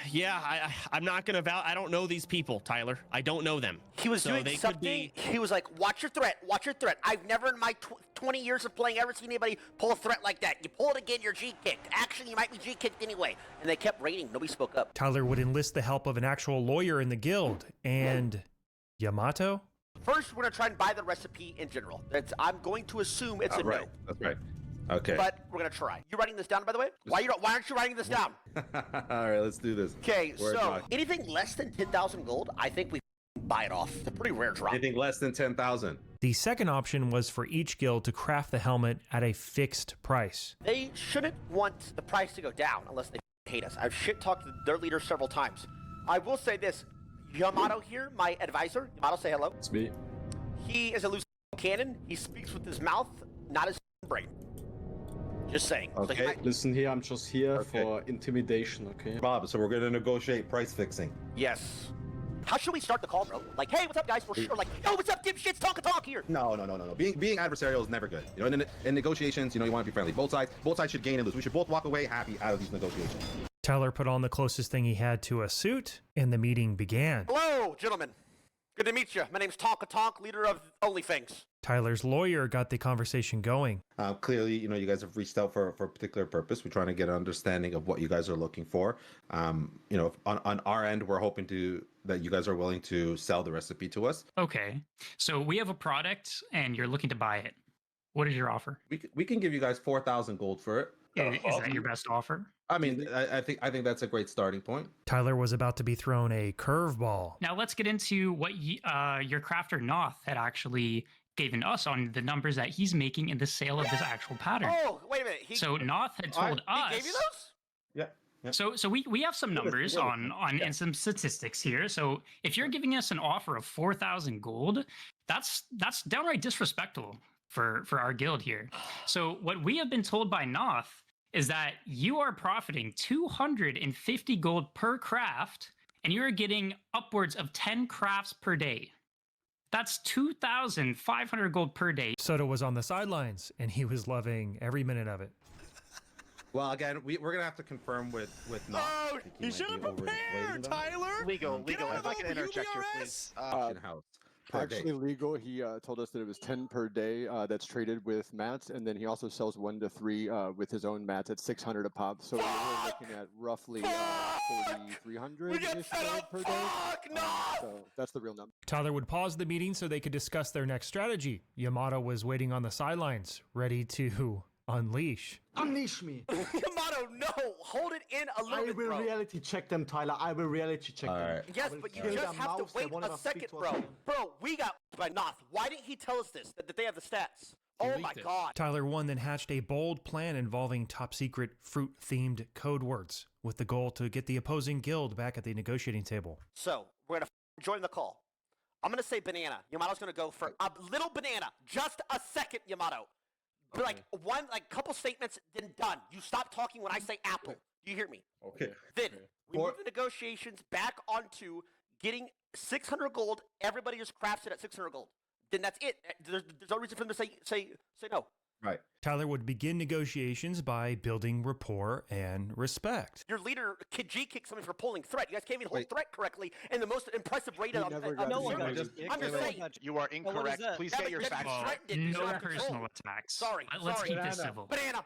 yeah, I'm not going to I don't know these people, Tyler. I don't know them. He was doing something. He was like, watch your threat. Watch your threat. I've never in my 20 years of playing ever seen anybody pull a threat like that. You pull it again, you're G-kicked. Actually, you might be G-kicked anyway. And they kept raiding. Nobody spoke up. Tyler would enlist the help of an actual lawyer in the guild. And Yamato? First, we're going to try and buy the recipe in general. I'm going to assume it's a right. no. That's right. Okay. But we're going to try. You writing this down, by the way? Why aren't you writing this down? All right, let's do this. Okay, so anything less than 10,000 gold, I think we buy it off. It's a pretty rare drop. Anything less than 10,000. The second option was for each guild to craft the helmet at a fixed price. They shouldn't want the price to go down unless they hate us. I've shit-talked their leader several times. I will say this. Yamato here, my advisor. Yamato, say hello. It's me. He is a loose cannon. He speaks with his mouth, not his brain. Just saying. Okay, So listen here, I'm just here for intimidation, okay? Bob, so we're going to negotiate price fixing. Yes. How should we start the call, bro? Like, hey, what's up, guys? We're sure. Like, yo, what's up, dipshits? Talk here. No. Being adversarial is never good. You know, in negotiations, you want to be friendly. Both sides should gain and lose. We should both walk away happy out of these negotiations. Tyler put on the closest thing he had to a suit, and the meeting began. Hello, gentlemen. Good to meet you. My name's Tonk, leader of OnlyFans. Tyler's lawyer got the conversation going. Clearly, you guys have reached out for a particular purpose. We're trying to get an understanding of what you guys are looking for. On our end, we're hoping that you guys are willing to sell the recipe to us. Okay, so we have a product, and you're looking to buy it. What is your offer? We can give you guys 4,000 gold for it. Is that your best offer? I mean, I think that's a great starting point. Tyler was about to be thrown a curveball. Now let's get into what your crafter Noth had actually given us on the numbers that he's making in the sale of this actual pattern. Oh, wait a minute. So Noth had told us. He gave you those? Yeah. So we have some numbers and some statistics here. So if you're giving us an offer of 4,000 gold, that's downright disrespectful for our guild here. So what we have been told by Noth is that you are profiting 250 gold per craft, and you're getting upwards of 10 crafts per day. That's 2,500 gold per day. Soda was on the sidelines, and he was loving every minute of it. Well, again, we're going to have to confirm with Noth. Oh, you should have prepared, Tyler! Legal, if I can interject here, please. Actually legal, he told us that it was 10 per day that's traded with mats, and then he also sells 1 to 3 with his own mats at 600 a pop. So we're looking at roughly 4,300-ish per day. So that's the real number. Tyler would pause the meeting so they could discuss their next strategy. Yamato was waiting on the sidelines, ready to unleash. Unleash me. Yamato, no. Hold it in a little bit, bro. I will reality check them, Tyler. I will reality check them. Right. Yes, but you just have to wait a second, bro. Bro, we got by Noth. Why didn't he tell us this? That they have the stats. Oh my God. Tyler 1 then hatched a bold plan involving top-secret fruit-themed code words with the goal to get the opposing guild back at the negotiating table. So, we're going to join the call. I'm gonna say banana. Yamato's gonna go for a little banana. Just a second, Yamato. But like couple statements, then done. You stop talking when I say apple. Do you hear me? Okay. Then we move the negotiations back onto getting 600 gold. Everybody just crafts it at 600 gold. Then that's it. There's no reason for them to say no. Right. Tyler would begin negotiations by building rapport and respect. Your leader, Kid G, kicked somebody for pulling threat. You guys can't even hold threat correctly, and the most impressive rate on the I'm just saying. You are incorrect. Please get your facts straight. No personal attacks. Sorry. Let's keep this civil. Banana.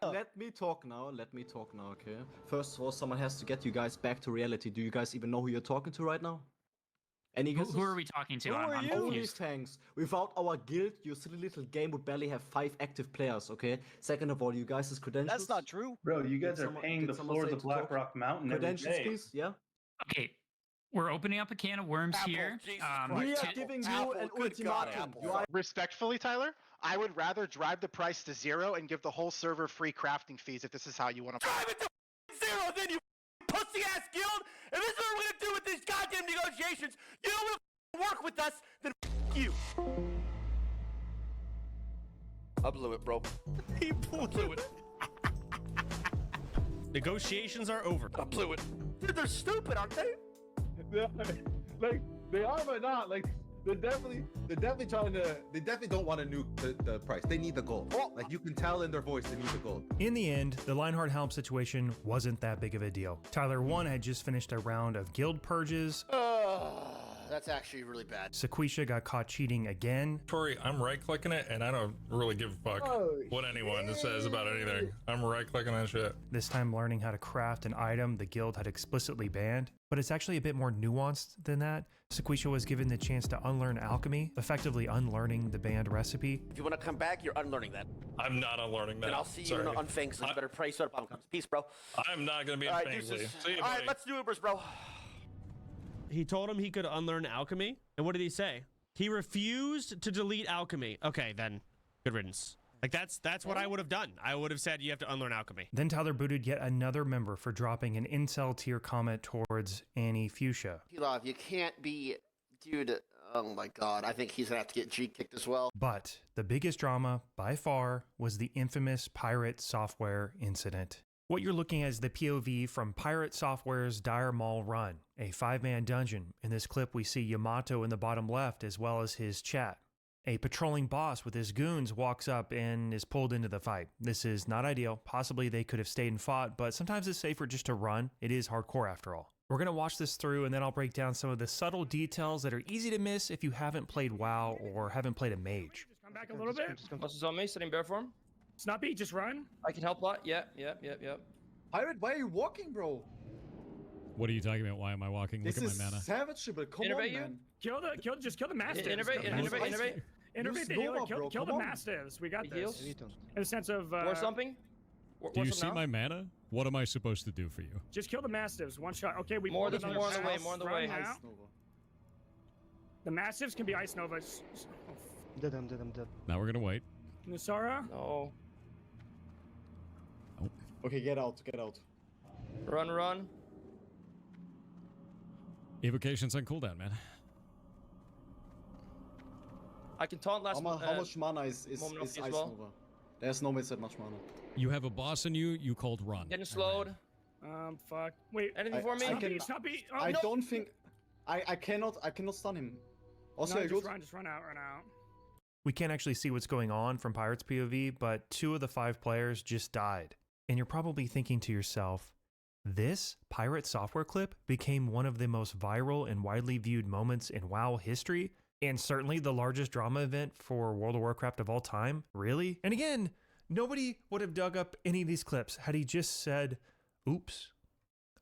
Let me talk now, okay? First of all, someone has to get you guys back to reality. Do you guys even know who you're talking to right now? Any guesses? Who are we talking to? I'm Only confused. tanks. Without our guild, your silly little game would barely have 5 active players, okay? Second of all, you guys' credentials. That's not true. Bro, you guys are paying the floors of Blackrock Mountain every Credentials, day. please, yeah? Okay, we're opening up a can of worms here. We are giving you an ultimatum. Respectfully, Tyler, I would rather drive the price to 0 and give the whole server free crafting fees if this is how you want to. Drive it to 0, then you pussy-ass guild. If this is what we're gonna do with these goddamn negotiations, you don't want to work with us, then you. I blew it, bro. He blew it. Negotiations are over. I blew it. Dude, they're stupid, aren't they? Like they are, but not. Like they're definitely trying to. They definitely don't want to nuke the price. They need the gold. Like you can tell in their voice, they need the gold. In the end, the Lionheart Helm situation wasn't that big of a deal. Tyler 1 had just finished a round of guild purges. That's actually really bad. Sequisha got caught cheating again. Tori, I'm right-clicking it, and I don't really give a fuck what anyone says about anything. I'm right-clicking that shit. This time learning how to craft an item the guild had explicitly banned. But it's actually a bit more nuanced than that. Sequisha was given the chance to unlearn alchemy, effectively unlearning the banned recipe. If you want to come back, you're unlearning that. I'm not unlearning that. And I'll see you on Fangs. You better pray so the comes. Peace, bro. I'm not going to be in Fangsley. See you, All right, let's do Ubers, bro. He told him he could unlearn alchemy. And what did he say? He refused to delete alchemy. Okay, then good riddance. Like that's what I would have done. I would have said you have to unlearn alchemy. Then Tyler booted yet another member for dropping an incel tier comment towards Annie Fuchsia. Love, you can't be, dude. Oh my God, I think he's gonna have to get G kicked as well. But the biggest drama by far was the infamous Pirate Software incident. What you're looking at is the POV from Pirate Software's Dire Mall Run, a 5-man dungeon. In this clip, we see Yamato in the bottom left as well as his chat. A patrolling boss with his goons walks up and is pulled into the fight. This is not ideal. Possibly they could have stayed and fought, but sometimes it's safer just to run. It is hardcore after all. We're going to watch this through and then I'll break down some of the subtle details that are easy to miss if you haven't played WoW or haven't played a mage. Just come back a little bit. What's on me? Sitting bear form? Snappy, just run. I can help a lot. Yep. Pirate, why are you walking, bro? What are you talking about? Why am I walking? Look at my mana. Savage, but come on, man. Just kill the mastiffs. Innervate the healer. Kill the mastiffs. We got this. In the sense of war something. Do you see my mana? What am I supposed to do for you? Just kill the mastiffs. One shot. Okay, we more on the way. More on the way. Ice Nova. The mastiffs can be Ice Nova. Dead. I'm dead. Now we're gonna wait. Nusara? No. Oh. Okay, get out. Run. Evocation's on cooldown, man. I can taunt last. How much mana is Ice Nova? There's no that much mana. You have a boss in you. You called run. Getting slowed. Fuck. Wait. Anything for me? Snappy. I don't think. I cannot stun him. Also, no, just run out. We can't actually see what's going on from Pirate's POV, but 2 of the 5 players just died. And you're probably thinking to yourself, this Pirate Software clip became one of the most viral and widely viewed moments in WoW history, and certainly the largest drama event for World of Warcraft of all time? Really? And again, nobody would have dug up any of these clips had he just said, oops.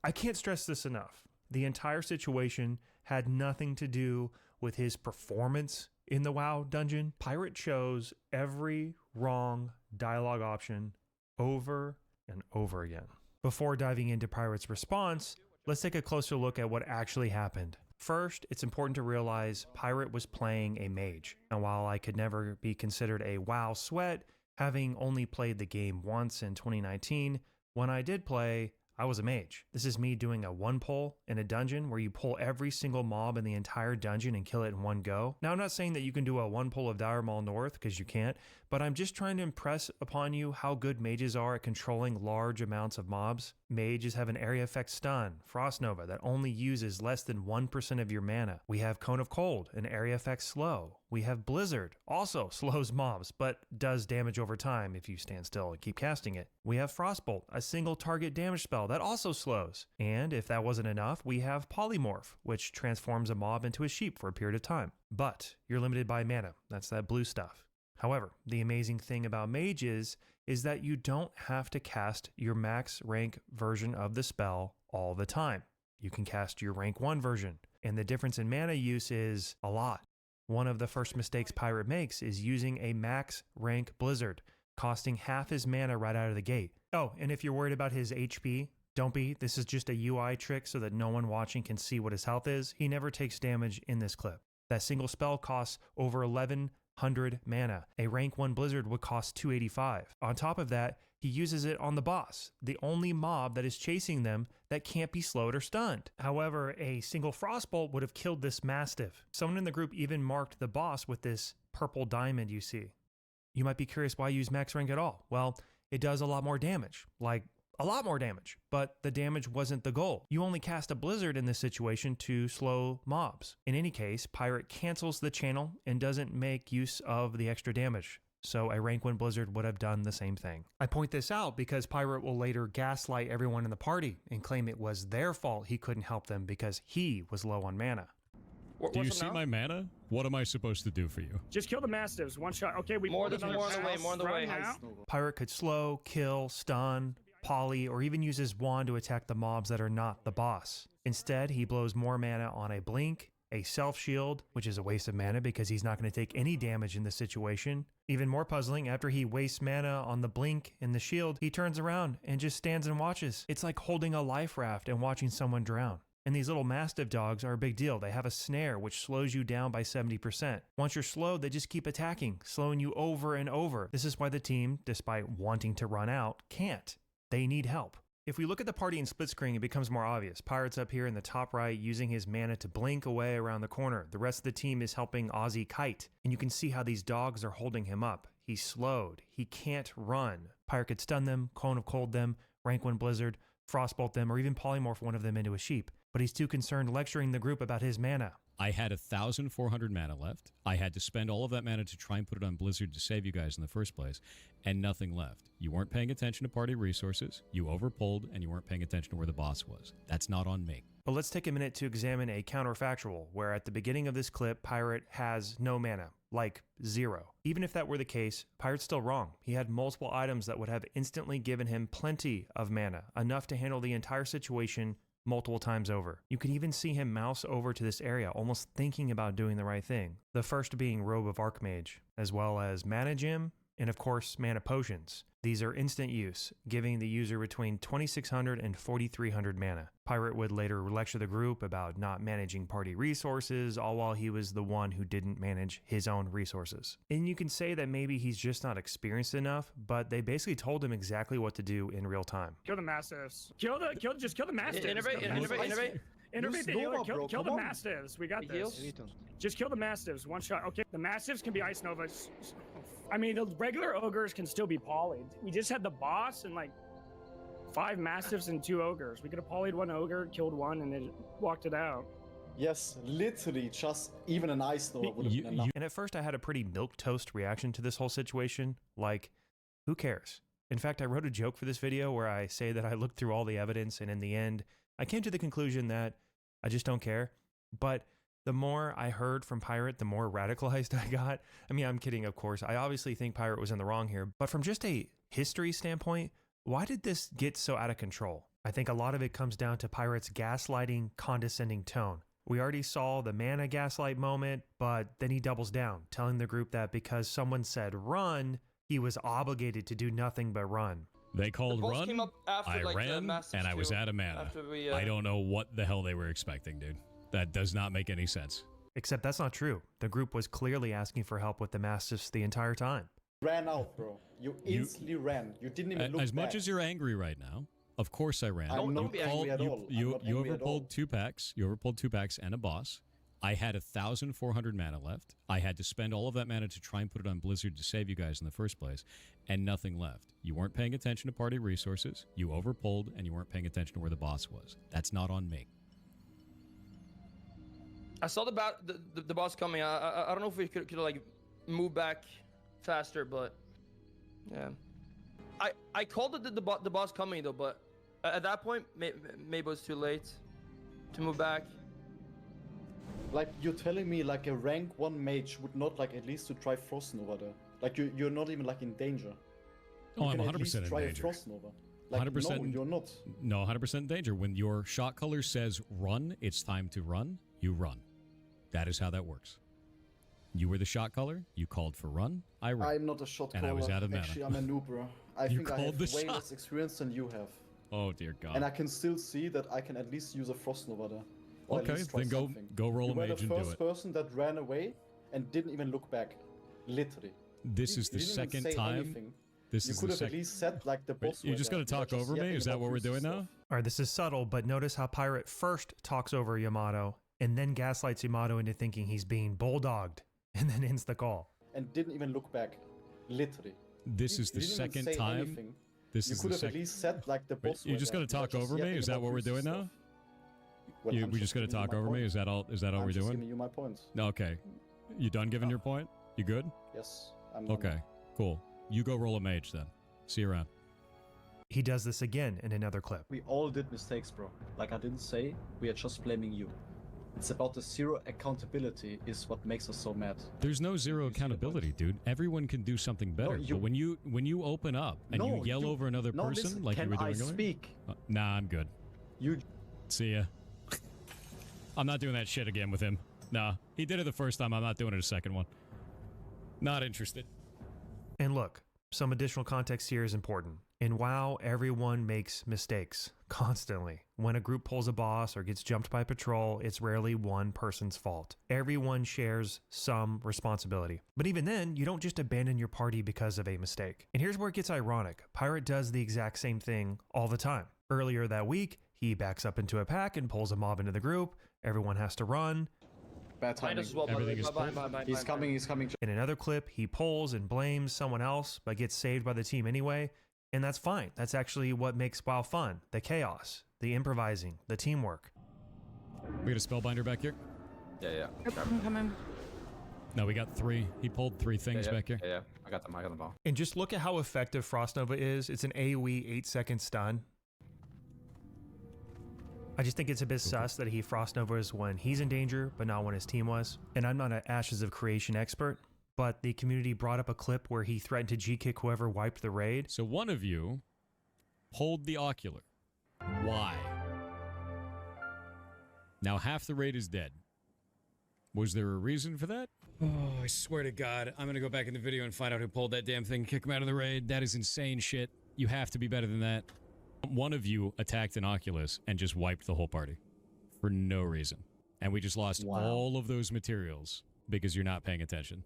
I can't stress this enough. The entire situation had nothing to do with his performance in the WoW dungeon. Pirate chose every wrong dialogue option over and over again. Before diving into Pirate's response, let's take a closer look at what actually happened. First, it's important to realize Pirate was playing a mage. And while I could never be considered a WoW sweat, having only played the game once in 2019, when I did play, I was a mage. This is me doing a one pull in a dungeon where you pull every single mob in the entire dungeon and kill it in one go. Now, I'm not saying that you can do a one pull of Dire Maul North, because you can't, but I'm just trying to impress upon you how good mages are at controlling large amounts of mobs. Mages have an area effect stun, Frost Nova, that only uses less than 1% of your mana. We have Cone of Cold, an area effect slow. We have Blizzard, also slows mobs, but does damage over time if you stand still and keep casting it. We have Frostbolt, a single target damage spell that also slows. And if that wasn't enough, we have Polymorph, which transforms a mob into a sheep for a period of time. But you're limited by mana, that's that blue stuff. However, the amazing thing about mages is that you don't have to cast your max rank version of the spell all the time. You can cast your rank 1 version, and the difference in mana use is a lot. One of the first mistakes Pirate makes is using a max rank Blizzard, costing half his mana right out of the gate. Oh, and if you're worried about his HP, don't be. This is just a UI trick so that no one watching can see what his health is. He never takes damage in this clip. That single spell costs over 1100 mana. A rank 1 Blizzard would cost 285. On top of that, he uses it on the boss, the only mob that is chasing them that can't be slowed or stunned. However, a single Frostbolt would have killed this Mastiff. Someone in the group even marked the boss with this purple diamond you see. You might be curious why use max rank at all. Well, it does a lot more damage, like a lot more damage, but the damage wasn't the goal. You only cast a Blizzard in this situation to slow mobs. In any case, Pirate cancels the channel and doesn't make use of the extra damage. So a rank 1 Blizzard would have done the same thing. I point this out because Pirate will later gaslight everyone in the party and claim it was their fault he couldn't help them because he was low on mana. Do you see my mana? What am I supposed to do for you? Just kill the Mastiffs. One shot. Okay, we More on the way, more on the way. Pirate could slow, kill, stun, poly, or even use his wand to attack the mobs that are not the boss. Instead, he blows more mana on a blink, a self-shield, which is a waste of mana because he's not going to take any damage in this situation. Even more puzzling, after he wastes mana on the blink and the shield, he turns around and just stands and watches. It's like holding a life raft and watching someone drown. And these little Mastiff dogs are a big deal. They have a snare which slows you down by 70%. Once you're slowed, they just keep attacking, slowing you over and over. This is why the team, despite wanting to run out, can't. They need help. If we look at the party in split screen, it becomes more obvious. Pirate's up here in the top right using his mana to blink away around the corner. The rest of the team is helping Ozzy kite. And you can see how these dogs are holding him up. He's slowed. He can't run. Pirate could stun them, Cone of Cold them, rank 1 Blizzard, Frostbolt them, or even polymorph one of them into a sheep. But he's too concerned lecturing the group about his mana. I had 1,400 mana left. I had to spend all of that mana to try and put it on Blizzard to save you guys in the first place, and nothing left. You weren't paying attention to party resources, you overpulled, and you weren't paying attention to where the boss was. That's not on me. But let's take a minute to examine a counterfactual, where at the beginning of this clip, Pirate has no mana, like 0. Even if that were the case, Pirate's still wrong. He had multiple items that would have instantly given him plenty of mana, enough to handle the entire situation multiple times over. You could even see him mouse over to this area, almost thinking about doing the right thing. The first being Robe of Archmage, as well as Mana Gem, and of course, Mana Potions. These are instant use, giving the user between 2,600 and 4,300 mana. Pirate would later lecture the group about not managing party resources, all while he was the one who didn't manage his own resources. And you can say that maybe he's just not experienced enough, but they basically told him exactly what to do in real time. Kill the Mastiffs. Just kill the Mastiffs. Innervate the healer. Kill the Mastiffs. We got this. Just kill the Mastiffs. One shot. Okay, the Mastiffs can be Ice Novas. I mean, the regular ogres can still be polyed. We just had the boss and like 5 Mastiffs and 2 ogres. We could have polyed 1 ogre, killed 1, and then walked it out. Yes, literally, just even an Ice Nova would have been enough. And at first I had a pretty milquetoast reaction to this whole situation. Like, who cares? In fact, I wrote a joke for this video where I say that I looked through all the evidence, and in the end, I came to the conclusion that I just don't care. But the more I heard from Pirate, the more radicalized I got. I mean, I'm kidding, of course. I obviously think Pirate was in the wrong here. But from just a history standpoint, why did this get so out of control? I think a lot of it comes down to Pirate's gaslighting, condescending tone. We already saw the mana gaslight moment, but then he doubles down, telling the group that because someone said run, he was obligated to do nothing but run. They called run, I ran, and I was out of mana. I don't know what the hell they were expecting, dude. That does not make any sense. Except that's not true. The group was clearly asking for help with the Mastiffs the entire time. Ran out, bro. You instantly ran. You didn't even look As much back. as you're angry right now, Of course I ran. I'm not angry at all. You I'm not angry at all. overpulled 2 packs. You overpulled 2 packs and a boss. I had 1,400 mana left. I had to spend all of that mana to try and put it on Blizzard to save you guys in the first place, and nothing left. You weren't paying attention to party resources. You overpulled, and you weren't paying attention to where the boss was. That's not on me. I saw the boss coming. I don't know if we could like move back faster, but yeah. I called it the boss coming though, but at that point maybe it was too late to move back. Like, you're telling me like a rank 1 mage would not like at least to try Frost Nova there? Like you're not even like in danger. Oh, I'm can at 100% least in try danger. A Frost Nova. Like, 100%. No, you're not. No, 100% in danger. When your shot color says run, it's time to run, you run. That is how that works. You were the shot caller. You called for run. I ran. I'm not a shot and caller. I was out of mana. Actually, I'm a noob, bro. I You think I called have the way shot. less experience than you have. Oh dear God. And I can still see that I can at least use a Frost Nova there. Or at Okay, least try then something. go roll you a were mage the and do first it. person that ran away and didn't even look back. Literally. This is the You didn't even second say time. anything. This You is could the have at second. least said like the boss. You're just were gonna there. talk You're just over me? yapping Is that about what we're useless doing stuff. now? All right, this is subtle, but notice how Pirate first talks over Yamato and then gaslights Yamato into thinking he's being bulldogged and then ends the call. And didn't even look back. Literally. This is the You didn't even second say time. anything. This You is could the have at second. least said like the boss. You're were just there. gonna talk You're over me? yapping Is that about what we're useless doing now? stuff. Well, You, I'm we're just gonna giving you talk my over me? point. Is that all? Is that all I'm we're just doing? giving you my points. No, okay. You done giving your point? You good? Yes. I'm done. Okay. Cool. You go roll a mage then. See you around. He does this again in another clip. We all did mistakes, bro. Like I didn't say, we are just blaming you. It's about the zero accountability is what makes us so mad. There's no zero accountability, dude. Everyone can do something better. you- but when you open up and No, you yell you- over another no, person listen, like you can were doing I earlier, speak? Nah, I'm good. You See ya. I'm not doing that shit again with him. Nah, he did it the first time. I'm not doing it a second one. Not interested. And look, some additional context here is important. In WoW, everyone makes mistakes constantly. When a group pulls a boss or gets jumped by patrol, it's rarely one person's fault. Everyone shares some responsibility. But even then, you don't just abandon your party because of a mistake. And here's where it gets ironic. Pirate does the exact same thing all the time. Earlier that week, he backs up into a pack and pulls a mob into the group. Everyone has to run. Bad timing. As well, Everything is bye. He's coming. He's coming. In another clip, he pulls and blames someone else, but gets saved by the team anyway. And that's fine. That's actually what makes WoW fun. The chaos, the improvising, the teamwork. We got a spellbinder back here? Yeah. Come in. No, we got 3. He pulled 3 things back here. Yeah. I got them. I got them all. And just look at how effective Frost Nova is. It's an AoE 8-second stun. I just think it's a bit sus that he Frost Novas when he's in danger, but not when his team was. And I'm not an Ashes of Creation expert, but the community brought up a clip where he threatened to G-kick whoever wiped the raid. So one of you pulled the ocular. Why? Now half the raid is dead. Was there a reason for that? Oh, I swear to God, I'm gonna go back in the video and find out who pulled that damn thing and kick him out of the raid. That is insane shit. You have to be better than that. One of you attacked an Oculus and just wiped the whole party. For no reason. And we just lost all of those materials because you're not paying attention.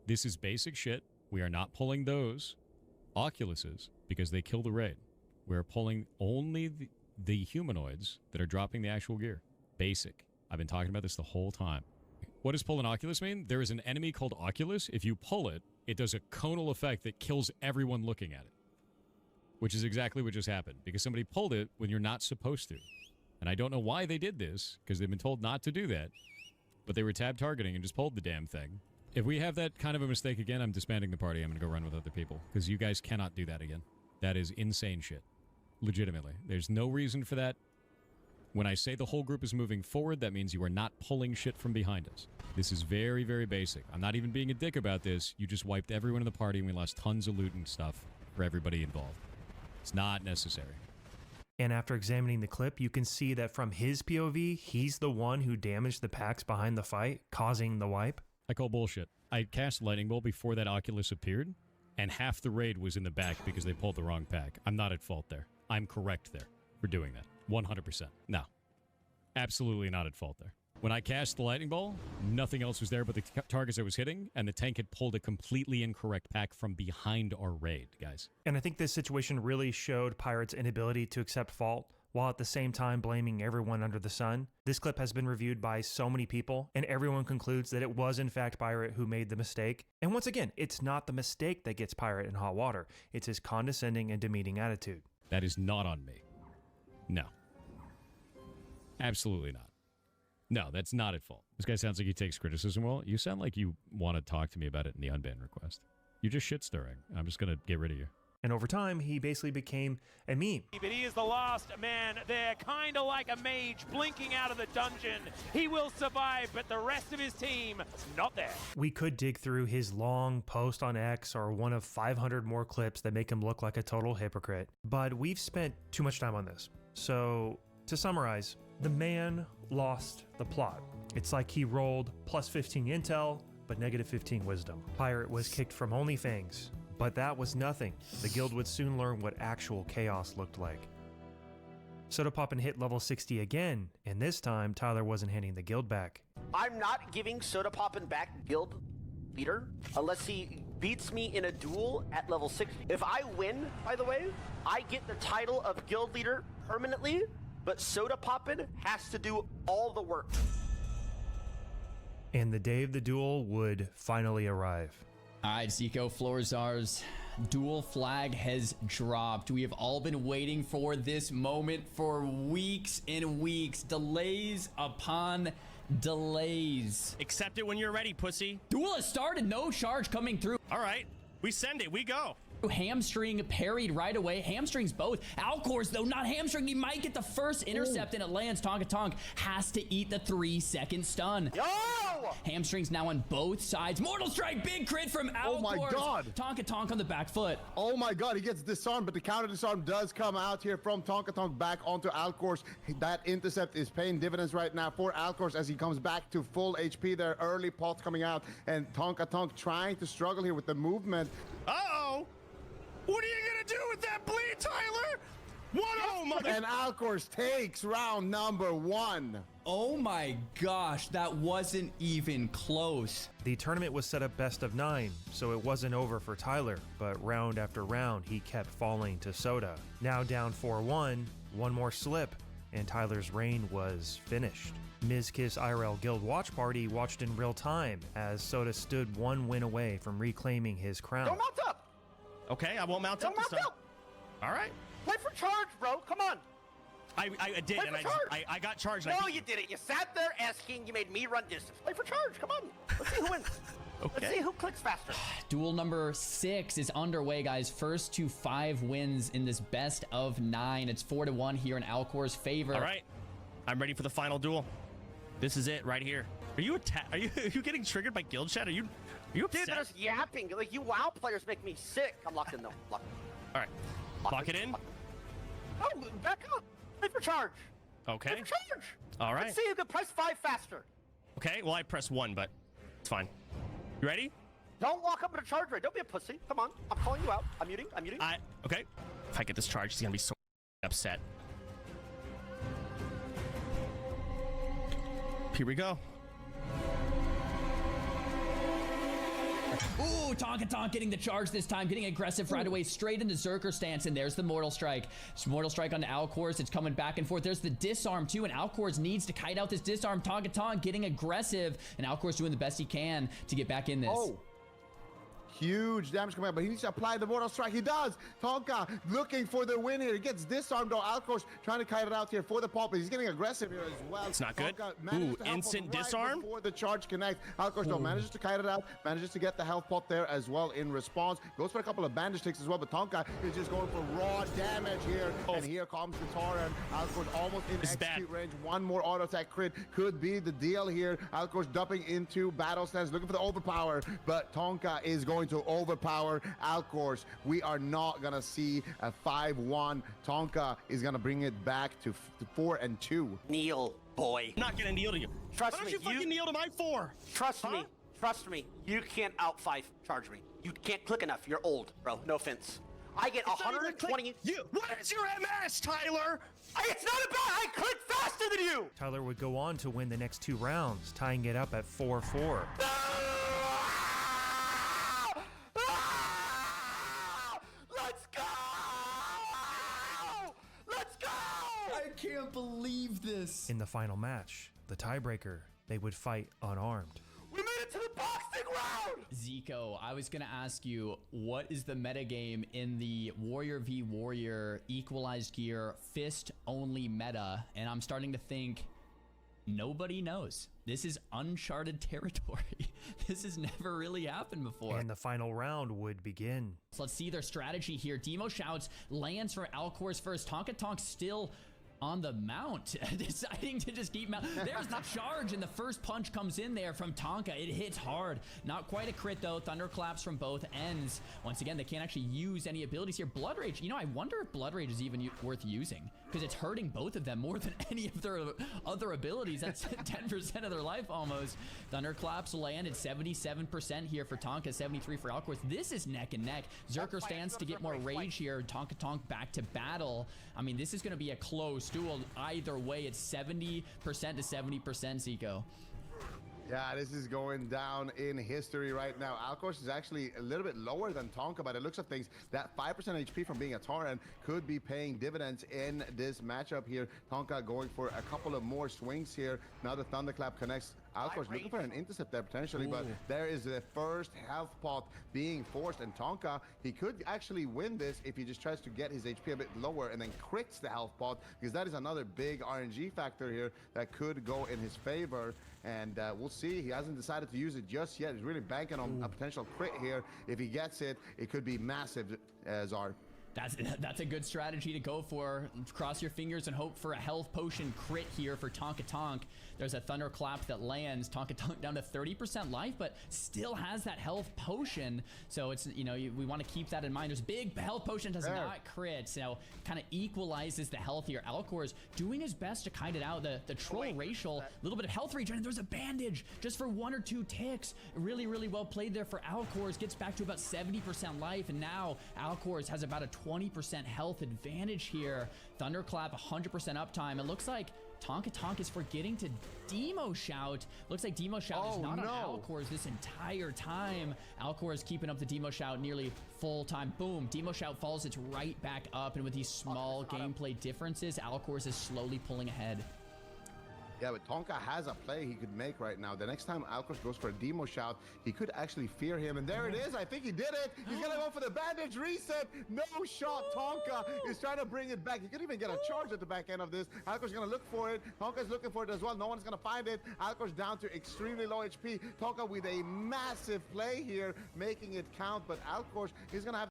This is basic shit. We are not pulling those Oculuses because they kill the raid. We're pulling only the humanoids that are dropping the actual gear. Basic. I've been talking about this the whole time. What does pull an Oculus mean? There is an enemy called Oculus. If you pull it, it does a conal effect that kills everyone looking at it. Which is exactly what just happened. Because somebody pulled it when you're not supposed to. And I don't know why they did this, because they've been told not to do that. But they were tab targeting and just pulled the damn thing. If we have that kind of a mistake again, I'm disbanding the party. I'm going to go run with other people. Because you guys cannot do that again. That is insane shit. Legitimately. There's no reason for that. When I say the whole group is moving forward, that means you are not pulling shit from behind us. This is very, very basic. I'm not even being a dick about this. You just wiped everyone in the party and we lost tons of loot and stuff for everybody involved. It's not necessary. And after examining the clip, you can see that from his POV, he's the one who damaged the packs behind the fight, causing the wipe. I call bullshit. I cast Lightning Bolt before that Oculus appeared, and half the raid was in the back because they pulled the wrong pack. I'm not at fault there. I'm correct there for doing that. 100%. No. Absolutely not at fault there. When I cast the lightning ball, nothing else was there but the targets I was hitting, and the tank had pulled a completely incorrect pack from behind our raid, guys. And I think this situation really showed Pirate's inability to accept fault, while at the same time blaming everyone under the sun. This clip has been reviewed by so many people, and everyone concludes that it was in fact Pirate who made the mistake. And once again, it's not the mistake that gets Pirate in hot water. It's his condescending and demeaning attitude. That is not on me. No. Absolutely not. No, that's not at fault. This guy sounds like he takes criticism well. You sound like you want to talk to me about it in the unban request. You're just shit-stirring. I'm just going to get rid of you. And over time, he basically became a meme. But he is the last man there, kind of like a mage blinking out of the dungeon. He will survive, but the rest of his team, not there. We could dig through his long post on X or one of 500 more clips that make him look like a total hypocrite, but we've spent too much time on this. So, to summarize, the man lost the plot. It's like he rolled plus 15 intel, but negative 15 wisdom. Pirate was kicked from OnlyFans. But that was nothing. The guild would soon learn what actual chaos looked like. Soda Poppin hit level 60 again, and this time Tyler wasn't handing the guild back. I'm not giving Soda Poppin back guild leader unless he beats me in a duel at level 60. If I win, by the way, I get the title of guild leader permanently, but Soda Poppin has to do all the work. And the day of the duel would finally arrive. All right, Zico, floor is ours. Dual flag has dropped. We have all been waiting for this moment for weeks and weeks. Delays upon delays. Accept it when you're ready, pussy. Duel has started. No charge coming through. All right, we send it. We go. Hamstring parried right away. Hamstrings both. Alcors, though, not hamstring. He might get the first intercept, and it lands. Tonka Tonk has to eat the 3-second stun. Yo! Hamstrings now on both sides. Mortal Strike, big crit from Alcors. Oh my god. Tonka Tonk on the back foot. Oh my god, he gets disarmed, but the counter disarm does come out here from Tonka Tonk back onto Alcors. That intercept is paying dividends right now for Alcors as he comes back to full HP there. Early pots coming out, and Tonka Tonk trying to struggle here with the movement. Uh-oh! What are you gonna do with that bleed, Tyler? Mother. And Alcors takes round number 1. Oh my gosh, that wasn't even close. The tournament was set up best of 9, so it wasn't over for Tyler, but round after round he kept falling to Soda. Now down 4-1, one more slip, and Tyler's reign was finished. Ms. Kiss IRL Guild Watch Party watched in real time as Soda stood one win away from reclaiming his crown. Don't mount up! Okay, I won't mount up this time. All right. Play for charge, bro. Come on. I did, and I got charged. No, you didn't. You sat there asking. You made me run distance. Play for charge. Come on. Let's see who wins. Okay. Let's see who clicks faster. Duel number 6 is underway, guys. First to 5 wins in this best of 9. It's 4-1 here in Alcor's favor. All right. I'm ready for the final duel. This is it right here. Are you getting triggered by guild chat? Are you upset? Dude, they're just yapping. Like, you WoW players make me sick. I'm locked in, though. Locked in. All right. Lock it in. Oh, back up. Play for charge. Okay. Play for charge. All right. Let's see who can press 5 faster. Okay, well, I press 1, but it's fine. You ready? Don't walk up in a charge rate. Don't be a pussy. Come on. I'm calling you out. I'm muting. Okay. If I get this charge, he's going to be so upset. Here we go. Ooh, Tonka Tonk getting the charge this time, getting aggressive right away, straight into Zerker stance, and there's the Mortal Strike. Mortal Strike on Alcors, it's coming back and forth. There's the disarm too, and Alcors needs to kite out this disarm. Tonka Tonk getting aggressive, and Alcors doing the best he can to get back in this. Oh. Huge damage coming out, but he needs to apply the Mortal Strike. He does. Tonka looking for the win here. He gets disarmed, though. Alcors trying to kite it out here for the pop, but he's getting aggressive here as well. It's not good. Ooh, instant disarm. Before the charge connects. Alcors, though, manages to kite it out, manages to get the health pot there as well in response. Goes for a couple of bandage ticks as well, but Tonka is just going for raw damage here. And here comes the Torrent. Alcors almost in execute range. One more auto attack crit could be the deal here. Alcors dumping into battle stance, looking for the overpower, but Tonka is going to overpower Alcors. We are not gonna see a 5-1. Tonka is gonna bring it back to 4-2. Kneel, boy. I'm not gonna kneel to you. Trust Why me. don't you fucking kneel to my 4? Trust me. Trust me. You can't out 5 charge me. You can't click enough. You're old, bro. No offense. I get 120. What is your MS, Tyler? It's not about I click faster than you. you! Tyler would go on to win the next 2 rounds, tying it up at 4-4. Let's go! Let's go! I can't believe this. In the final match, the tiebreaker, they would fight unarmed. We made it to the boxing round! Zico, I was gonna ask you, what is the metagame in the Warrior v Warrior equalized gear fist only meta? And I'm starting to think nobody knows. This is uncharted territory. This has never really happened before. And the final round would begin. So let's see their strategy here. Demo shouts, lands for Alcor's first. Tonka Tonk still on the mount, deciding to just keep mount. There's the charge, and the first punch comes in there from Tonka. It hits hard. Not quite a crit, though. Thunderclaps from both ends. Once again, they can't actually use any abilities here. Blood Rage, you know, I wonder if Blood Rage is even worth using, because it's hurting both of them more than any of their other abilities. That's 10% of their life almost. Thunderclaps land at 77% here for Tonka, 73 for Alcor's. This is neck and neck. Zerker stands to get more rage here. Tonka Tonk back to battle. I mean, this is going to be a close duel either way. It's 70% to 70%, Zico. Yeah, this is going down in history right now. Alcor's is actually a little bit lower than Tonka, but it looks of things that 5% HP from being a Tauren could be paying dividends in this matchup here. Tonka going for a couple of more swings here. Now the Thunderclap connects. Alcor's looking for an intercept there potentially, but there is the first health pot being forced, and Tonka, he could actually win this if he just tries to get his HP a bit lower and then crits the health pot, because that is another big RNG factor here that could go in his favor. And we'll see. He hasn't decided to use it just yet. He's really banking on a potential crit here. If he gets it, it could be massive, Zard. That's a good strategy to go for. Cross your fingers and hope for a health potion crit here for Tonka Tonk. There's a thunderclap that lands. Tonka Tonk down to 30% life, but still has that health potion. So it's, you know, we want to keep that in mind. There's big health potion does not crit, so kind of equalizes the health here. Alcor is doing his best to kite it out. The troll racial, a little bit of health regen, and there's a bandage just for 1 or 2 ticks. Really, really well played there for Alcor's. Gets back to about 70% life, and now Alcor's has about a 20% health advantage here. Thunderclap, 100% uptime. It looks like Tonka Tonk is forgetting to Demo Shout. Looks like Demo Shout is not on Alcor's this entire time. Alcor is keeping up the Demo Shout nearly full time. Boom, Demo Shout falls, it's right back up, and with these small gameplay differences, Alcor's is slowly pulling ahead. Yeah, but Tonka has a play he could make right now. The next time Alcor goes for a Demo Shout, he could actually fear him. And there it is. I think he did it. He's going to go for the bandage reset. No shot. Tonka is trying to bring it back. He could even get a charge at the back end of this. Alcor's going to look for it. Tonka's looking for it as well. No one's going to find it. Alcor's down to extremely low HP. Tonka with a massive play here, making it count. But Alcor is going to have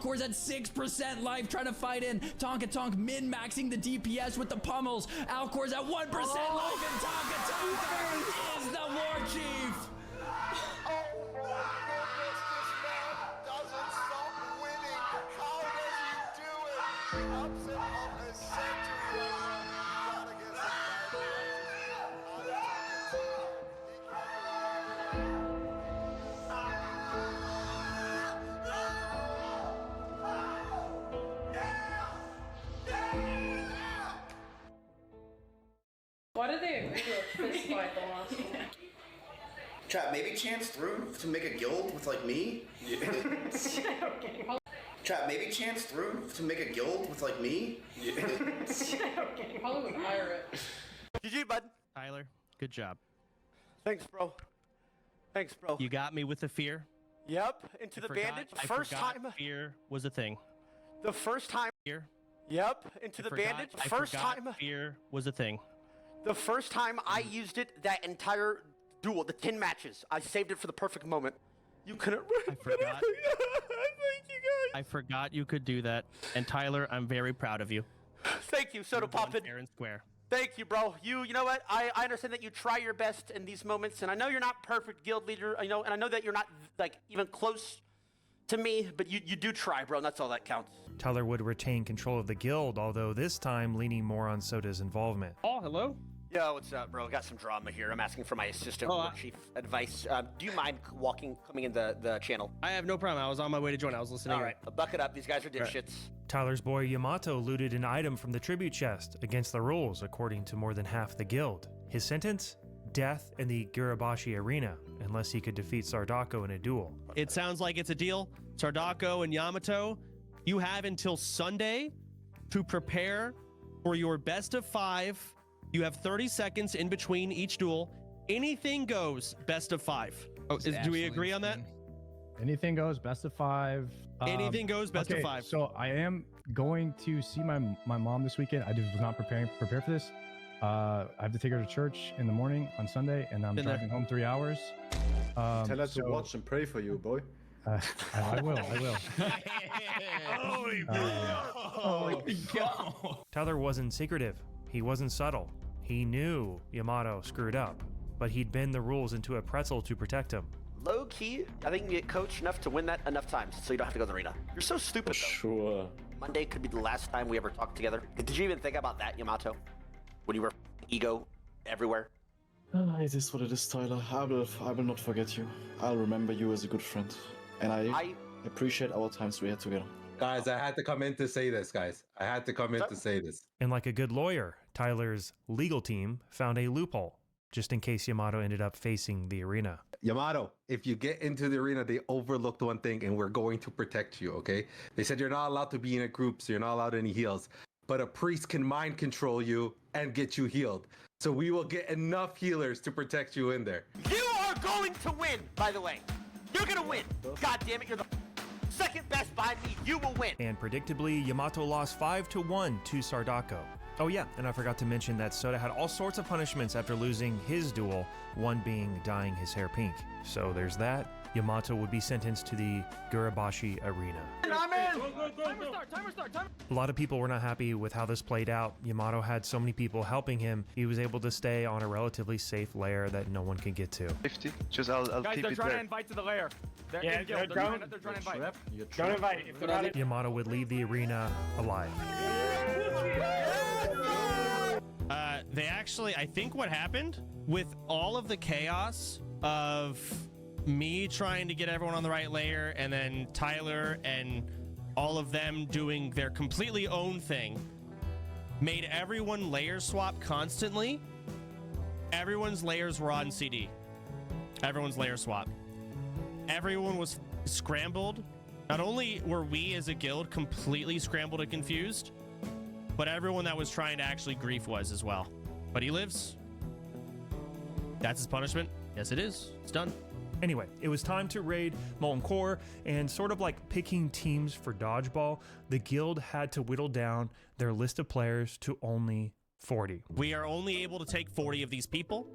Alcor's at 6% life trying to fight in. Tonka Tonk min-maxing the DPS with the pummels. Alcor's at 1% life and Tonka Tonk is the war chief. Why did they agree to a fist fight the last one? Chat, maybe Chance threw to make a guild with like me? Okay. Chat, maybe Chance threw to make a guild with like me? Okay. Probably would hire it. GG, bud. Tyler, good job. Thanks, bro. Thanks, bro. You got me with the fear. Yep, into the bandage. First time. Fear was a thing. The first time. Fear. Yep, into the bandage. First time. Fear was a thing. The first time I used it, that entire duel, the 10 matches, I saved it for the perfect moment. You couldn't. I forgot. Thank you guys. I forgot you could do that. And Tyler, I'm very proud of you. Thank you, Soda Poppin. Fair and square. Thank you, bro. You know what? I understand that you try your best in these moments, and I know you're not perfect guild leader. I know, and I know that you're not like even close to me, but you do try, bro, and that's all that counts. Tyler would retain control of the guild, although this time leaning more on Soda's involvement. Oh, hello. Yo, what's up, bro? Got some drama here. I'm asking for my assistant war chief advice. Do you mind coming in the channel? I have no problem. I was on my way to join. I was listening. All right, buck it up. These guys are dipshits. Tyler's boy Yamato looted an item from the tribute chest against the rules, according to more than half the guild. His sentence? Death in the Girabashi arena, unless he could defeat Sardako in a duel. It sounds like it's a deal. Sardako and Yamato, you have until Sunday to prepare for your best of 5. You have 30 seconds in between each duel. Anything goes, best of 5. Oh, do we agree on that? Anything goes, best of 5. Anything goes, best of 5. So I am going to see my mom this weekend. I just was not prepared for this. I have to take her to church in the morning on Sunday, and I'm driving home 3 hours. Tell her to watch and pray for you, boy. I will. Holy God. Tyler wasn't secretive. He wasn't subtle. He knew Yamato screwed up, but he'd bend the rules into a pretzel to protect him. Low key, I think you get coached enough to win that enough times, so you don't have to go to the arena. You're so stupid, though. Sure. Monday could be the last time we ever talk together. Did you even think about that, Yamato? When you were ego everywhere? It is what it is, Tyler. I will not forget you. I'll remember you as a good friend. And I appreciate our times we had together. Guys, I had to come in to say this, guys. I had to come in to say this. And like a good lawyer, Tyler's legal team found a loophole, just in case Yamato ended up facing the arena. Yamato, if you get into the arena, they overlooked one thing, and we're going to protect you, okay? They said you're not allowed to be in a group, so you're not allowed any heals. But a priest can mind control you and get you healed. So we will get enough healers to protect you in there. You are going to win, by the way. You're going to win. God damn it, you're the second best behind me. You will win. And predictably, Yamato lost 5-1 to Sardako. Oh yeah, and I forgot to mention that Soda had all sorts of punishments after losing his duel, one being dyeing his hair pink. So there's that. Yamato would be sentenced to the Gurabashi arena. Timer start. A lot of people were not happy with how this played out. Yamato had so many people helping him, he was able to stay on a relatively safe layer that no one can get to. 50. Just I'll Guys, keep they're it trying there. to invite to the lair. They're Yeah, in guild. They're trying to invite. Don't invite. If they're not Yamato would leave the arena alive. They actually, I think what happened with all of the chaos of me trying to get everyone on the right layer and then Tyler and all of them doing their completely own thing made everyone layer swap constantly. Everyone's layers were on CD. Everyone's layer swap. Everyone was scrambled. Not only were we as a guild completely scrambled and confused, but everyone that was trying to actually grief was as well. But he lives. That's his punishment. Yes, it is. It's done. Anyway, it was time to raid Molten Core, and sort of like picking teams for dodgeball, the guild had to whittle down their list of players to only 40. We are only able to take 40 of these people.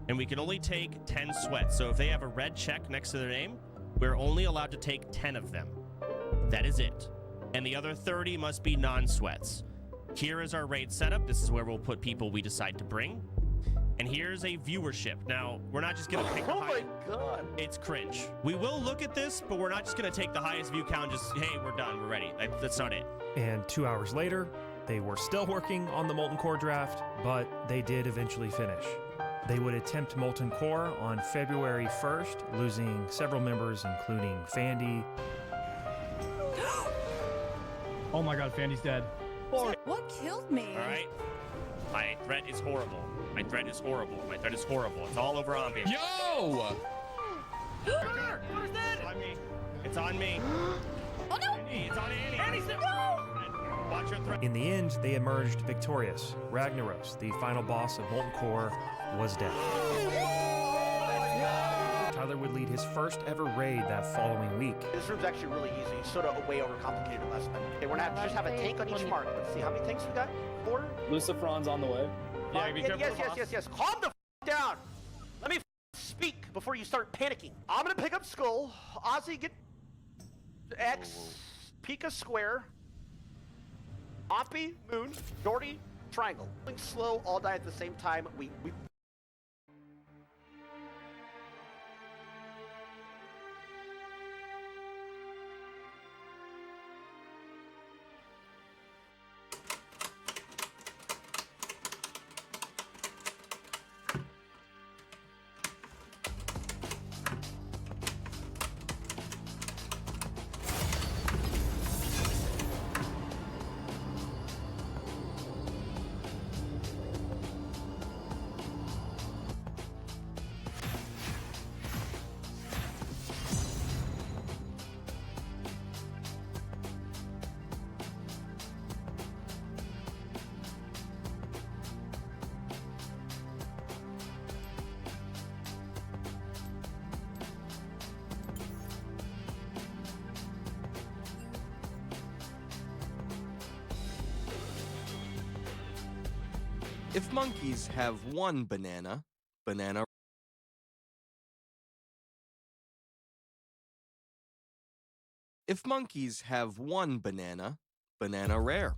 and we can only take 10 sweats. So if they have a red check next to their name, we're only allowed to take 10 of them. That is it. And the other 30 must be non-sweats. Here is our raid setup. This is where we'll put people we decide to bring. And here's a viewership. Now, we're not just gonna pick the highest. Oh my god. It's cringe. We will look at this, but we're not just gonna take the highest view count and just, hey, we're done, we're ready. That's not it. And 2 hours later, they were still working on the Molten Core draft, but they did eventually finish. They would attempt Molten Core on February 1st, losing several members, including Fandy. Oh my god, Fandy's dead. What killed me? All right? My threat is horrible. My threat is horrible. My threat is horrible. It's all over Ambient. Yo! It's on me. It's on me. Oh no! It's on Annie. Annie's there. No! Watch your threat. In the end, they emerged victorious. Ragnaros, the final boss of Molten Core, was dead. Tyler would lead his first ever raid that following week. This room's actually really easy. Sort of way overcomplicated last time. Okay, we're gonna just have a tank on each mark. Let's see how many tanks we got. 4. Lucifron's on the way. Yes. Calm the down. Let me speak before you start panicking. I'm gonna pick up Skull. Ozzy, get X. Pika square. Oppie, moon. Doherty, triangle. Going slow, all die at the same time. We If monkeys have one banana, banana. If monkeys have one banana, banana rare,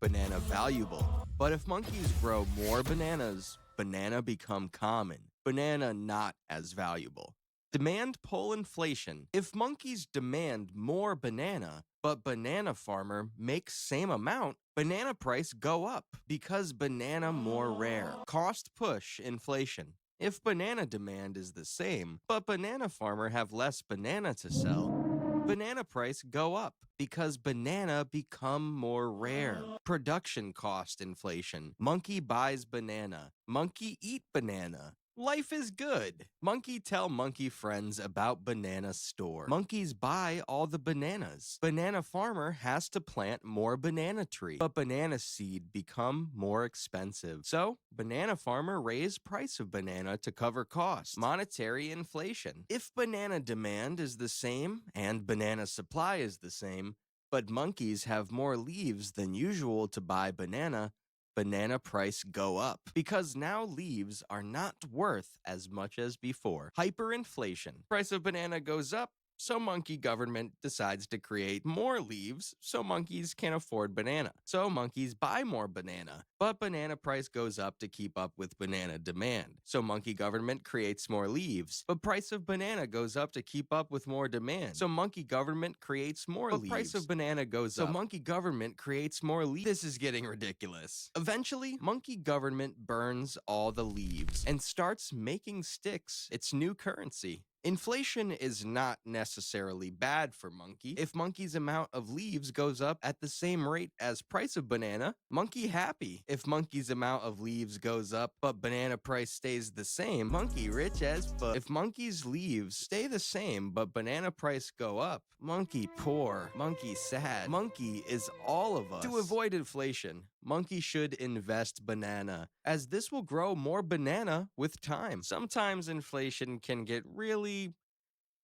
banana valuable. But if monkeys grow more bananas, banana become common, banana not as valuable. Demand pull inflation. If monkeys demand more banana, but banana farmer makes same amount, banana price go up because banana more rare. Cost push inflation. If banana demand is the same, but banana farmer have less banana to sell, banana price go up because banana become more rare. Production cost inflation. Monkey buys banana. Monkey eat banana. Life is good. Monkey tell monkey friends about banana store. Monkeys buy all the bananas. Banana farmer has to plant more banana tree, but banana seed become more expensive. So, banana farmer raise price of banana to cover cost. Monetary inflation. If banana demand is the same and banana supply is the same, but monkeys have more leaves than usual to buy banana, banana price go up because now leaves are not worth as much as before. Hyperinflation. Price of banana goes up, so monkey government decides to create more leaves so monkeys can afford banana. So monkeys buy more banana, but banana price goes up to keep up with banana demand. So monkey government creates more leaves, but price of banana goes up to keep up with more demand. So monkey government creates more leaves. Price of banana goes up. So monkey government creates more leaves. This is getting ridiculous. Eventually, monkey government burns all the leaves and starts making sticks its new currency. Inflation is not necessarily bad for monkey. If monkey's amount of leaves goes up at the same rate as price of banana, monkey happy. If monkey's amount of leaves goes up but banana price stays the same, monkey rich as fuck. If monkey's leaves stay the same but banana price go up, monkey poor, monkey sad. Monkey is all of us. To avoid inflation, monkey should invest banana, as this will grow more banana with time. Sometimes inflation can get really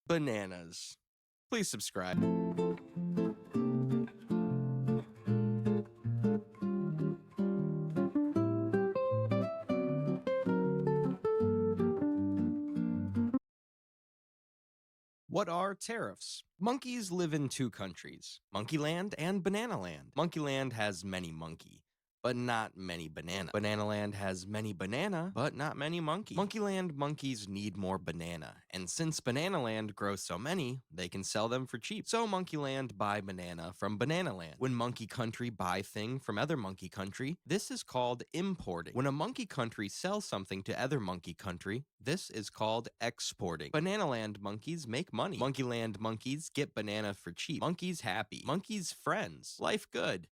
bananas. Please subscribe. What are tariffs? Monkeys live in two countries, Monkeyland and Bananaland. Monkeyland has many monkey, but not many banana. Bananaland has many banana, but not many monkey. Monkeyland monkeys need more banana, and since Bananaland grows so many, they can sell them for cheap. So Monkeyland buy banana from Bananaland. When Monkey Country buy thing from other Monkey Country, this is called importing. When a Monkey Country sells something to other Monkey Country, this is called exporting. Bananaland monkeys make money. Monkeyland monkeys get banana for cheap. Monkeys happy. Monkeys friends. Life good.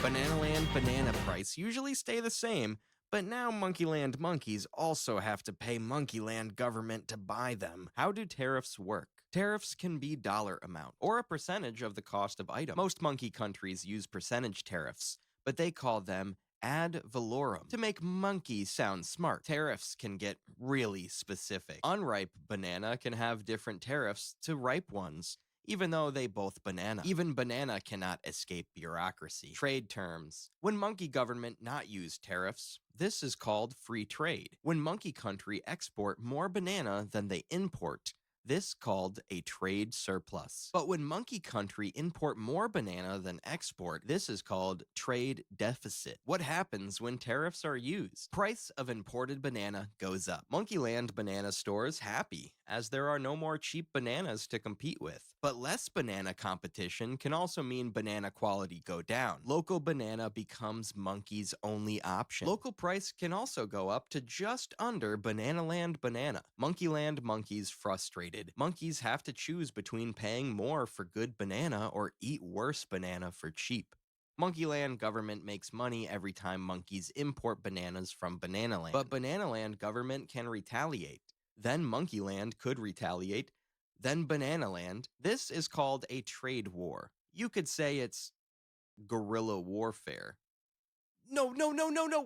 Bananaland banana price usually stay the same, but now Monkeyland monkeys also have to pay Monkeyland government to buy them. How do tariffs work? Tariffs can be dollar amount or a percentage of the cost of item. Most monkey countries use percentage tariffs, but they call them ad valorem to make monkey sound smart. Tariffs can get really specific. Unripe banana can have different tariffs to ripe ones, even though they both banana. Even banana cannot escape bureaucracy. Trade terms. When monkey government not use tariffs, this is called free trade. When monkey country export more banana than they import, this called a trade surplus. But when monkey country import more banana than export, this is called trade deficit. What happens when tariffs are used? Price of imported banana goes up. Monkeyland banana stores happy, as there are no more cheap bananas to compete with. But less banana competition can also mean banana quality go down. Local banana becomes monkey's only option. Local price can also go up to just under Bananaland banana. Monkeyland monkeys frustrated. Monkeys have to choose between paying more for good banana or eat worse banana for cheap. Monkeyland government makes money every time monkeys import bananas from Bananaland. But Bananaland government can retaliate. Then Monkeyland could retaliate. Then Bananaland. This is called a trade war. You could say it's guerrilla warfare. No,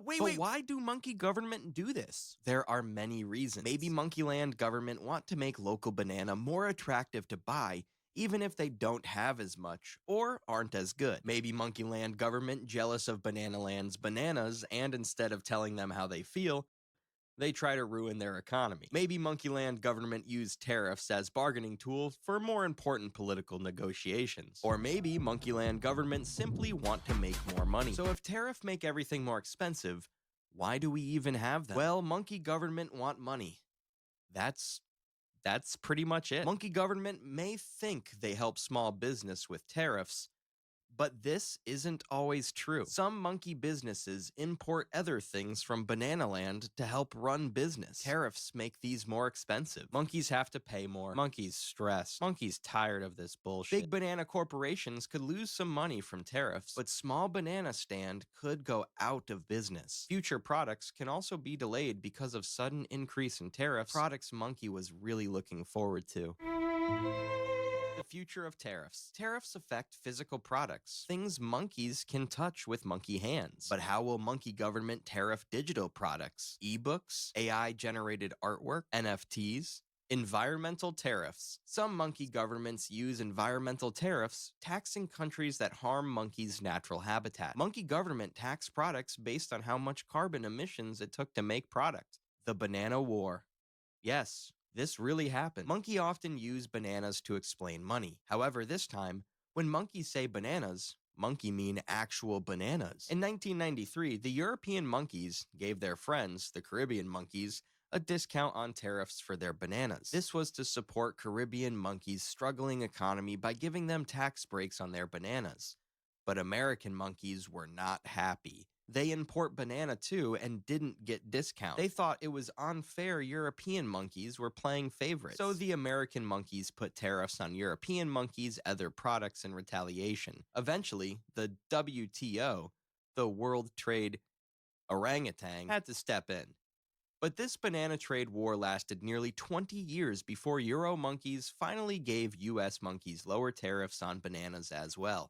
wait. But why do monkey government do this? There are many reasons. Maybe Monkeyland government want to make local banana more attractive to buy, even if they don't have as much or aren't as good. Maybe Monkeyland government jealous of Bananaland's bananas, and instead of telling them how they feel, they try to ruin their economy. Maybe Monkeyland government used tariffs as bargaining tool for more important political negotiations. Or maybe Monkeyland government simply want to make more money. So if tariff make everything more expensive, why do we even have them? Well, monkey government want money. That's pretty much it. Monkey government may think they help small business with tariffs, but this isn't always true. Some monkey businesses import other things from Bananaland to help run business. Tariffs make these more expensive. Monkeys have to pay more. Monkeys stress. Monkeys tired of this bullshit. Big banana corporations could lose some money from tariffs, but small banana stand could go out of business. Future products can also be delayed because of sudden increase in tariffs. Products Monkey was really looking forward to. The future of tariffs. Tariffs affect physical products, things monkeys can touch with monkey hands. But how will monkey government tariff digital products? Ebooks, AI-generated artwork, NFTs, environmental tariffs. Some monkey governments use environmental tariffs, taxing countries that harm monkeys' natural habitat. Monkey government tax products based on how much carbon emissions it took to make product. The Banana War. Yes, this really happened. Monkey often use bananas to explain money. However, this time, when monkeys say bananas, monkey mean actual bananas. In 1993, the European monkeys gave their friends, the Caribbean monkeys, a discount on tariffs for their bananas. This was to support Caribbean monkeys' struggling economy by giving them tax breaks on their bananas. But American monkeys were not happy. They import banana too and didn't get discount. They thought it was unfair European monkeys were playing favorites. So the American monkeys put tariffs on European monkeys' other products in retaliation. Eventually, the WTO, the World Trade Orangutan, had to step in. But this banana trade war lasted nearly 20 years before Euro monkeys finally gave US monkeys lower tariffs on bananas as well.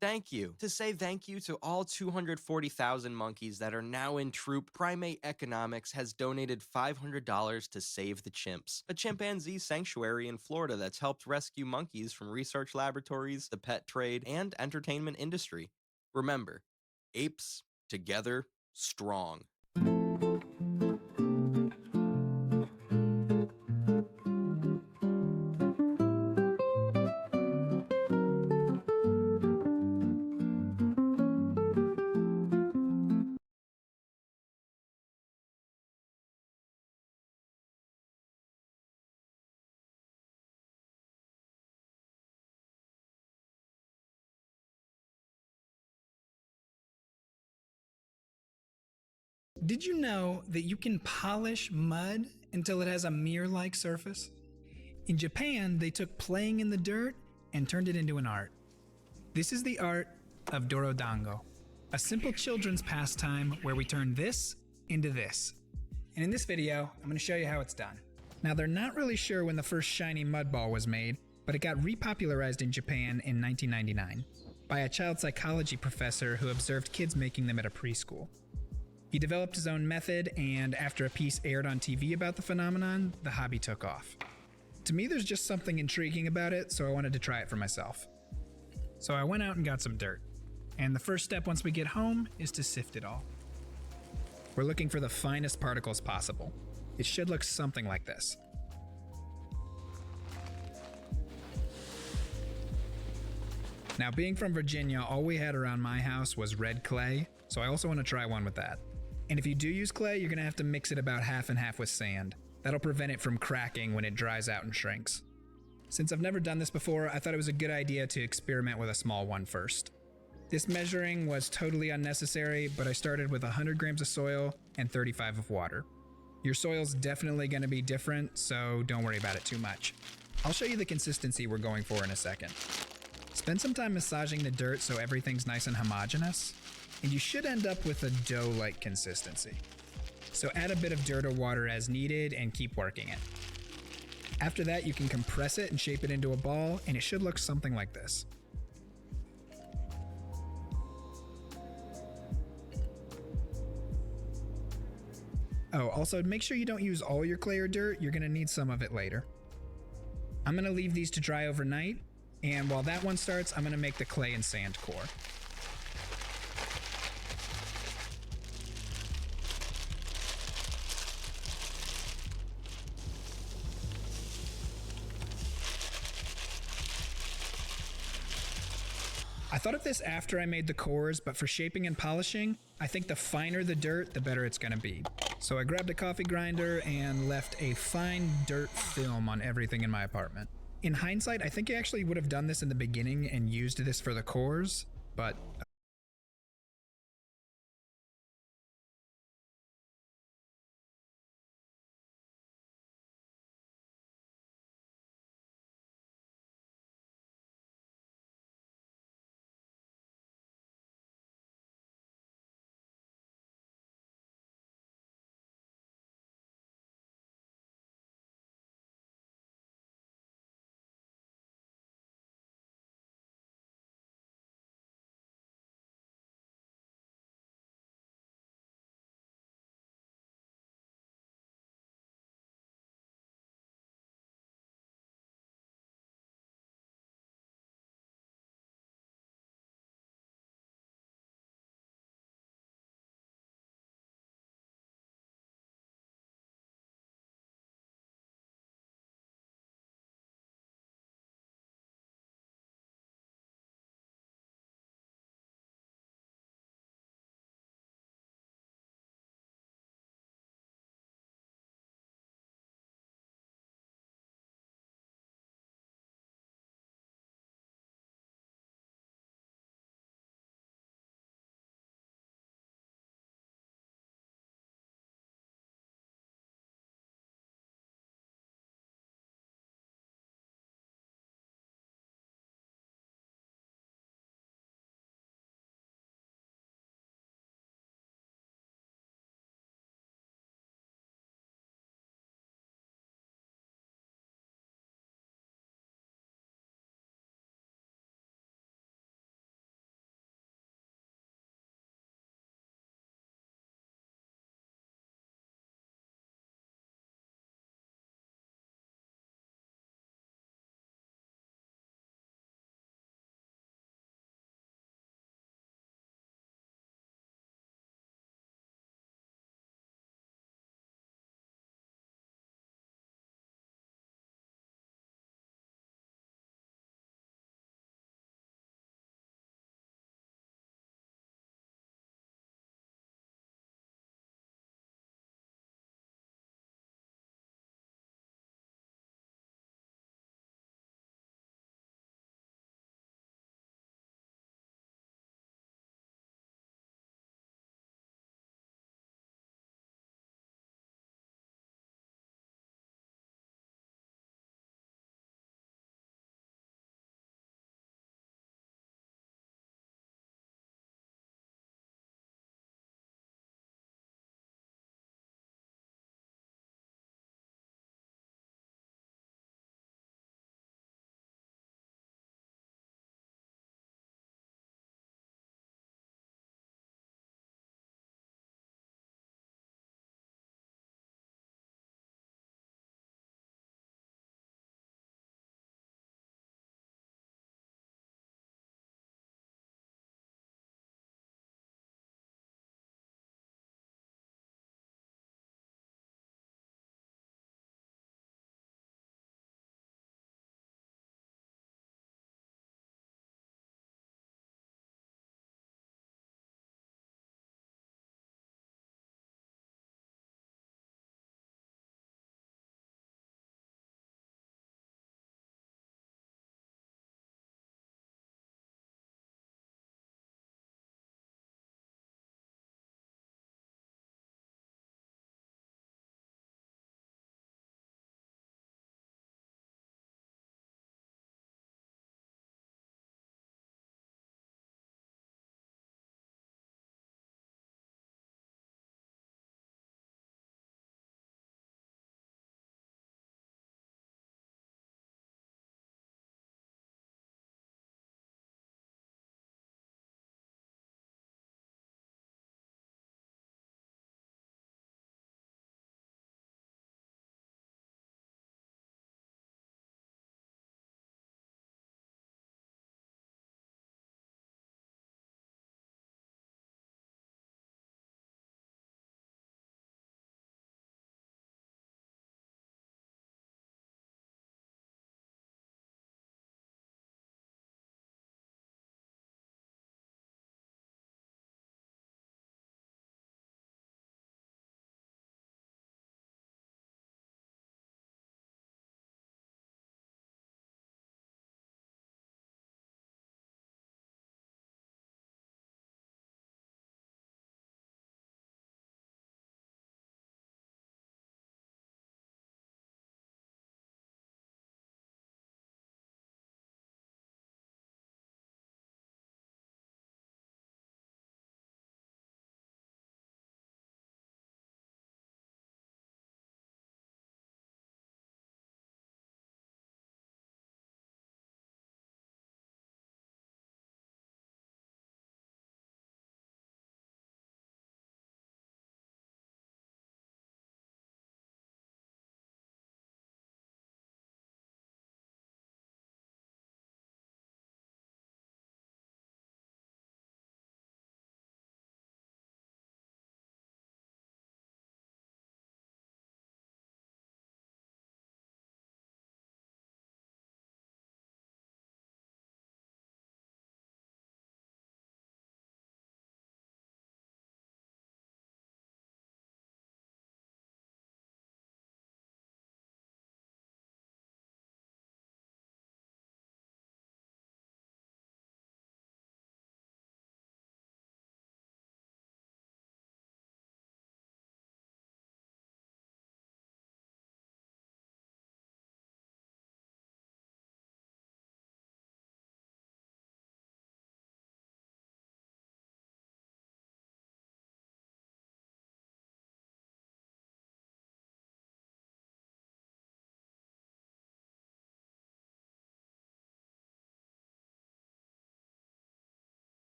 Thank you. To say thank you to all 240,000 monkeys that are now in troop, Primate Economics has donated $500 to Save the Chimps, a chimpanzee sanctuary in Florida that's helped rescue monkeys from research laboratories, the pet trade, and entertainment industry. Remember, apes together strong. Did you know that you can polish mud until it has a mirror-like surface? In Japan, they took playing in the dirt and turned it into an art. This is the art of Dorodango. A simple children's pastime where we turn this into this. And in this video, I'm going to show you how it's done. Now, they're not really sure when the first shiny mud ball was made, but it got repopularized in Japan in 1999 by a child psychology professor who observed kids making them at a preschool. He developed his own method, and after a piece aired on TV about the phenomenon, the hobby took off. To me, there's just something intriguing about it, so I wanted to try it for myself. So I went out and got some dirt. And the first step once we get home is to sift it all. We're looking for the finest particles possible. It should look something like this. Now, being from Virginia, all we had around my house was red clay, so I also want to try one with that. And if you do use clay, you're going to have to mix it about half and half with sand. That'll prevent it from cracking when it dries out and shrinks. Since I've never done this before, I thought it was a good idea to experiment with a small one first. This measuring was totally unnecessary, but I started with 100 grams of soil and 35 of water. Your soil's definitely going to be different, so don't worry about it too much. I'll show you the consistency we're going for in a second. Spend some time massaging the dirt so everything's nice and homogeneous, and you should end up with a dough-like consistency. So add a bit of dirt or water as needed and keep working it. After that, you can compress it and shape it into a ball, and it should look something like this. Oh, also make sure you don't use all your clay or dirt, you're gonna need some of it later. I'm gonna leave these to dry overnight, and while that one starts, I'm gonna make the clay and sand core. I thought of this after I made the cores, but for shaping and polishing, I think the finer the dirt, the better it's gonna be. So I grabbed a coffee grinder and left a fine dirt film on everything in my apartment. In hindsight, I think I actually would have done this in the beginning and used this for the cores, but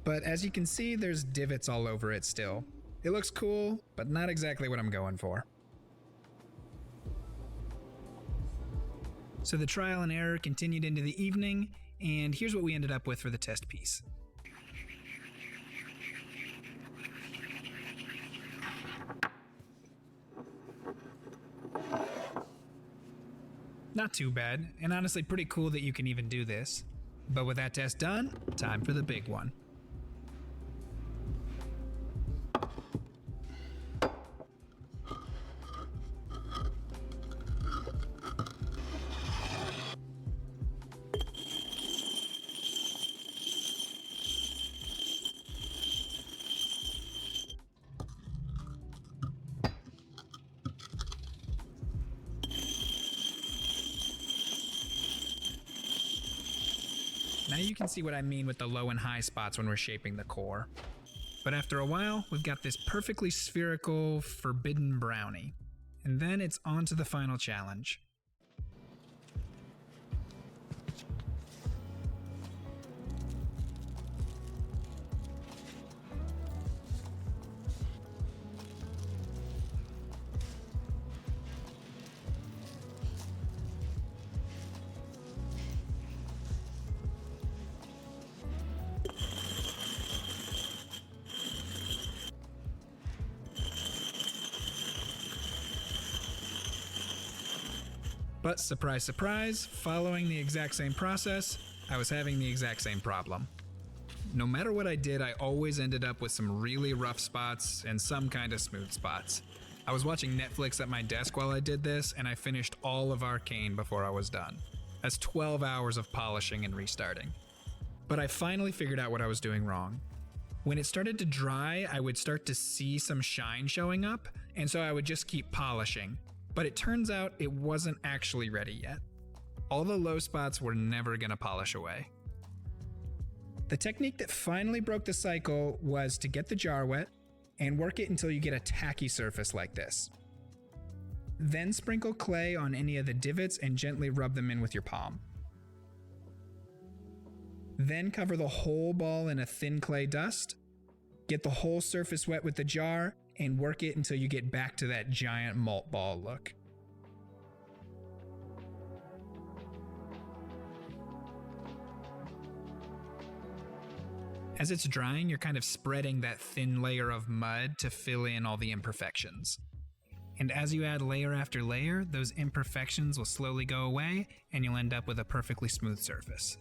But as you can see, there's divots all over it still. It looks cool, but not exactly what I'm going for. So the trial and error continued into the evening, and here's what we ended up with for the test piece. Not too bad, and honestly pretty cool that you can even do this. But with that test done, time for the big one. Now you can see what I mean with the low and high spots when we're shaping the core. But after a while, we've got this perfectly spherical, forbidden brownie. And then it's on to the final challenge. But surprise, surprise, following the exact same process, I was having the exact same problem. No matter what I did, I always ended up with some really rough spots and some kind of smooth spots. I was watching Netflix at my desk while I did this, and I finished all of Arcane before I was done. That's 12 hours of polishing and restarting. But I finally figured out what I was doing wrong. When it started to dry, I would start to see some shine showing up, and so I would just keep polishing. But it turns out it wasn't actually ready yet. All the low spots were never gonna polish away. The technique that finally broke the cycle was to get the jar wet and work it until you get a tacky surface like this. Then sprinkle clay on any of the divots and gently rub them in with your palm. Then cover the whole ball in a thin clay dust, get the whole surface wet with the jar, and work it until you get back to that giant malt ball look. As it's drying, you're kind of spreading that thin layer of mud to fill in all the imperfections. And as you add layer after layer, those imperfections will slowly go away, and you'll end up with a perfectly smooth surface.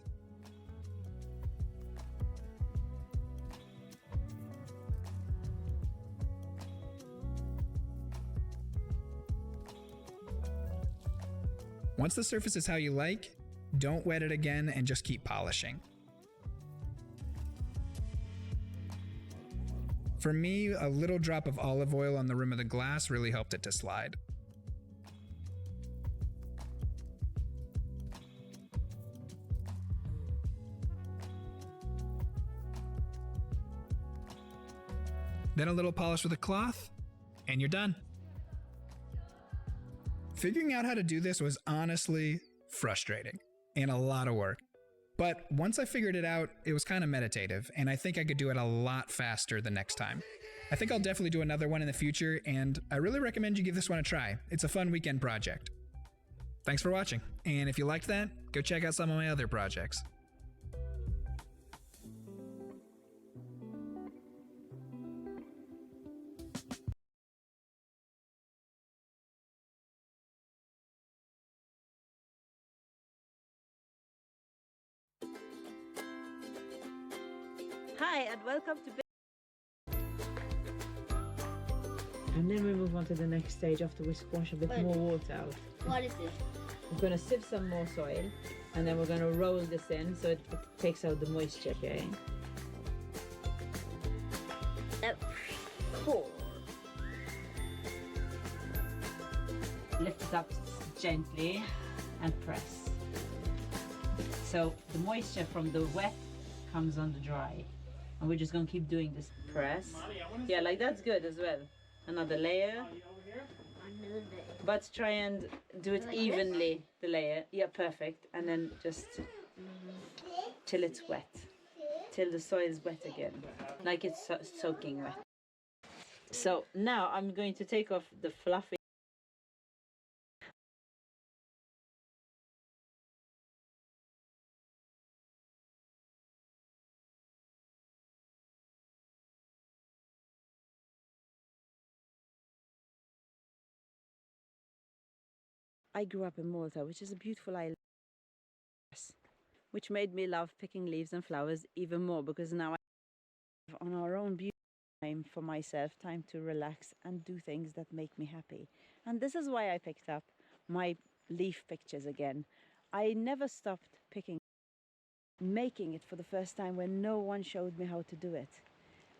Once the surface is how you like, don't wet it again and just keep polishing. For me, a little drop of olive oil on the rim of the glass really helped it to slide. Then a little polish with a cloth, and you're done. Figuring out how to do this was honestly frustrating and a lot of work. But once I figured it out, it was kind of meditative, and I think I could do it a lot faster the next time. I think I'll definitely do another one in the future, and I really recommend you give this one a try. It's a fun weekend project. Thanks for watching, and if you liked that, go check out some of my other projects. Hi, and welcome to... And then we move on to the next stage after we squash a bit more water out. What is it? We're going to sieve some more soil, and then we're going to roll this in so it takes out the moisture, okay? Cool. Lift it up gently and press. So the moisture from the wet comes on the dry. And we're just going to keep doing this press. Yeah, like that's good as well. Another layer. But try and do it evenly, the layer. Yeah, perfect. And then just till it's wet. till the soil is wet again, like it's soaking wet. So now I'm going to take off the fluffy. I grew up in Malta, which is a beautiful island, which made me love picking leaves and flowers even more, because now I have on our own beautiful time for myself, time to relax and do things that make me happy. And this is why I picked up my leaf pictures again. I never stopped making it for the first time when no one showed me how to do it.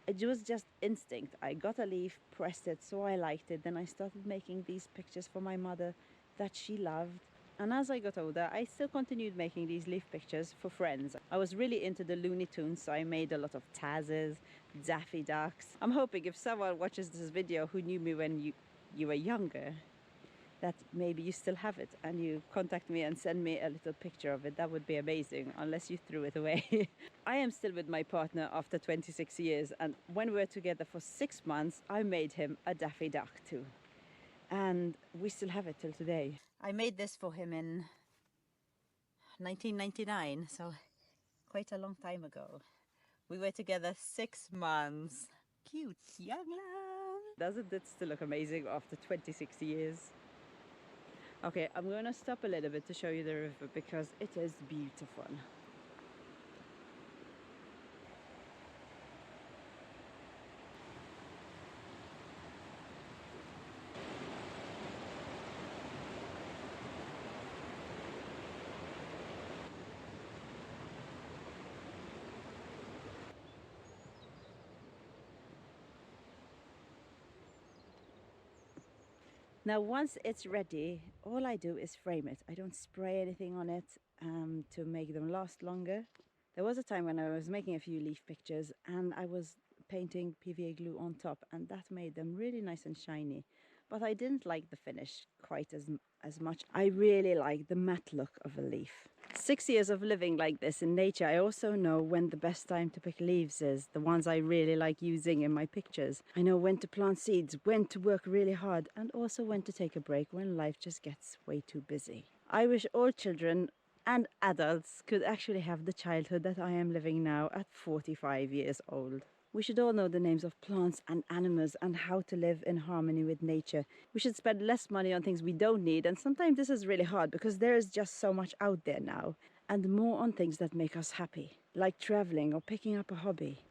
It was just instinct. I got a leaf, pressed it, so I liked it. Then I started making these pictures for my mother that she loved. And as I got older, I still continued making these leaf pictures for friends. I was really into the Looney Tunes, so I made a lot of Tazzes, Daffy Ducks. I'm hoping if someone watches this video who knew me when you were younger, that maybe you still have it and you contact me and send me a little picture of it. That would be amazing, unless you threw it away. I am still with my partner after 26 years, and when we were together for 6 months, I made him a Daffy Duck too. And we still have it till today. I made this for him in 1999, so quite a long time ago. We were together 6 months. Cute young love. Doesn't it still look amazing after 26 years? Okay, I'm going to stop a little bit to show you the river because it is beautiful. Now once it's ready, all I do is frame it. I don't spray anything on it to make them last longer. There was a time when I was making a few leaf pictures and I was painting PVA glue on top, and that made them really nice and shiny. But I didn't like the finish quite as much. I really like the matte look of a leaf. 6 years of living like this in nature, I also know when the best time to pick leaves is, the ones I really like using in my pictures. I know when to plant seeds, when to work really hard, and also when to take a break when life just gets way too busy. I wish all children and adults could actually have the childhood that I am living now at 45 years old. We should all know the names of plants and animals and how to live in harmony with nature. We should spend less money on things we don't need, and sometimes this is really hard because there is just so much out there now, and more on things that make us happy, like traveling or picking up a hobby.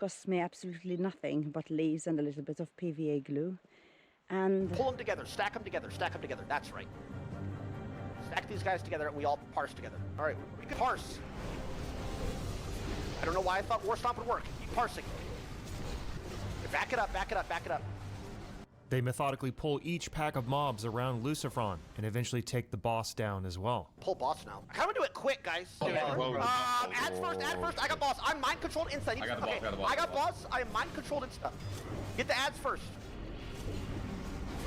costs me absolutely nothing but leaves and a little bit of PVA glue. And Pull them together, stack them together, stack them together. That's right. Stack these guys together and we all parse together. All right, we can parse. I don't know why I thought War Stomp would work. Keep parsing. Back it up, back it up, back it up. They methodically pull each pack of mobs around Lucifron and eventually take the boss down as well. Pull boss now. How do we do it quick, guys? Ads first, ads first. I got boss. I'm mind controlled inside. I got the boss, I got the boss. I got boss. I am mind controlled inside. Get the ads first.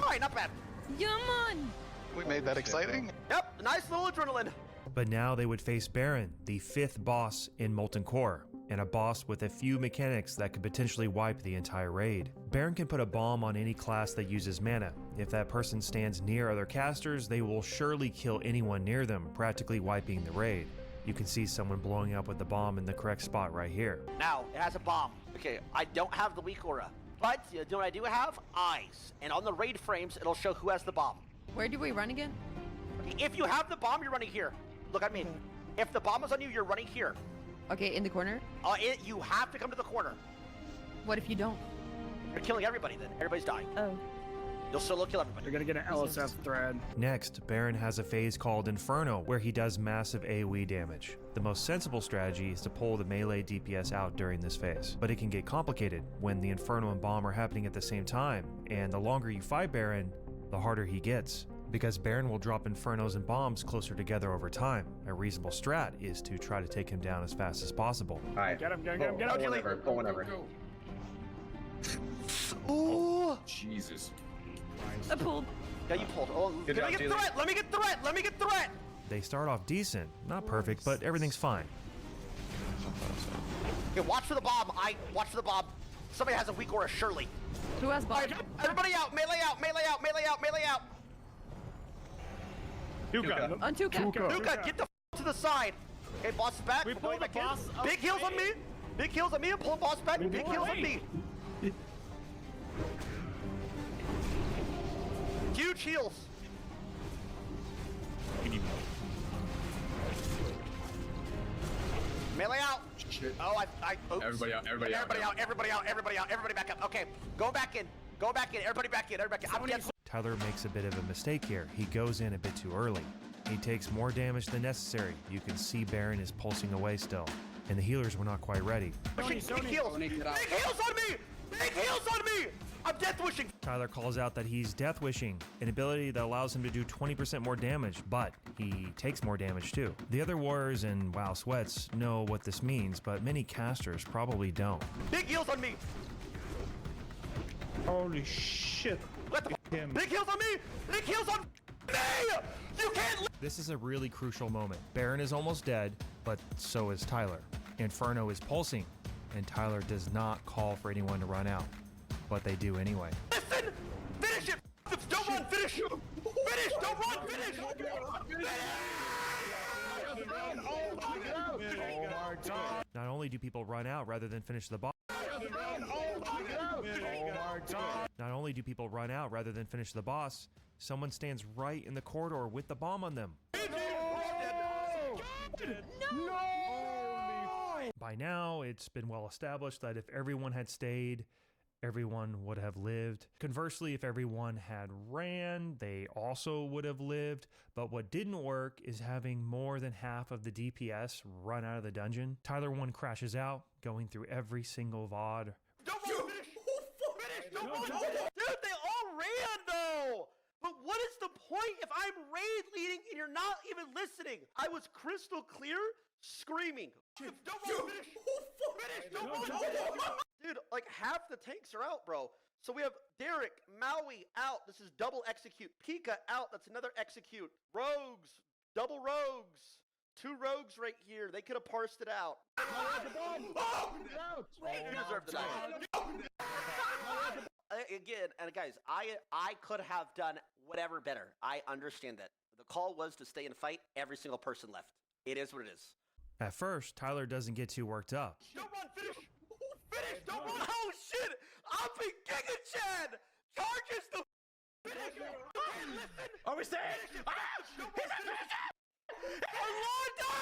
All right, not bad. Yaman! We made that exciting. Yep, nice little adrenaline. But now they would face Baron, the 5th boss in Molten Core, and a boss with a few mechanics that could potentially wipe the entire raid. Baron can put a bomb on any class that uses mana. If that person stands near other casters, they will surely kill anyone near them, practically wiping the raid. You can see someone blowing up with the bomb in the correct spot right here. Now, it has a bomb. Okay, I don't have the weak aura, but you know what I do have? Eyes. And on the raid frames, it'll show who has the bomb. Where do we run again? If you have the bomb, you're running here. Look at me. If the bomb is on you, you're running here. Okay, in the corner? You have to come to the corner. What if you don't? You're killing everybody then. Everybody's dying. Oh. You'll solo kill everybody. You're gonna get an LSF thread. Next, Baron has a phase called Inferno, where he does massive AoE damage. The most sensible strategy is to pull the melee DPS out during this phase, but it can get complicated when the Inferno and Bomb are happening at the same time, and the longer you fight Baron, the harder he gets. Because Baron will drop Infernos and Bombs closer together over time. A reasonable strat is to try to take him down as fast as possible. Alright. Get him, get him, get him. Go whenever. Ooh! Jesus. I pulled. Yeah, you pulled. Oh, Good let me job, get Julie. threat! Let me get threat! Let me get threat! They start off decent, not perfect, but everything's fine. Okay, watch for the bomb. Watch for the bomb. Somebody has a weak aura, surely. Who has bomb? All right, everybody out! Melee out! Melee out! Melee out! Melee out! Tuka. On Tuka. Luca, get the to the side. Okay, boss is back. We We're pull going the back in. boss up Big heals on me. Big heals on me. I'm pulling boss back. Big heals on me. Huge heals. Melee out. Shit. Oh, oops. Everybody out, everybody out. Everybody out, everybody out, everybody out, everybody back up. Okay, go back in. Go back in. Everybody back in. Everybody back in. I'm dead. Tyler makes a bit of a mistake here. He goes in a bit too early. He takes more damage than necessary. You can see Baron is pulsing away still, and the healers were not quite ready. Big heals. Big heals on me. Big heals on me. I'm death wishing. Tyler calls out that he's death wishing, an ability that allows him to do 20% more damage, but he takes more damage too. The other warriors and WoW Sweats know what this means, but many casters probably don't. Big heals on me. Holy shit. What the Big heals on me. Big heals on me. You can't. This is a really crucial moment. Baron is almost dead, but so is Tyler. Inferno is pulsing, and Tyler does not call for anyone to run out, but they do anyway. Listen! Finish it! Don't run! Finish! Finish! Don't run! Finish! Not only do people run out rather than finish the boss. Not only do people run out rather than finish the boss, someone stands right in the corridor with the bomb on them. No! By now, it's been well established that if everyone had stayed, everyone would have lived. Conversely, if everyone had ran, they also would have lived. But what didn't work is having more than half of the DPS run out of the dungeon. Tyler 1 crashes out, going through every single VOD. Don't run! Finish! Finish! Don't run! Dude, they all ran though! But what is the point if I'm raid leading and you're not even listening? I was crystal clear, screaming. Don't run! Finish! Finish! Don't run! Dude, like half the tanks are out, bro. So we have Derek, Maui out. This is double execute. Pika out. That's another execute. Rogues, double rogues. 2 rogues right here. They could have parsed it out. You deserve the knife. Again, and guys, I could have done whatever better. I understand that. The call was to stay and fight. Every single person left. It is what it is. At first, Tyler doesn't get too worked up. Don't run, finish! Finish! Don't run! Oh shit! I'm in Giga Chad! Charges the finish! Listen! Are we staying? He's a finish! Orlando!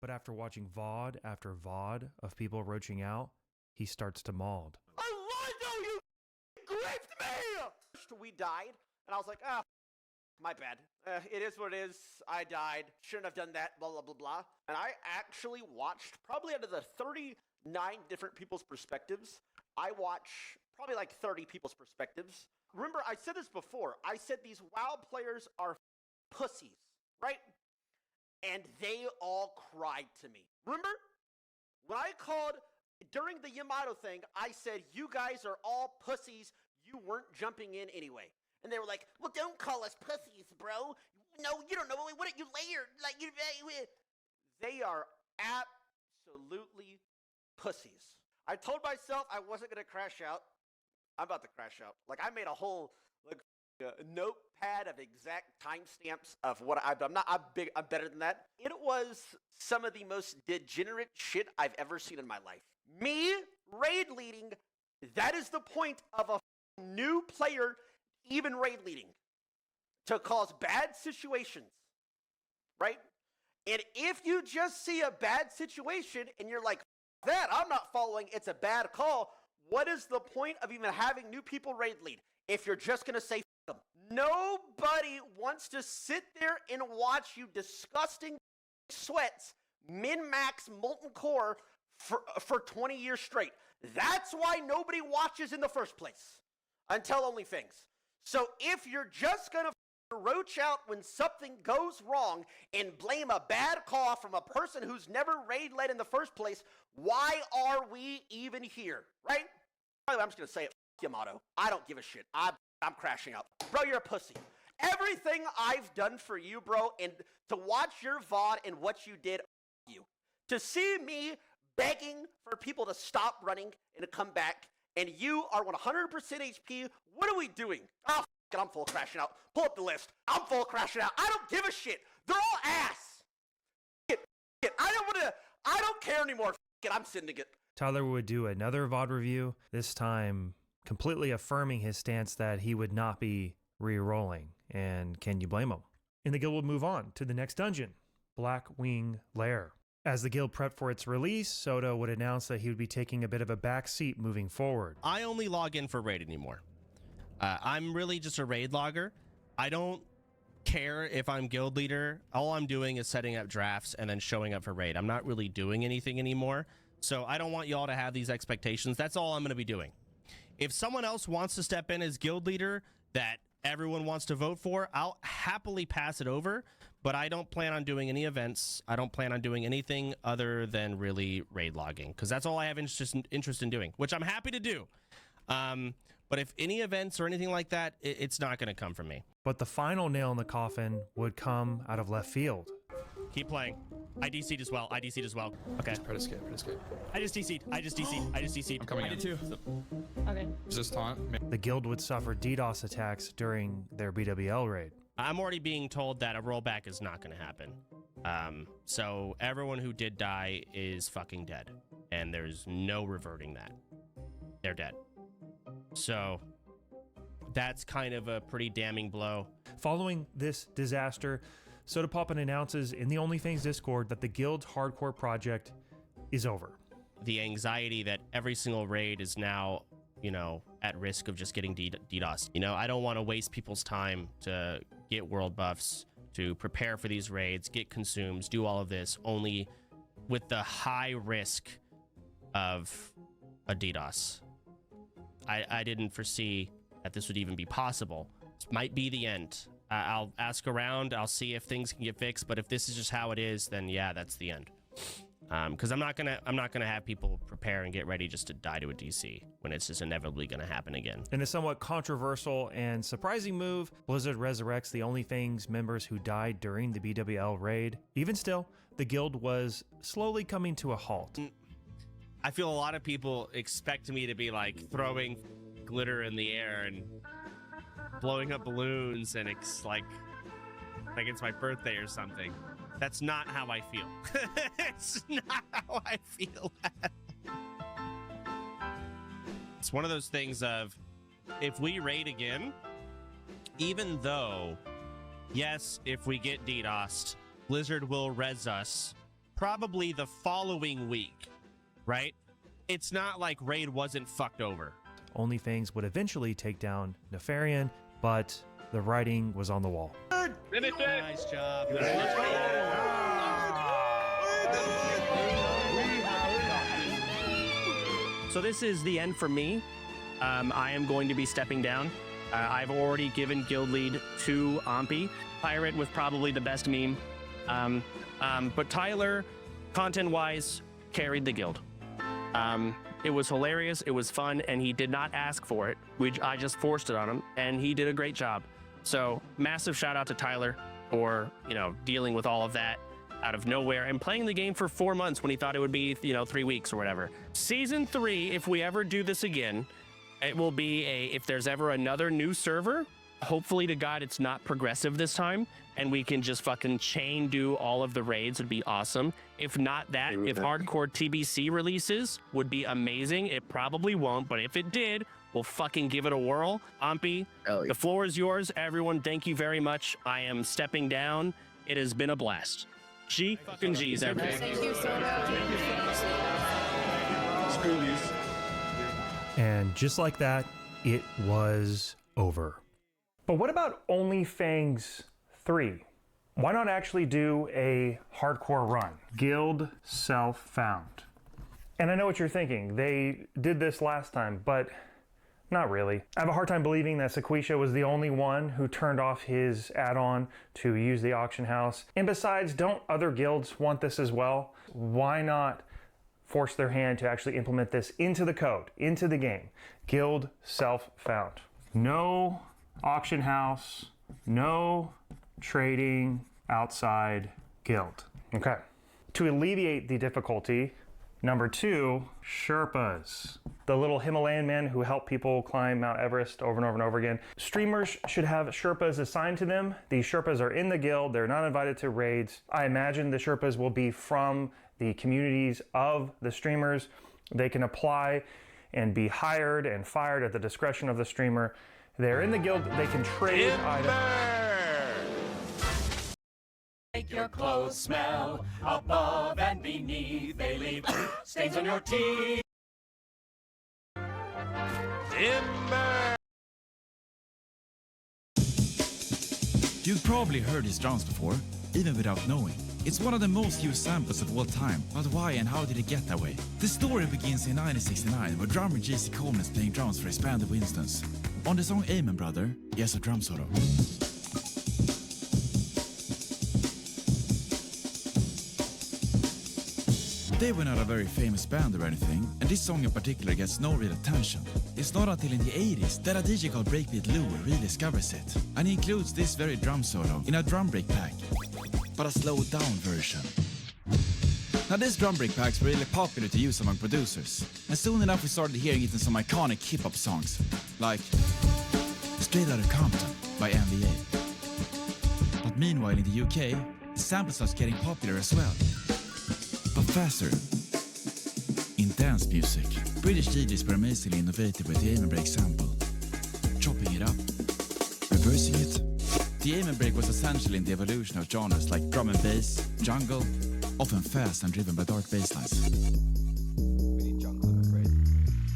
But after watching VOD after VOD of people roaching out, he starts to mauled. Armando, you griefed me! We died, and I was like, ah, my bad. It is what it is. I died. Shouldn't have done that, blah, blah, blah, blah. And I actually watched, probably out of the 39 different people's perspectives, I watch probably like 30 people's perspectives. Remember, I said this before. I said these WoW players are pussies, right? And they all cried to me. Remember? When I called, during the Yamato thing, I said, you guys are all pussies. You weren't jumping in anyway. And they were like, well, don't call us pussies, bro. No, you don't know. What you layered? Like, they are absolutely pussies. I told myself I wasn't going to crash out. I'm about to crash out. Like, I made a whole notepad of exact timestamps of what I've done. I'm better than that. It was some of the most degenerate shit I've ever seen in my life. Me raid leading, that is the point of a new player even raid leading, to cause bad situations, right? And if you just see a bad situation and you're like, that, I'm not following, it's a bad call, what is the point of even having new people raid lead if you're just going to say them? Nobody wants to sit there and watch you disgusting sweats min-max molten core for 20 years straight. That's why nobody watches in the first place until OnlyFans. So if you're just going to roach out when something goes wrong and blame a bad call from a person who's never raid led in the first place, why are we even here, right? I'm just going to say it, Yamato. I don't give a shit. I'm crashing out. Bro, you're a pussy. Everything I've done for you, bro, and to watch your VOD and what you did, you. To see me begging for people to stop running and to come back, and you are 100% HP, what are we doing? Oh, it, I'm full crashing out. Pull up the list. I'm full crashing out. I don't give a shit. They're all ass. I don't care anymore. I'm sending it. Tyler would do another VOD review, this time completely affirming his stance that he would not be re-rolling. And can you blame him? And the guild would move on to the next dungeon, Black Wing Lair. As the guild prepped for its release, Soda would announce that he would be taking a bit of a back seat moving forward. I only log in for raid anymore. I'm really just a raid logger. I don't care if I'm guild leader. All I'm doing is setting up drafts and then showing up for raid. I'm not really doing anything anymore. So I don't want y'all to have these expectations. That's all I'm going to be doing. If someone else wants to step in as guild leader that everyone wants to vote for, I'll happily pass it over. But I don't plan on doing any events. I don't plan on doing anything other than really raid logging, because that's all I have interest in doing, which I'm happy to do. But if any events or anything like that, it's not going to come from me. But the final nail in the coffin would come out of left field. Keep playing. I DC'd as well. Okay. Pretty scared. I just DC'd. I'm coming in. I did too. Okay. Is this taunt? The guild would suffer DDoS attacks during their BWL raid. I'm already being told that a rollback is not going to happen. So everyone who did die is fucking dead. And there's no reverting that. They're dead. So that's kind of a pretty damning blow. Following this disaster, SodaPoppin announces in the OnlyFans Discord that the guild's hardcore project is over. The anxiety that every single raid is now, at risk of just getting DDoS. I don't want to waste people's time to get world buffs, to prepare for these raids, get consumes, do all of this, only with the high risk of a DDoS. I didn't foresee that this would even be possible. This might be the end. I'll ask around, I'll see if things can get fixed, but if this is just how it is, then yeah, that's the end. Because I'm not gonna have people prepare and get ready just to die to a DC when it's just inevitably gonna happen again. In a somewhat controversial and surprising move, Blizzard resurrects the OnlyFans members who died during the BWL raid. Even still, the guild was slowly coming to a halt. I feel a lot of people expect me to be like throwing glitter in the air and blowing up balloons, and it's like it's my birthday or something. That's not how I feel. It's not how I feel. It's one of those things of, if we raid again, even though, yes, if we get DDoSed, Blizzard will res us probably the following week, right? It's not like Raid wasn't fucked over. Only Fangs would eventually take down Nefarian, but the writing was on the wall. Nice job. So this is the end for me. I am going to be stepping down. I've already given guild lead to Ampy. Pirate was probably the best meme. But Tyler, content-wise, carried the guild. It was hilarious, it was fun, and he did not ask for it. I just forced it on him, and he did a great job. So massive shout out to Tyler for, dealing with all of that out of nowhere and playing the game for 4 months when he thought it would be, 3 weeks or whatever. Season 3, if we ever do this again, it will be if there's ever another new server, hopefully to God it's not progressive this time, and we can just fucking chain do all of the raids, would be awesome. If not that, if hardcore TBC releases, would be amazing. It probably won't, but if it did, we'll fucking give it a whirl. Ampy, the floor is yours. Everyone, thank you very much. I am stepping down. It has been a blast. G fucking G's, everyone. Thank you so much. Screw these. And just like that, it was over. But what about OnlyFangs 3? Why not actually do a hardcore run? Guild self-found. And I know what you're thinking. They did this last time, but not really. I have a hard time believing that Sequisha was the only one who turned off his add-on to use the auction house. And besides, don't other guilds want this as well? Why not force their hand to actually implement this into the code, into the game? Guild self-found. No auction house, no trading outside guild. Okay. To alleviate the difficulty, number 2, Sherpas. The little Himalayan men who help people climb Mount Everest over and over and over again. Streamers should have Sherpas assigned to them. These Sherpas are in the guild. They're not invited to raids. I imagine the Sherpas will be from the communities of the streamers. They can apply and be hired and fired at the discretion of the streamer. They're in the guild. They can trade items. Make your clothes smell above and beneath. They leave stains on your teeth. Timber! You've probably heard these drums before, even without knowing. It's one of the most used samples of all time, but why and how did it get that way? The story begins in 1969, where drummer J.C. Coleman is playing drums for his band the Winstons. On the song Amen Brother, he has a drum solo. They were not a very famous band or anything, and this song in particular gets no real attention. It's not until in the 80s that a DJ called Breakbeat Lou really discovers it, and he includes this very drum solo in a drum break pack, but a slowed down version. Now this drum break pack's really popular to use among producers, and soon enough we started hearing it in some iconic hip-hop songs, like Straight Outta Compton by NVA. But meanwhile in the UK, the sample starts getting popular as well. But faster. In dance music, British DJs were amazingly innovative with the aim and break sample. Chopping it up, reversing it. The aim and break was essential in the evolution of genres like drum and bass, jungle, often fast and driven by dark bass lines.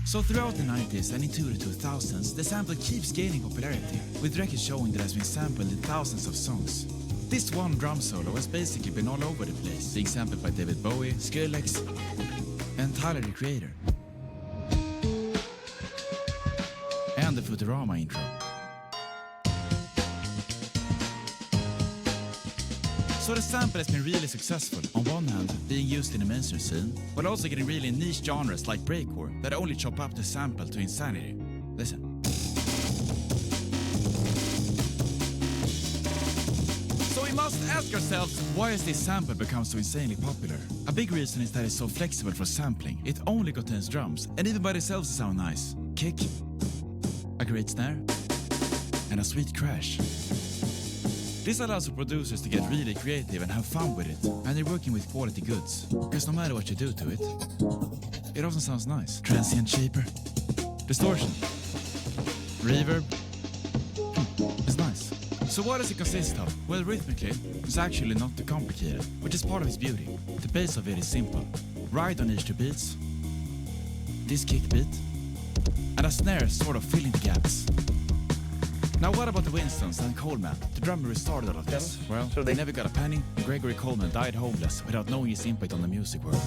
So throughout the 90s and into the 2000s, the sample keeps gaining popularity, with records showing that it has been sampled in thousands of songs. This one drum solo has basically been all over the place, being sampled by David Bowie, Skrillex, and Tyler, the Creator. And the Futurama intro. So the sample has been really successful, on one hand being used in the mainstream scene, but also getting really niche genres like breakcore that only chop up the sample to insanity. Listen. So we must ask ourselves, why has this sample become so insanely popular? A big reason is that it's so flexible for sampling. It only contains drums, and even by themselves it sounds nice. Kick, a great snare, and a sweet crash. This allows for producers to get really creative and have fun with it, and they're working with quality goods. Because no matter what you do to it, it often sounds nice. Transient shaper, distortion, reverb, it's nice. So what does it consist of? Well, rhythmically, it's actually not too complicated, which is part of its beauty. The base of it is simple. Ride on each two beats, this kick beat, and a snare sort of filling the gaps. Now what about the Winstons and Coleman, the drummer who started all of this? Well, they never got a penny, and Gregory Coleman died homeless without knowing his impact on the music world.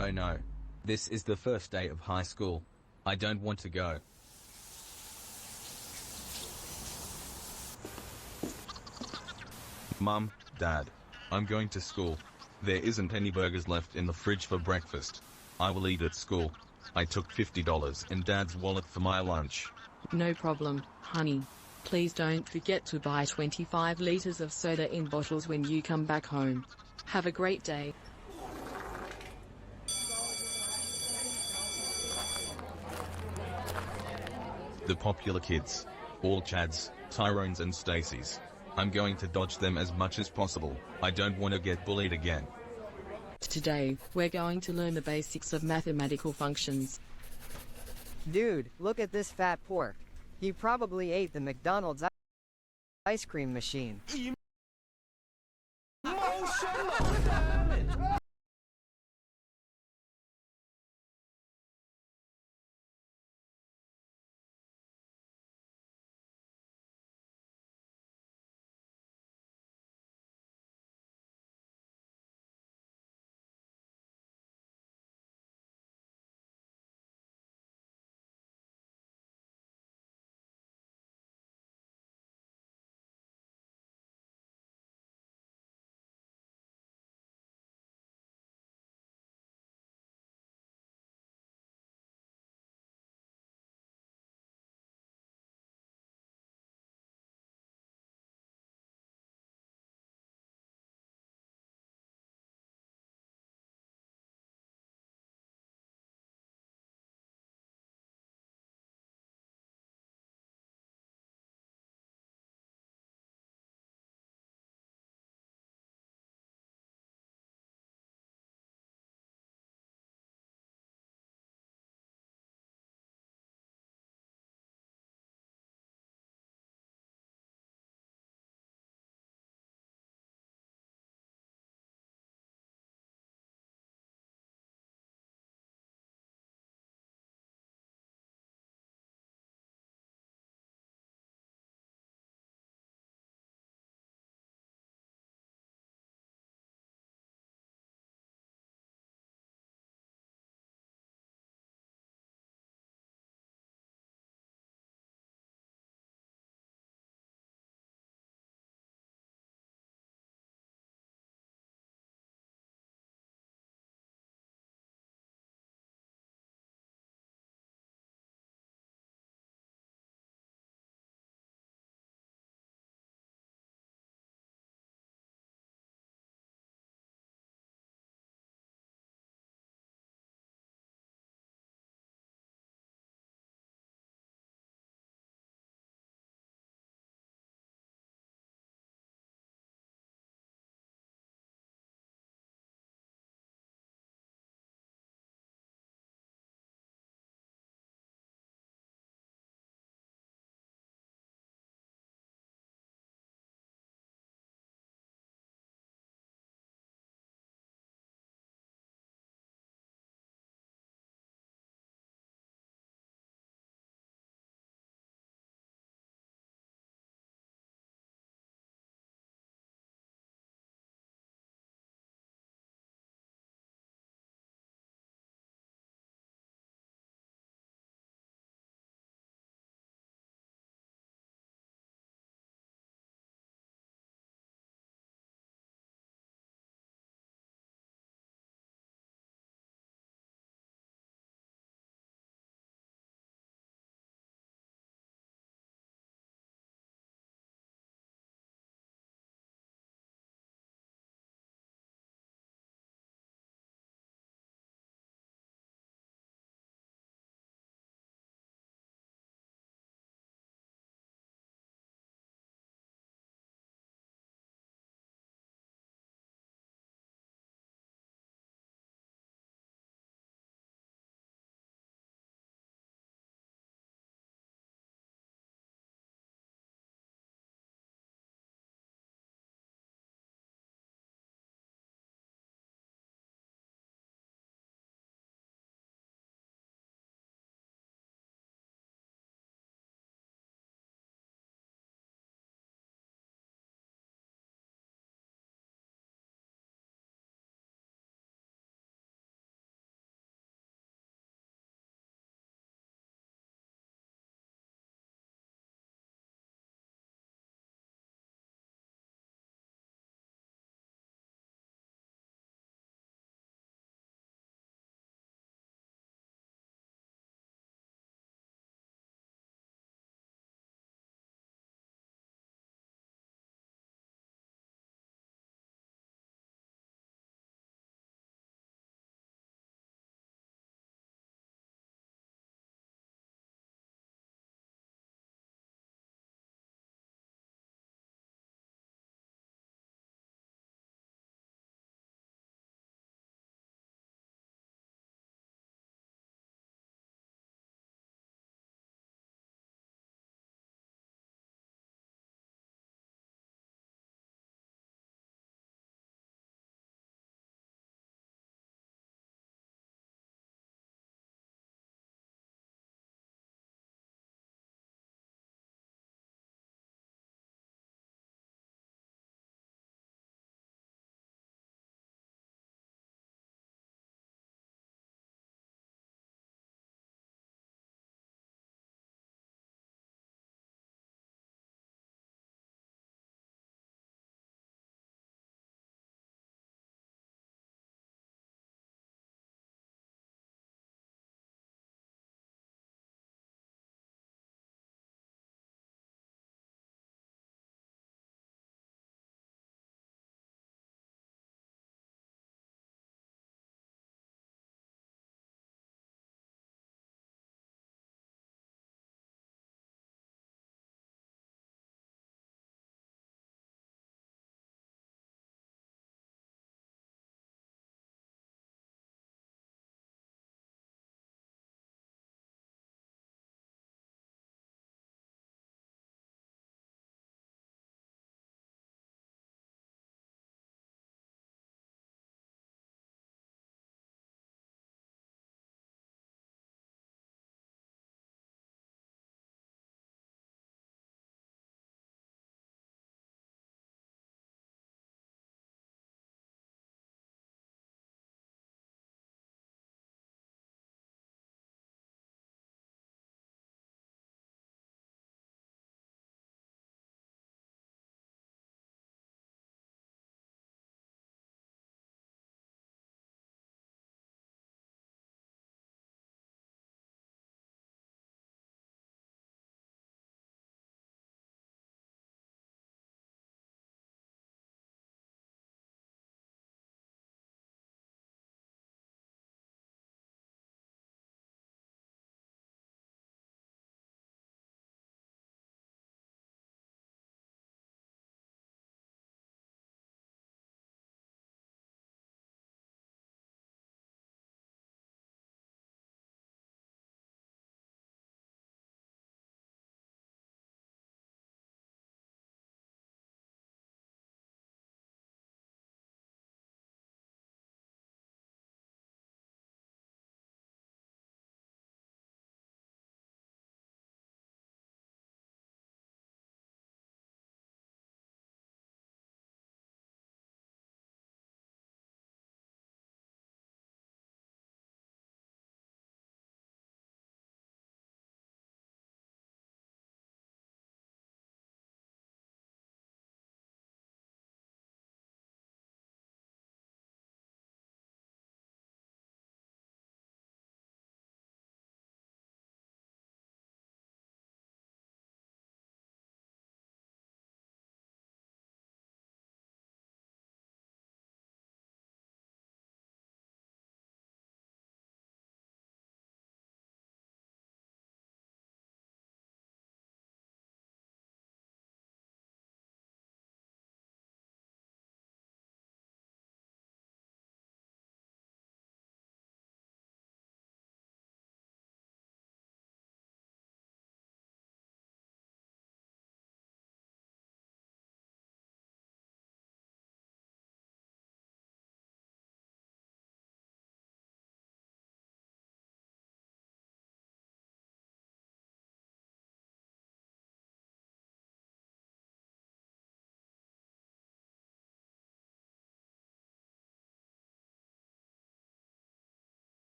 Oh no. This is the first day of high school. I don't want to go. Mom, Dad, I'm going to school. There isn't any burgers left in the fridge for breakfast. I will eat at school. I took $50 in Dad's wallet for my lunch. No problem, honey. Please don't forget to buy 25 liters of soda in bottles when you come back home. Have a great day. The popular kids. All Chads, Tyrones and Stacys. I'm going to dodge them as much as possible. I don't want to get bullied again. Today, we're going to learn the basics of mathematical functions. Dude, look at this fat pork. He probably ate the McDonald's ice cream machine.